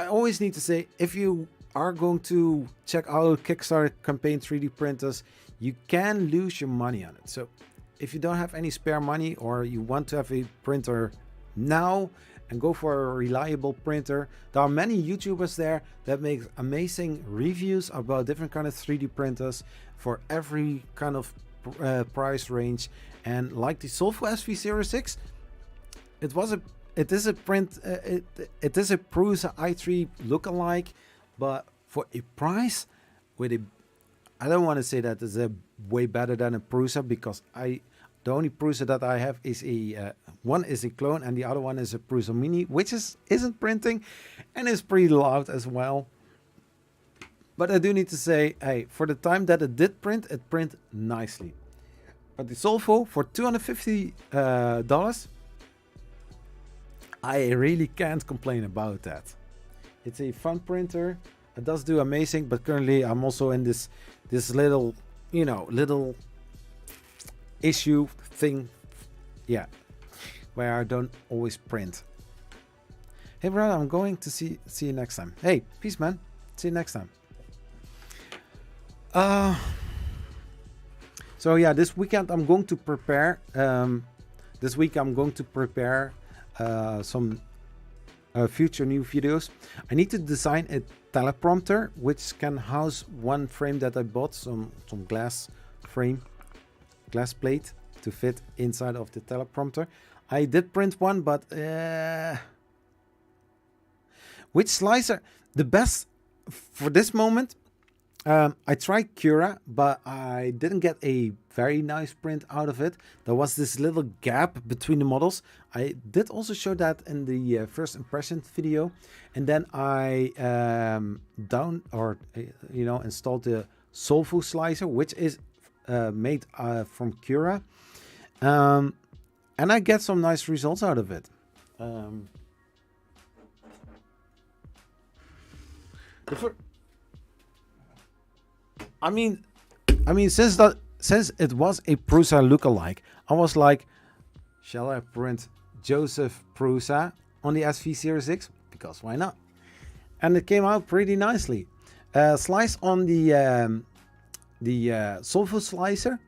always need to say, if you are going to check out Kickstarter campaign 3D printers, you can lose your money on it. So if you don't have any spare money, or you want to have a printer now and go for a reliable printer, there are many YouTubers there that make amazing reviews about different kind of 3D printers for every kind of price range. And like the Solvo SV06, it is a Prusa i3 lookalike, but for a price with a, I don't want to say that it's a way better than a Prusa, because the only Prusa that I have is one is a clone, and the other one is a Prusa Mini, which isn't printing and is pretty loud as well. But I do need to say, hey, for the time that it did print, it printed nicely. But the Solvo for $250, I really can't complain about that. It's a fun printer. It does do amazing, but currently I'm also in this little issue thing, yeah, where I don't always print. Hey brother, I'm going to see you next time. Hey, peace man, see you next time. So yeah, this weekend I'm going to prepare some future new videos. I need to design a teleprompter which can house one frame that I bought, some glass plate to fit inside of the teleprompter. I did print one, but which slicer the best for this moment? I tried Cura, but I didn't get a very nice print out of it. There was this little gap between the models. I did also show that in the first impression video, and then I installed the Solfu slicer, which is made from Cura, and I get some nice results out of it. I mean, since it was a Prusa lookalike, I was like, shall I print Joseph Prusa on the SV06? Because why not? And it came out pretty nicely. Slice on the Solfu slicer,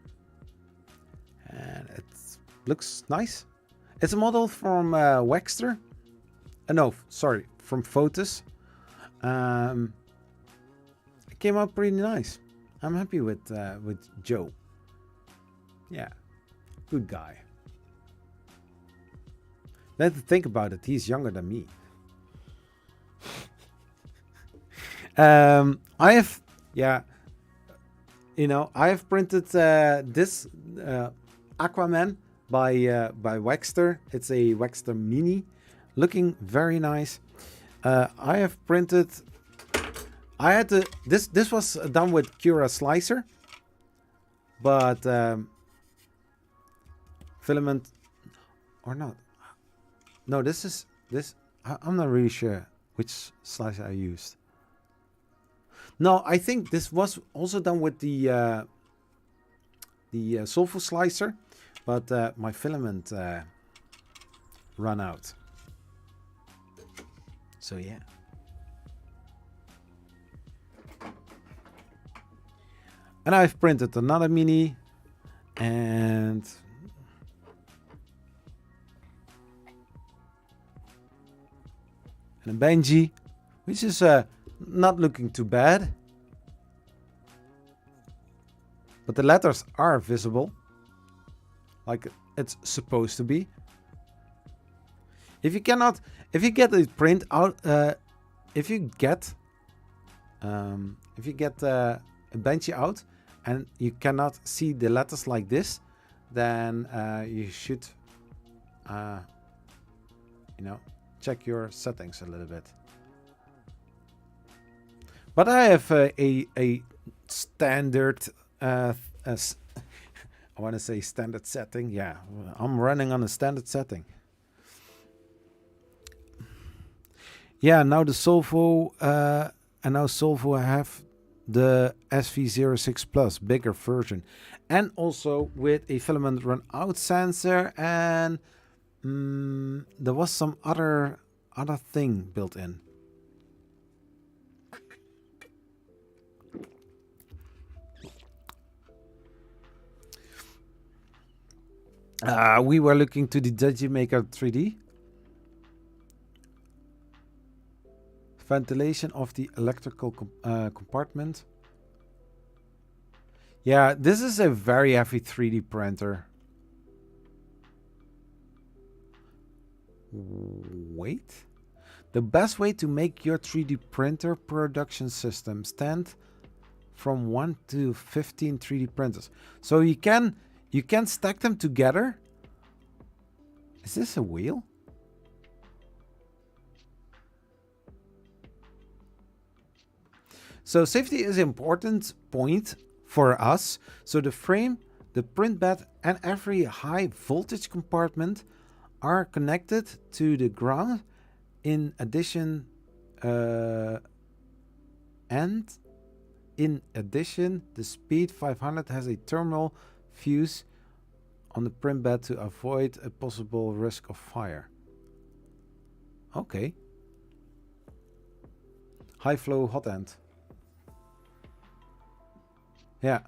and it looks nice. It's a model from Wexter. No, sorry, from Photos. It came out pretty nice. I'm happy with Joe. Yeah, good guy. Let's think about it. He's younger than me. I have printed this Aquaman by Wexter. It's a Wexter Mini, looking very nice. I have printed. I had to. This was done with Cura Slicer, but filament or not. No, this. I'm not really sure which slicer I used. No, I think this was also done with the Solfu slicer, but my filament ran out. So yeah. And I've printed another mini and a Benji, which is not looking too bad. But the letters are visible, like it's supposed to be. If you get a print out, if you get a Benji out and you cannot see the letters like this, then you should, check your settings a little bit. But I have a standard, I want to say standard setting. Yeah, I'm running on a standard setting. Yeah, now the Solfu, and now Solfu I have the SV06 Plus, bigger version, and also with a filament run out sensor, and there was some other thing built in. We were looking to the Digimaker 3D. Ventilation of the electrical compartment. Yeah, this is a very heavy 3D printer. Wait. The best way to make your 3D printer production system stand from 1 to 15 3D printers. So you can stack them together. Is this a wheel? So safety is an important point for us. So the frame, the print bed, and every high voltage compartment are connected to the ground. In addition, the Speed 500 has a thermal fuse on the print bed to avoid a possible risk of fire. Okay. High flow hot end. Yeah.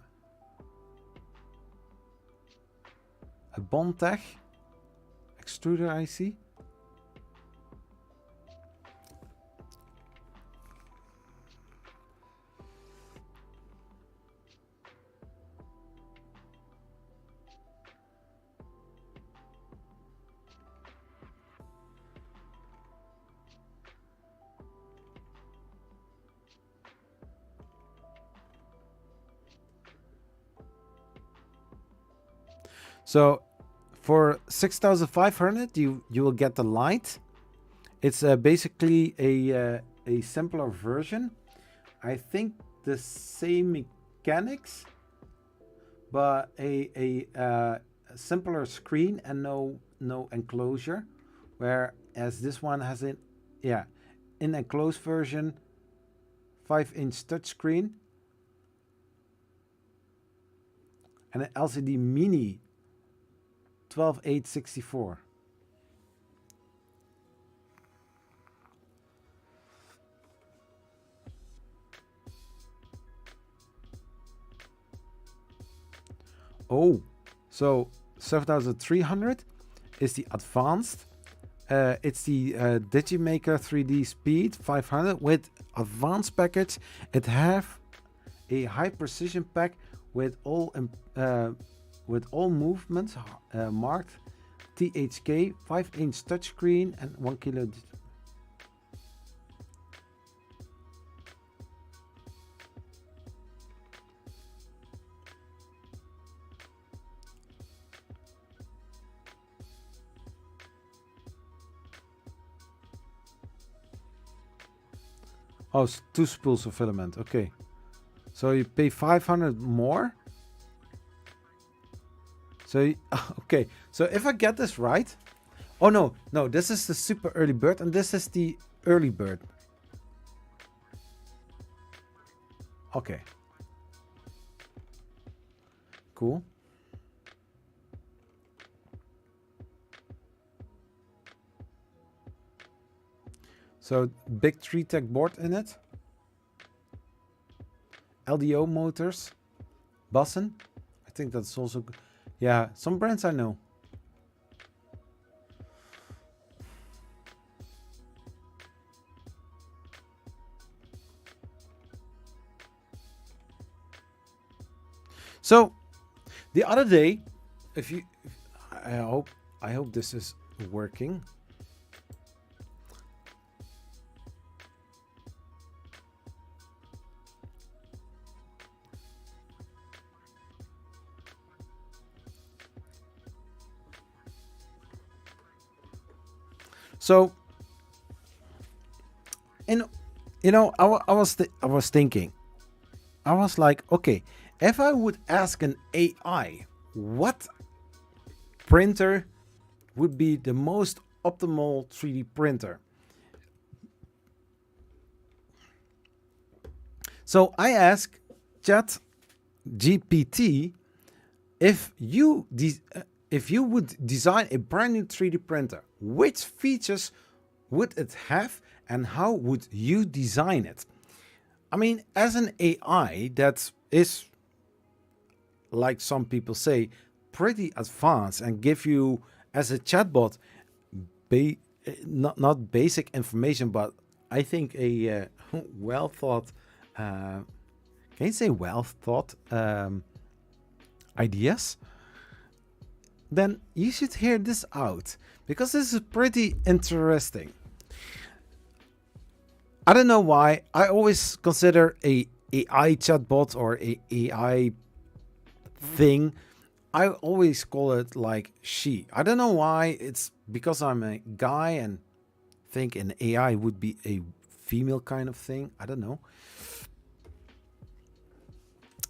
A Bondtech extruder IC. So for 6,500, you will get the light. It's basically a simpler version. I think the same mechanics, but a simpler screen and no enclosure. Whereas this one has an in enclosed version, 5-inch touchscreen, and an LCD Mini 12864. Oh, so 7,300 is the advanced. It's the Digimaker 3D Speed 500 with advanced package. It have a high precision pack with all movements marked THK, 5-inch touchscreen, and 1 kilo. Oh, 2 spools of filament. Okay. So you pay 500 more. So, okay. So if I get this right. Oh, no. No, this is the super early bird. And this is the early bird. Okay. Cool. So big 3-tech board in it. LDO motors. Bossen. I think that's also good. Yeah, some brands I know. So the other day, I hope this is working. So, I was thinking, I was like, okay, if I would ask an AI what printer would be the most optimal 3D printer. So I asked ChatGPT if you would design a brand new 3D printer, which features would it have and how would you design it? I mean, as an AI that is, like some people say, pretty advanced and give you as a chatbot not basic information, but I think a well thought, can you say well thought ideas, then you should hear this out because this is pretty interesting. I don't know why I always consider a AI chatbot or a AI thing, I always call it like she. I don't know why. It's because I'm a guy and think an AI would be a female kind of thing. I don't know.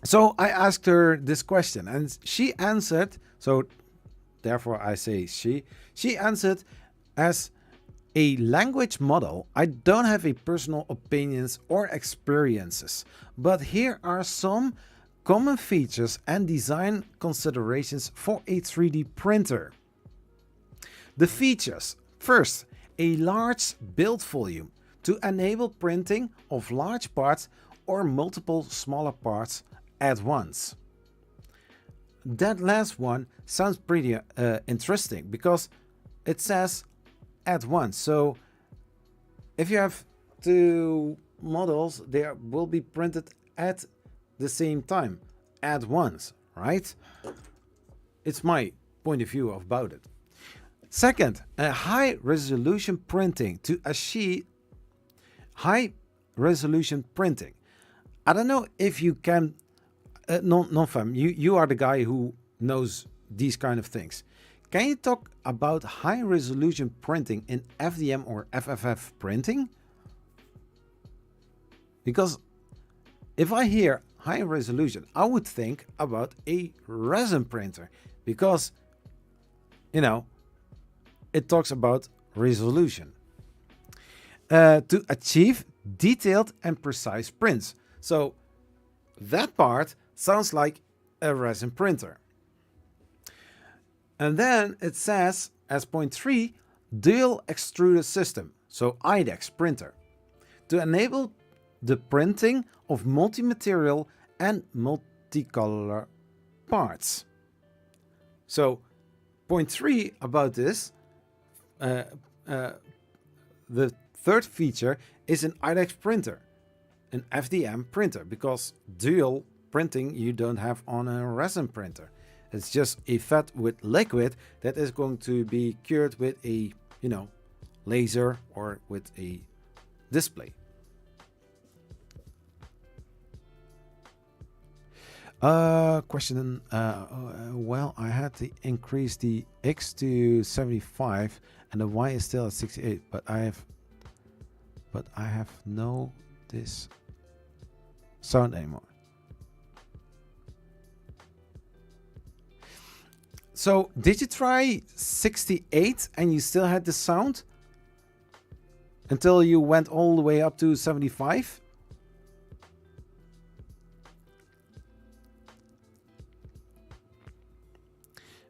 So I asked her this question and she answered. So therefore I say she. She answered as a language model. I don't have a personal opinions or experiences, but here are some common features and design considerations for a 3D printer. The features. First, a large build volume to enable printing of large parts or multiple smaller parts at once. That last one sounds pretty interesting because it says at once. So if you have two models, they will be printed at the same time, at once, right? It's my point of view about it. Second, a high resolution printing to achieve high resolution printing. I don't know if you can, non-fam, you are the guy who knows these kind of things. Can you talk about high resolution printing in FDM or FFF printing? Because if I hear high resolution, I would think about a resin printer, because, you know, it talks about resolution. To achieve detailed and precise prints. So that part sounds like a resin printer. And then it says, as point 3, dual extruded system, so IDEX printer, to enable the printing of multi-material and multicolor parts. So point 3 about this, the third feature is an IDEX printer, an FDM printer, because dual printing you don't have on a resin printer. It's just a fat with liquid that is going to be cured with a, you know, laser or with a display. Question. Well, I had to increase the X to 75 and the Y is still at 68, but I have no this sound anymore. So did you try 68 and you still had the sound until you went all the way up to 75?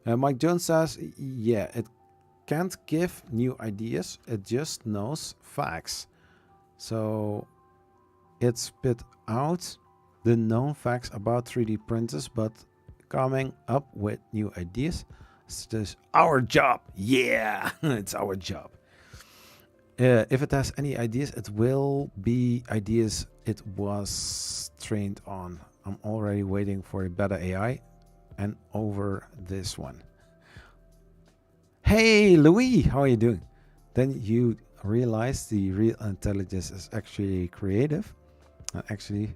Mike Jones says, yeah, it can't give new ideas. It just knows facts. So it spit out the known facts about 3D printers, but coming up with new ideas. It's just our job. Yeah, it's our job. If it has any ideas, it will be ideas it was trained on. I'm already waiting for a better AI and over this one. Hey, Louis, how are you doing? Then you realize the real intelligence is actually creative and actually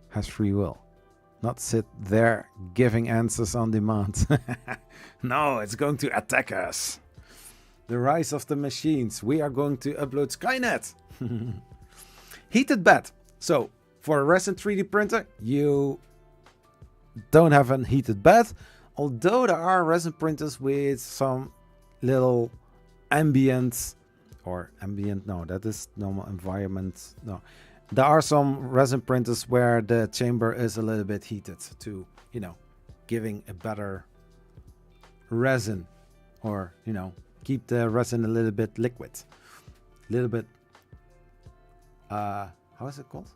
has free will. Not sit there giving answers on demand. No, it's going to attack us. The rise of the machines. We are going to upload Skynet. Heated bed. So, for a resin 3D printer, you don't have a heated bed. Although there are resin printers with some little ambient, no, that is normal environment. No. There are some resin printers where the chamber is a little bit heated to, you know, giving a better resin, or, you know, keep the resin a little bit liquid. A little bit, how is it called?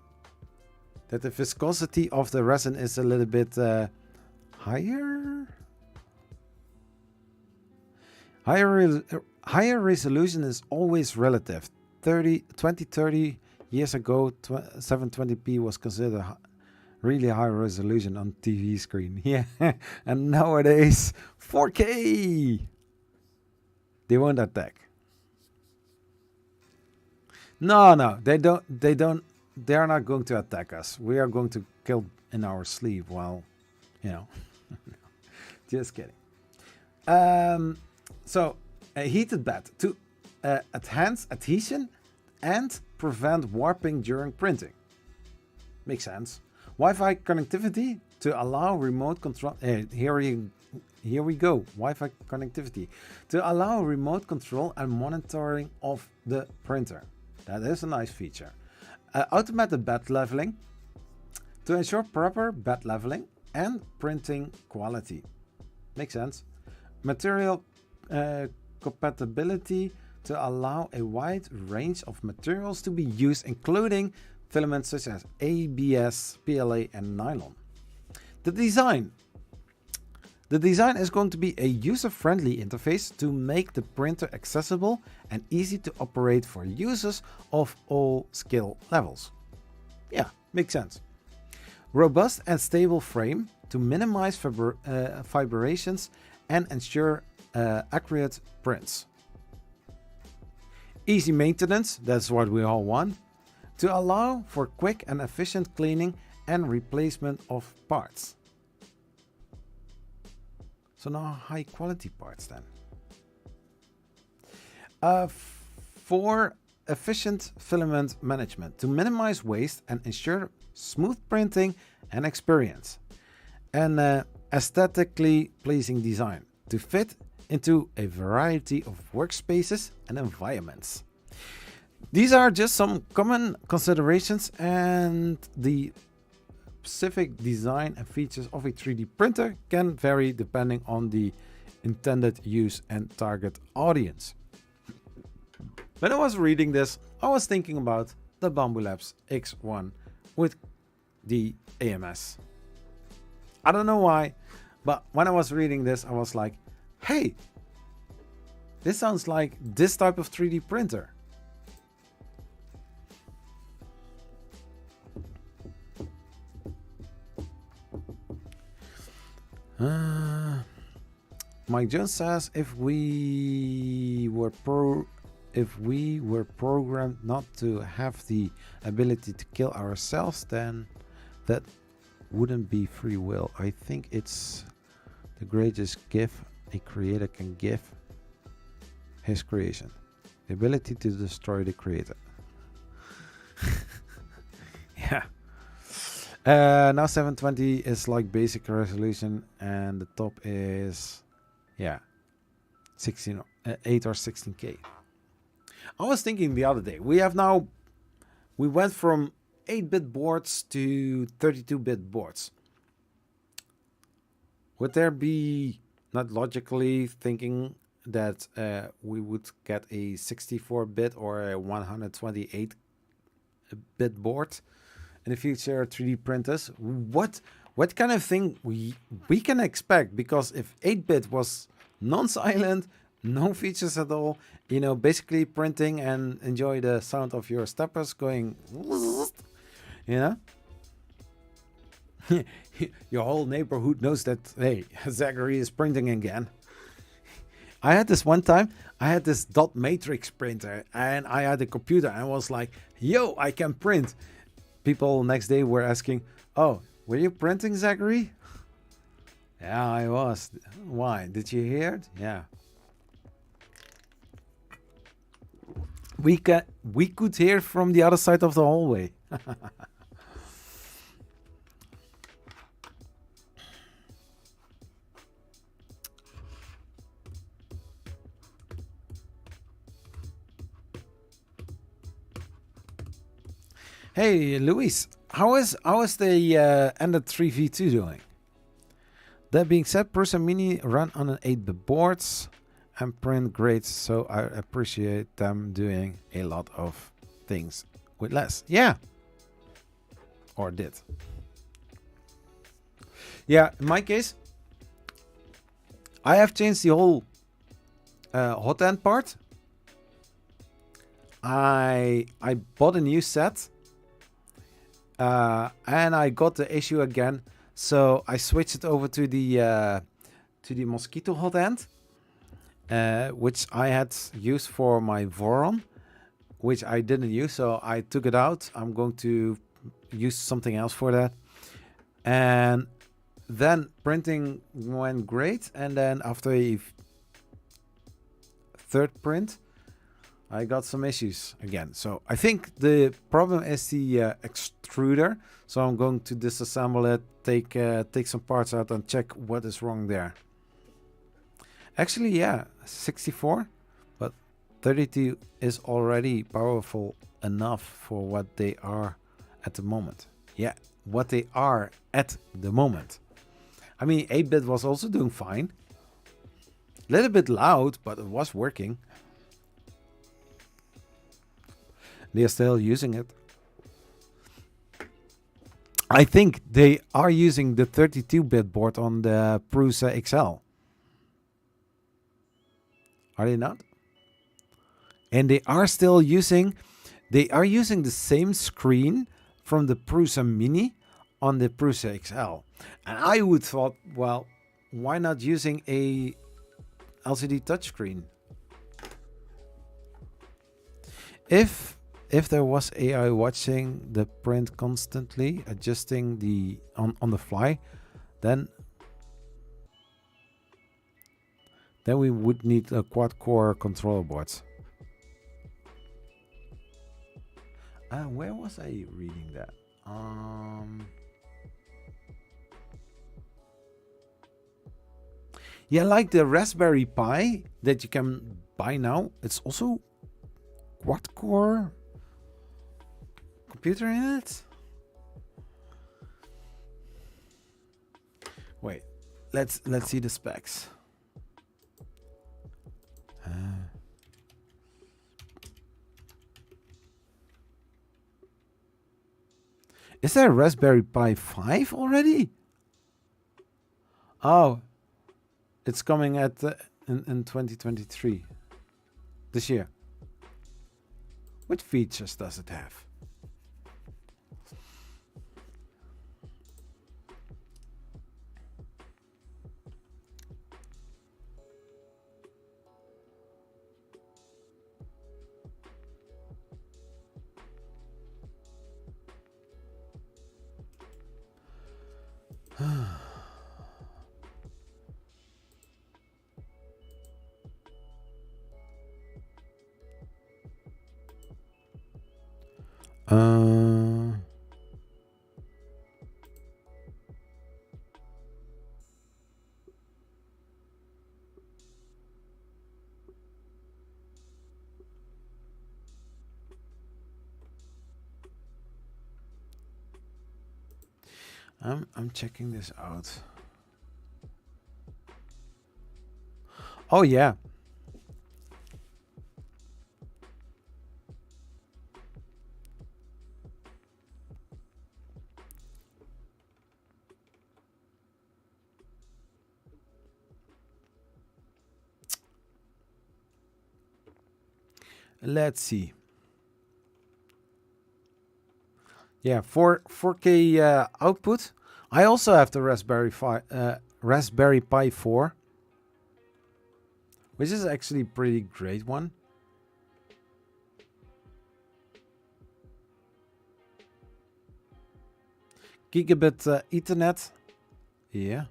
That the viscosity of the resin is a little bit higher? Higher resolution is always relative. 20-30 years ago, 720p was considered really high resolution on TV screen. Yeah, and nowadays 4K. They won't attack. No, they don't. They are not going to attack us. We are going to kill in our sleep while, you know. Just kidding. So a heated bed to enhance adhesion and prevent warping during printing. Makes sense. Wi-Fi connectivity to allow remote control. Here we go. Wi-Fi connectivity to allow remote control and monitoring of the printer. That is a nice feature. Automated bed leveling to ensure proper bed leveling and printing quality. Makes sense. Material compatibility to allow a wide range of materials to be used, including filaments such as ABS, PLA, and nylon. The design is going to be a user-friendly interface to make the printer accessible and easy to operate for users of all skill levels. Yeah, makes sense. Robust and stable frame to minimize vibrations and ensure accurate prints. Easy maintenance, that's what we all want, to allow for quick and efficient cleaning and replacement of parts. So now high quality parts then. For efficient filament management to minimize waste and ensure smooth printing and experience. And aesthetically pleasing design to fit into a variety of workspaces and environments. These are just some common considerations, and the specific design and features of a 3D printer can vary depending on the intended use and target audience. When I was reading this, I was thinking about the Bambu Labs X1 with the AMS. I don't know why, but when I was reading this, I was like, hey, this sounds like this type of 3D printer. Mike Jones says, if we were programmed not to have the ability to kill ourselves, then that wouldn't be free will. I think it's the greatest gift a creator can give his creation. The ability to destroy the creator. Yeah. Now 720 is like basic resolution, and the top is 8 or 16K. I was thinking the other day, we went from 8-bit boards to 32-bit boards. Would there be, not logically thinking, that we would get a 64-bit or a 128-bit board in the future 3D printers? What kind of thing we can expect? Because if 8-bit was non-silent, no features at all, basically printing and enjoy the sound of your steppers going, your whole neighborhood knows that, hey, Zachary is printing again. I had this one time, I had this dot matrix printer, and I had a computer, and I was like, yo, I can print. People next day were asking, oh, were you printing, Zachary? Yeah, I was. Why? Did you hear it? Yeah. We could hear from the other side of the hallway. Hey, Luis, how is the Ender 3v2 doing? That being said, Prusa Mini run on an 8-bit boards and print great, so I appreciate them doing a lot of things with less. Yeah. Or did. Yeah, in my case, I have changed the whole hot end part. I bought a new set. And I got the issue again, so I switched it over to the Mosquito hot end, which I had used for my Voron, which I didn't use, so I took it out. I'm going to use something else for that. And then printing went great, and then after a third print, I got some issues again. So I think the problem is the extruder. So I'm going to disassemble it, take some parts out and check what is wrong there. Actually, yeah, 64, but 32 is already powerful enough for what they are at the moment. Yeah, what they are at the moment. I mean, 8-bit was also doing fine. A little bit loud, but it was working. They are still using it. I think they are using the 32-bit board on the Prusa XL. Are they not? And they are still using, the same screen from the Prusa Mini on the Prusa XL. And I would thought, well, why not using a LCD touchscreen? If there was AI watching the print constantly, adjusting the on the fly, then Then we would need a quad-core controller boards. Where was I reading that? Yeah, like the Raspberry Pi that you can buy now. It's also quad-core computer in it. Wait, let's see the specs. Is there a Raspberry Pi 5 already? Oh, it's coming at in 2023, this year. What features does it have? I'm checking this out. Oh yeah. Let's see. Yeah, 4K output. I also have the Raspberry Pi 4, which is actually a pretty great one. Gigabit Ethernet. Yeah.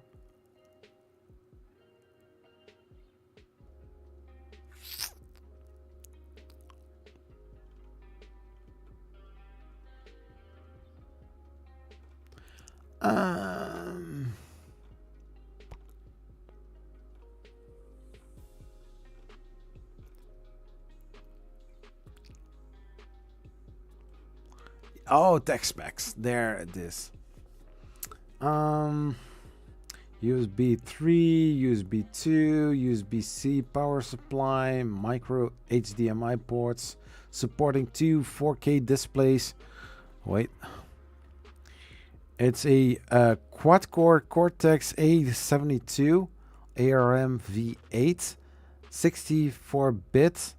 Oh, tech specs. There it is. USB 3, USB 2, USB-C power supply, micro HDMI ports, supporting 2 4K displays. Wait. It's a quad-core Cortex A72 ARM V8, 64-bit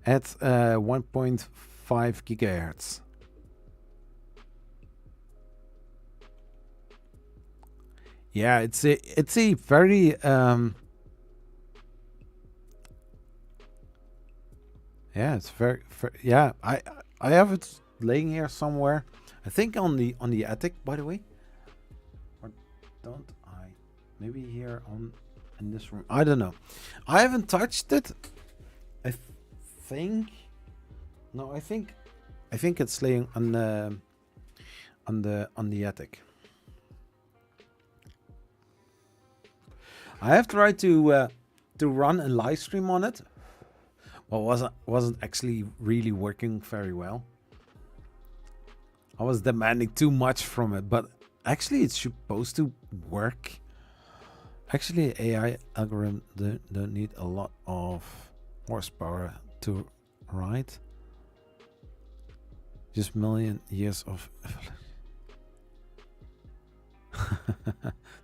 at 1.5 gigahertz. Yeah, it's a very yeah, it's very yeah. I have it laying here somewhere. I think on the attic, by the way. Or don't I? Maybe here in this room. I don't know. I haven't touched it. I think no. I think it's laying on the attic. I have tried to run a live stream on it. Well, wasn't actually really working very well. I was demanding too much from it, but actually it's supposed to work. Actually, AI algorithm don't need a lot of horsepower to write. Just million years of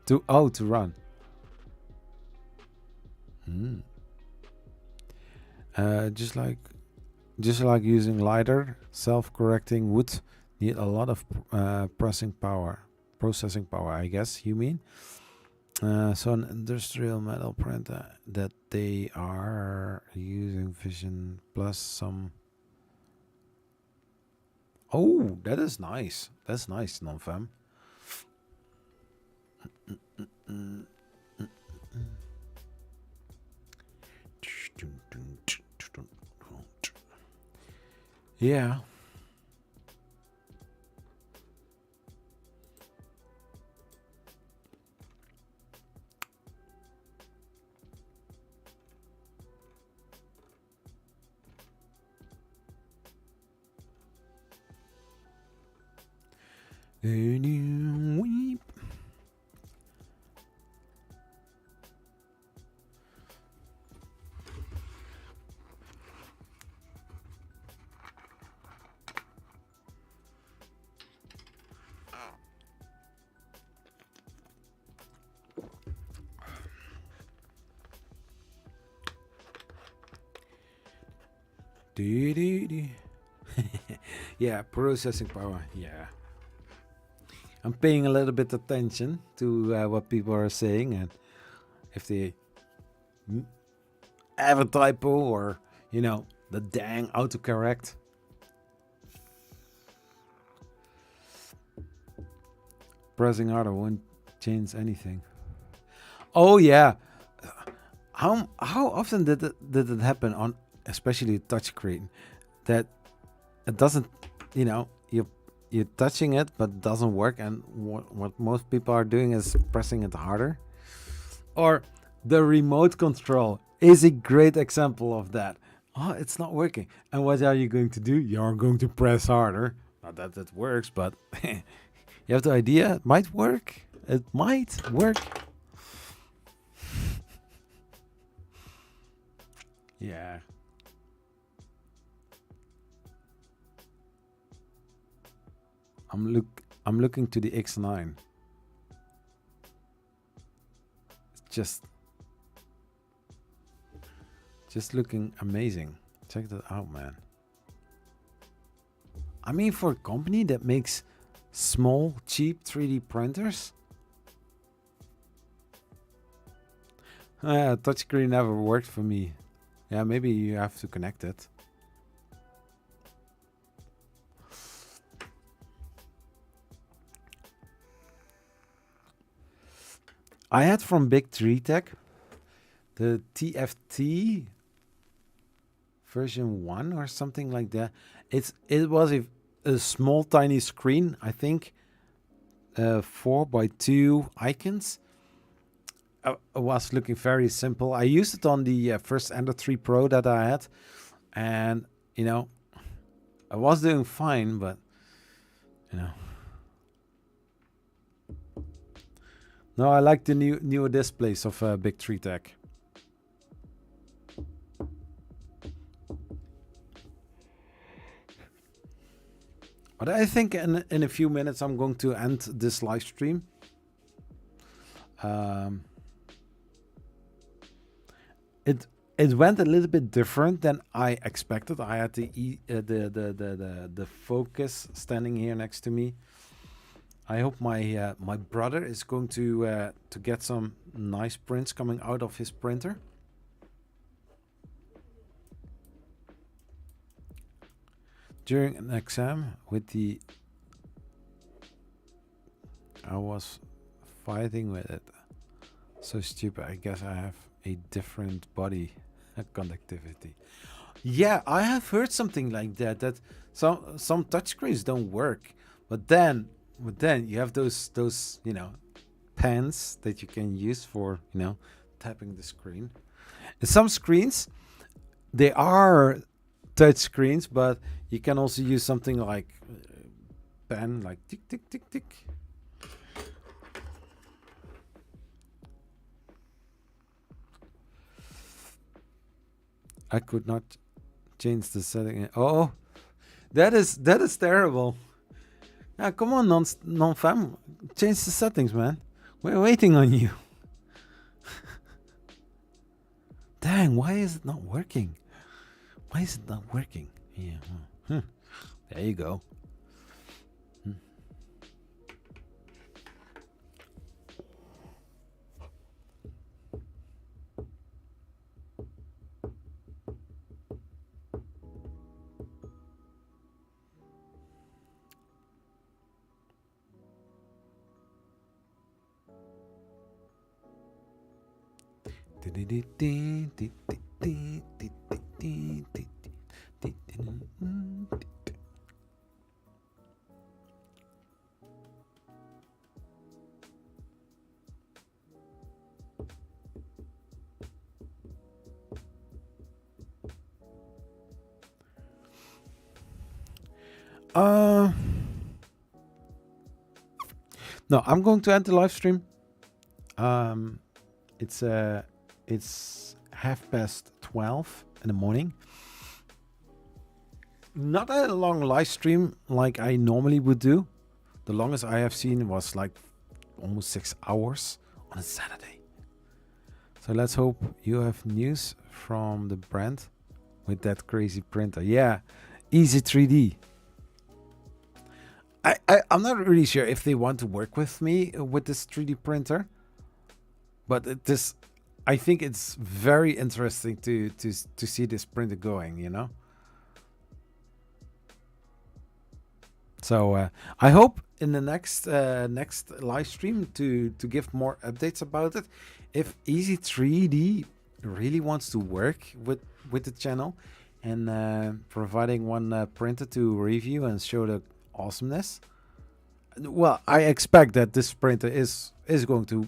to run. Just like using LiDAR, self-correcting would need a lot of processing power, I guess you mean. So an industrial metal printer that they are using vision plus some. Oh, that is nice. That's nice, non-fam. Yeah. Weep. Yeah, processing power. Yeah. I'm paying a little bit attention to what people are saying, and if they have a typo or, the dang autocorrect. Pressing harder won't change anything. Oh yeah. How often did it happen on especially touchscreen that it doesn't, you're touching it but it doesn't work, and what most people are doing is pressing it harder? Or the remote control is a great example of that. Oh, it's not working. And what are you going to do? You're going to press harder. Not that it works, but you have the idea. It might work. It might work. Yeah. I'm looking to the X9. It's just looking amazing. Check that out, man. I mean, for a company that makes small, cheap 3D printers. Touchscreen never worked for me. Yeah, maybe you have to connect it. I had from Big 3 Tech the TFT version 1 or something like that. It was a small tiny screen, I think 4x2 icons. It was looking very simple. I used it on the first Ender 3 Pro that I had, and I was doing fine, but no, I like the newer displays of Big 3 Tech. But I think in a few minutes I'm going to end this live stream. It went a little bit different than I expected. I had the focus standing here next to me. I hope my brother is going to get some nice prints coming out of his printer. During an exam I was fighting with it. So stupid. I guess I have a different body conductivity. Yeah, I have heard something like that. That some touchscreens don't work, but then you have those pens that you can use for tapping the screen. And some screens, they are touch screens, but you can also use something like pen, like tick tick tick tick. I could not change the setting. Oh, that is terrible. Ah, come on, non-fam, change the settings, man. We're waiting on you. Dang, why is it not working? Why is it not working? Yeah. There you go. Uh, no, I'm going to end the live stream. Um, it's 12:30 in the morning. Not a long live stream like I normally would do. The longest I have seen was like almost 6 hours on a Saturday. So let's hope you have news from the brand with that crazy printer. Yeah, Easy 3D. I'm not really sure if they want to work with me with this 3D printer, but I think it's very interesting to see this printer going, you know. So I hope in the next live stream to give more updates about it. If Easy 3D really wants to work with the channel and providing one printer to review and show the awesomeness, well, I expect that this printer is going to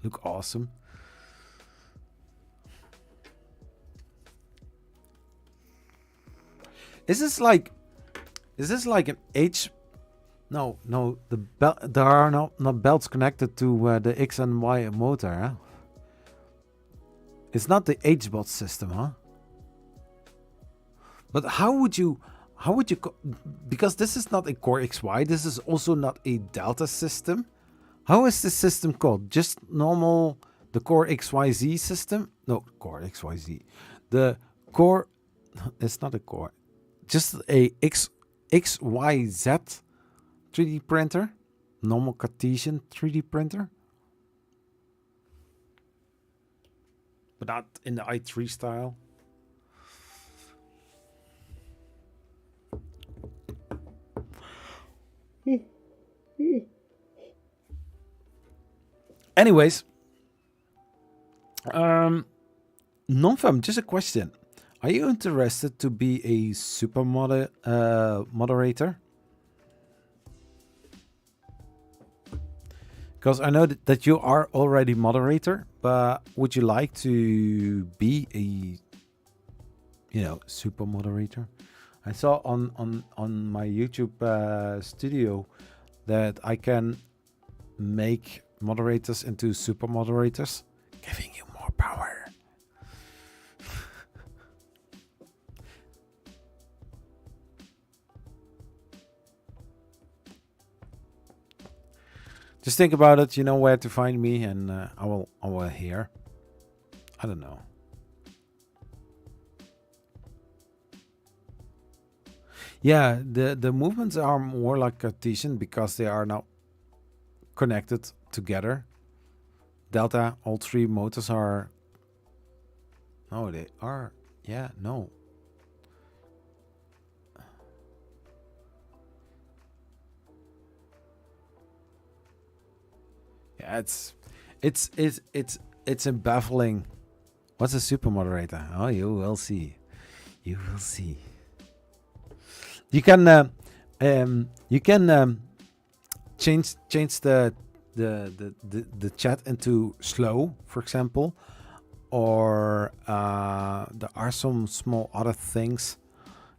look awesome. Is this like an H? No, the belt. There are not belts connected to the X and Y motor. Huh? It's not the H-bot system, huh? But how would you? Because this is not a Core XY. This is also not a Delta system. How is this system called? Just normal, the Core XYZ system? No, Core XYZ. The Core. It's not a Core. Just a XYZ 3D printer, normal Cartesian 3D printer, but not in the i3 style. Anyways, non-fam, just a question. Are you interested to be a super moderator? Because I know that you are already moderator, but would you like to be a, super moderator? I saw on my YouTube studio that I can make moderators into super moderators, giving you more power. Just think about it. You know where to find me, and I will hear. I don't know. Yeah, the movements are more like Cartesian because they are now connected together. Delta, all three motors are. No, they are. Yeah, no. Yeah, it's baffling. What's a super moderator? Oh, you will see. You will see. You can change the chat into slow, for example, or there are some small other things.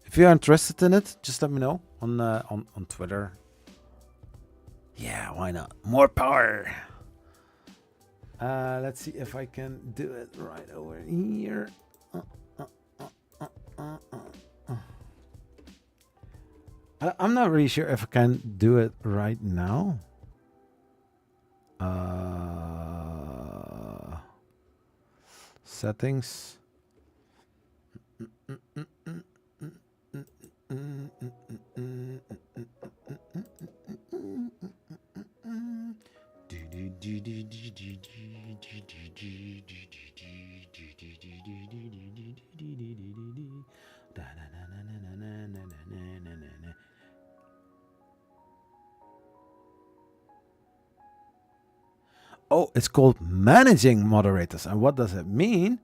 If you're interested in it, just let me know on Twitter. Yeah, why not? More power. Let's see if I can do it right over here. I'm not really sure if I can do it right now. Settings. Oh, it's called managing moderators. And what does it mean?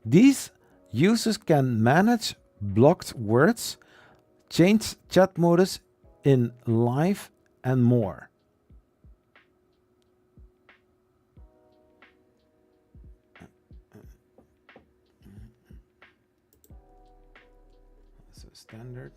These users can manage blocked words, change chat modus in live, and more. So standard.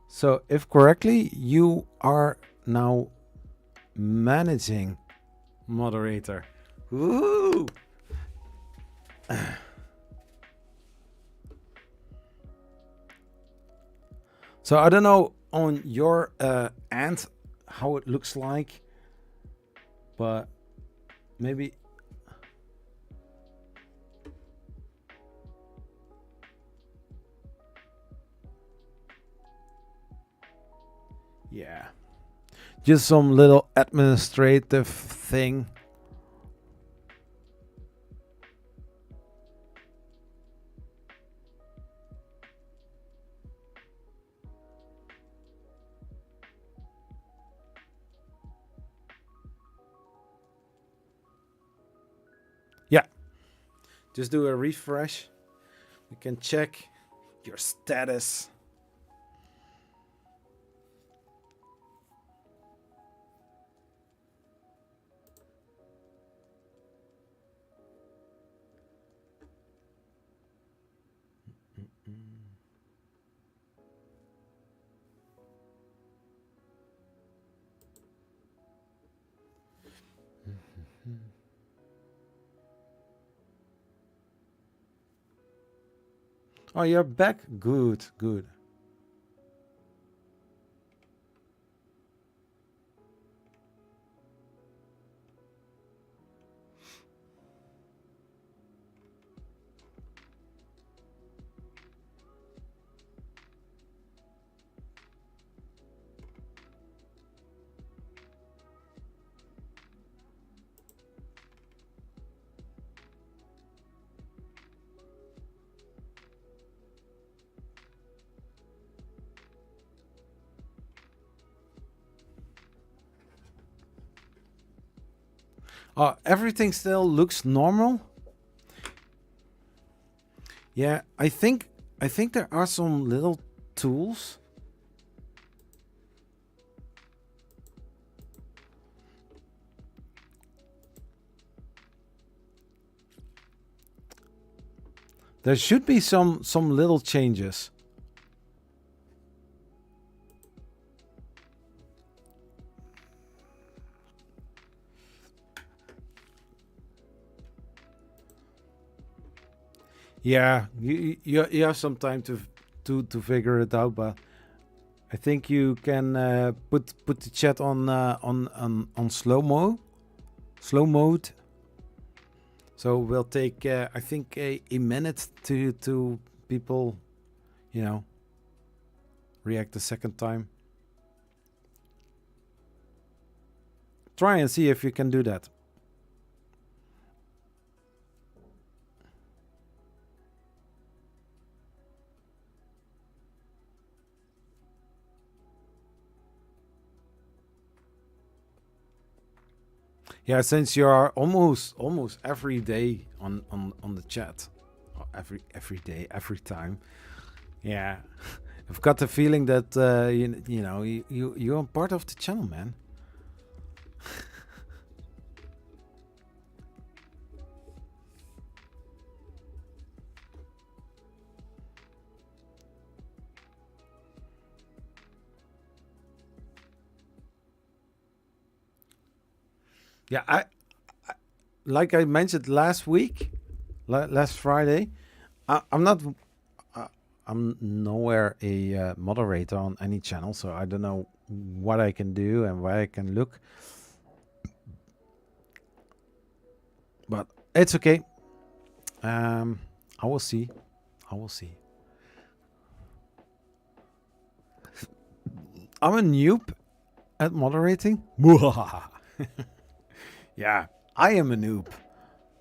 So if correctly, you are now managing moderator. Woo! So I don't know on your end how it looks like, but maybe. Yeah, just some little administrative thing. Yeah, just do a refresh. You can check your status. Oh, you're back? Good, good. Everything still looks normal. Yeah, I think there are some little tools. There should be some little changes. Yeah, you have some time to figure it out, but I think you can put the chat on slow mode. So we'll take I think a minute to people, you know, react a second time. Try and see if you can do that. Yeah, since you are almost every day on the chat, every day, every time. Yeah, I've got the feeling that you know you're part of the channel, man. Yeah, I like I mentioned last week, last Friday. I'm not. I'm nowhere a moderator on any channel, so I don't know what I can do and where I can look. But it's okay. I will see. I will see. I'm a noob at moderating. Yeah, I am a noob.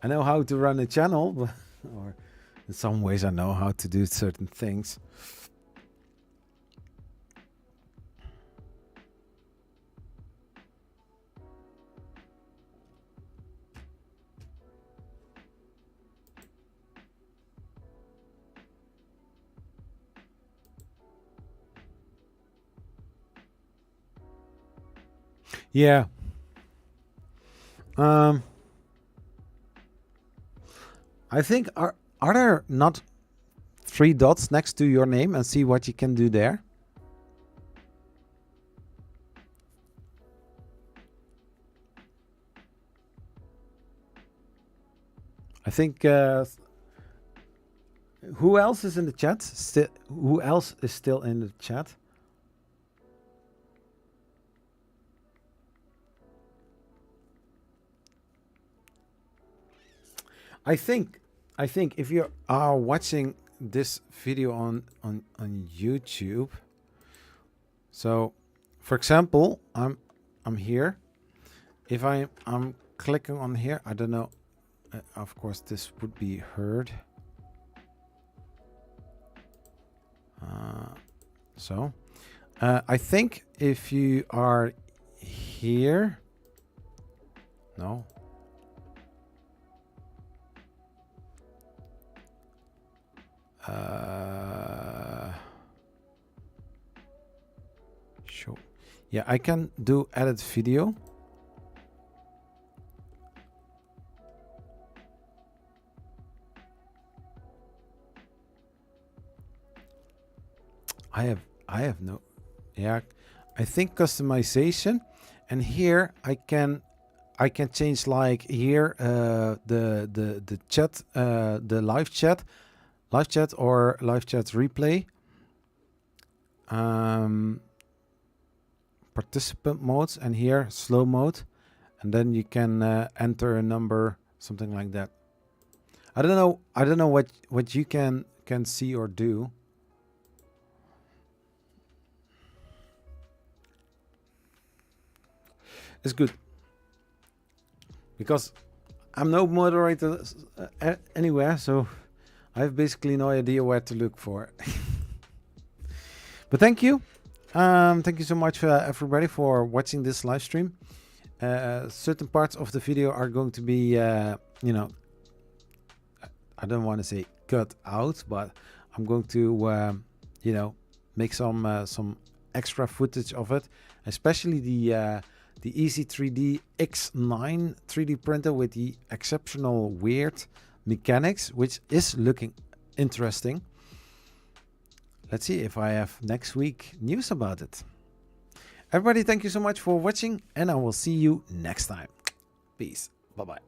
I know how to run a channel, or In some ways, I know how to do certain things. Yeah. I think are there not 3 dots next to your name, and see what you can do there? I think who else is in the chat? Who else is still in the chat? I think if you are watching this video on YouTube, so for example, I'm here. If I'm clicking on here, I don't know. Of course, this would be heard. So I think if you are here, no. Sure. Yeah, I can do edit video. I have no. Yeah, I think customization, and here I can change, like here the chat, the live chat or live chat replay, participant modes, and here slow mode, and then you can enter a number, something like that. I don't know what you can see or do. It's good because I'm no moderator anywhere, so I have basically no idea where to look for. But thank you so much everybody for watching this live stream. Certain parts of the video are going to be you know, I don't want to say cut out, but I'm going to you know, make some extra footage of it, especially the Easy3D X9 3D printer with the exceptional weird mechanics, which is looking interesting. Let's see if I have next week news about it. Everybody, thank you so much for watching, and I will see you next time. Peace. Bye-bye.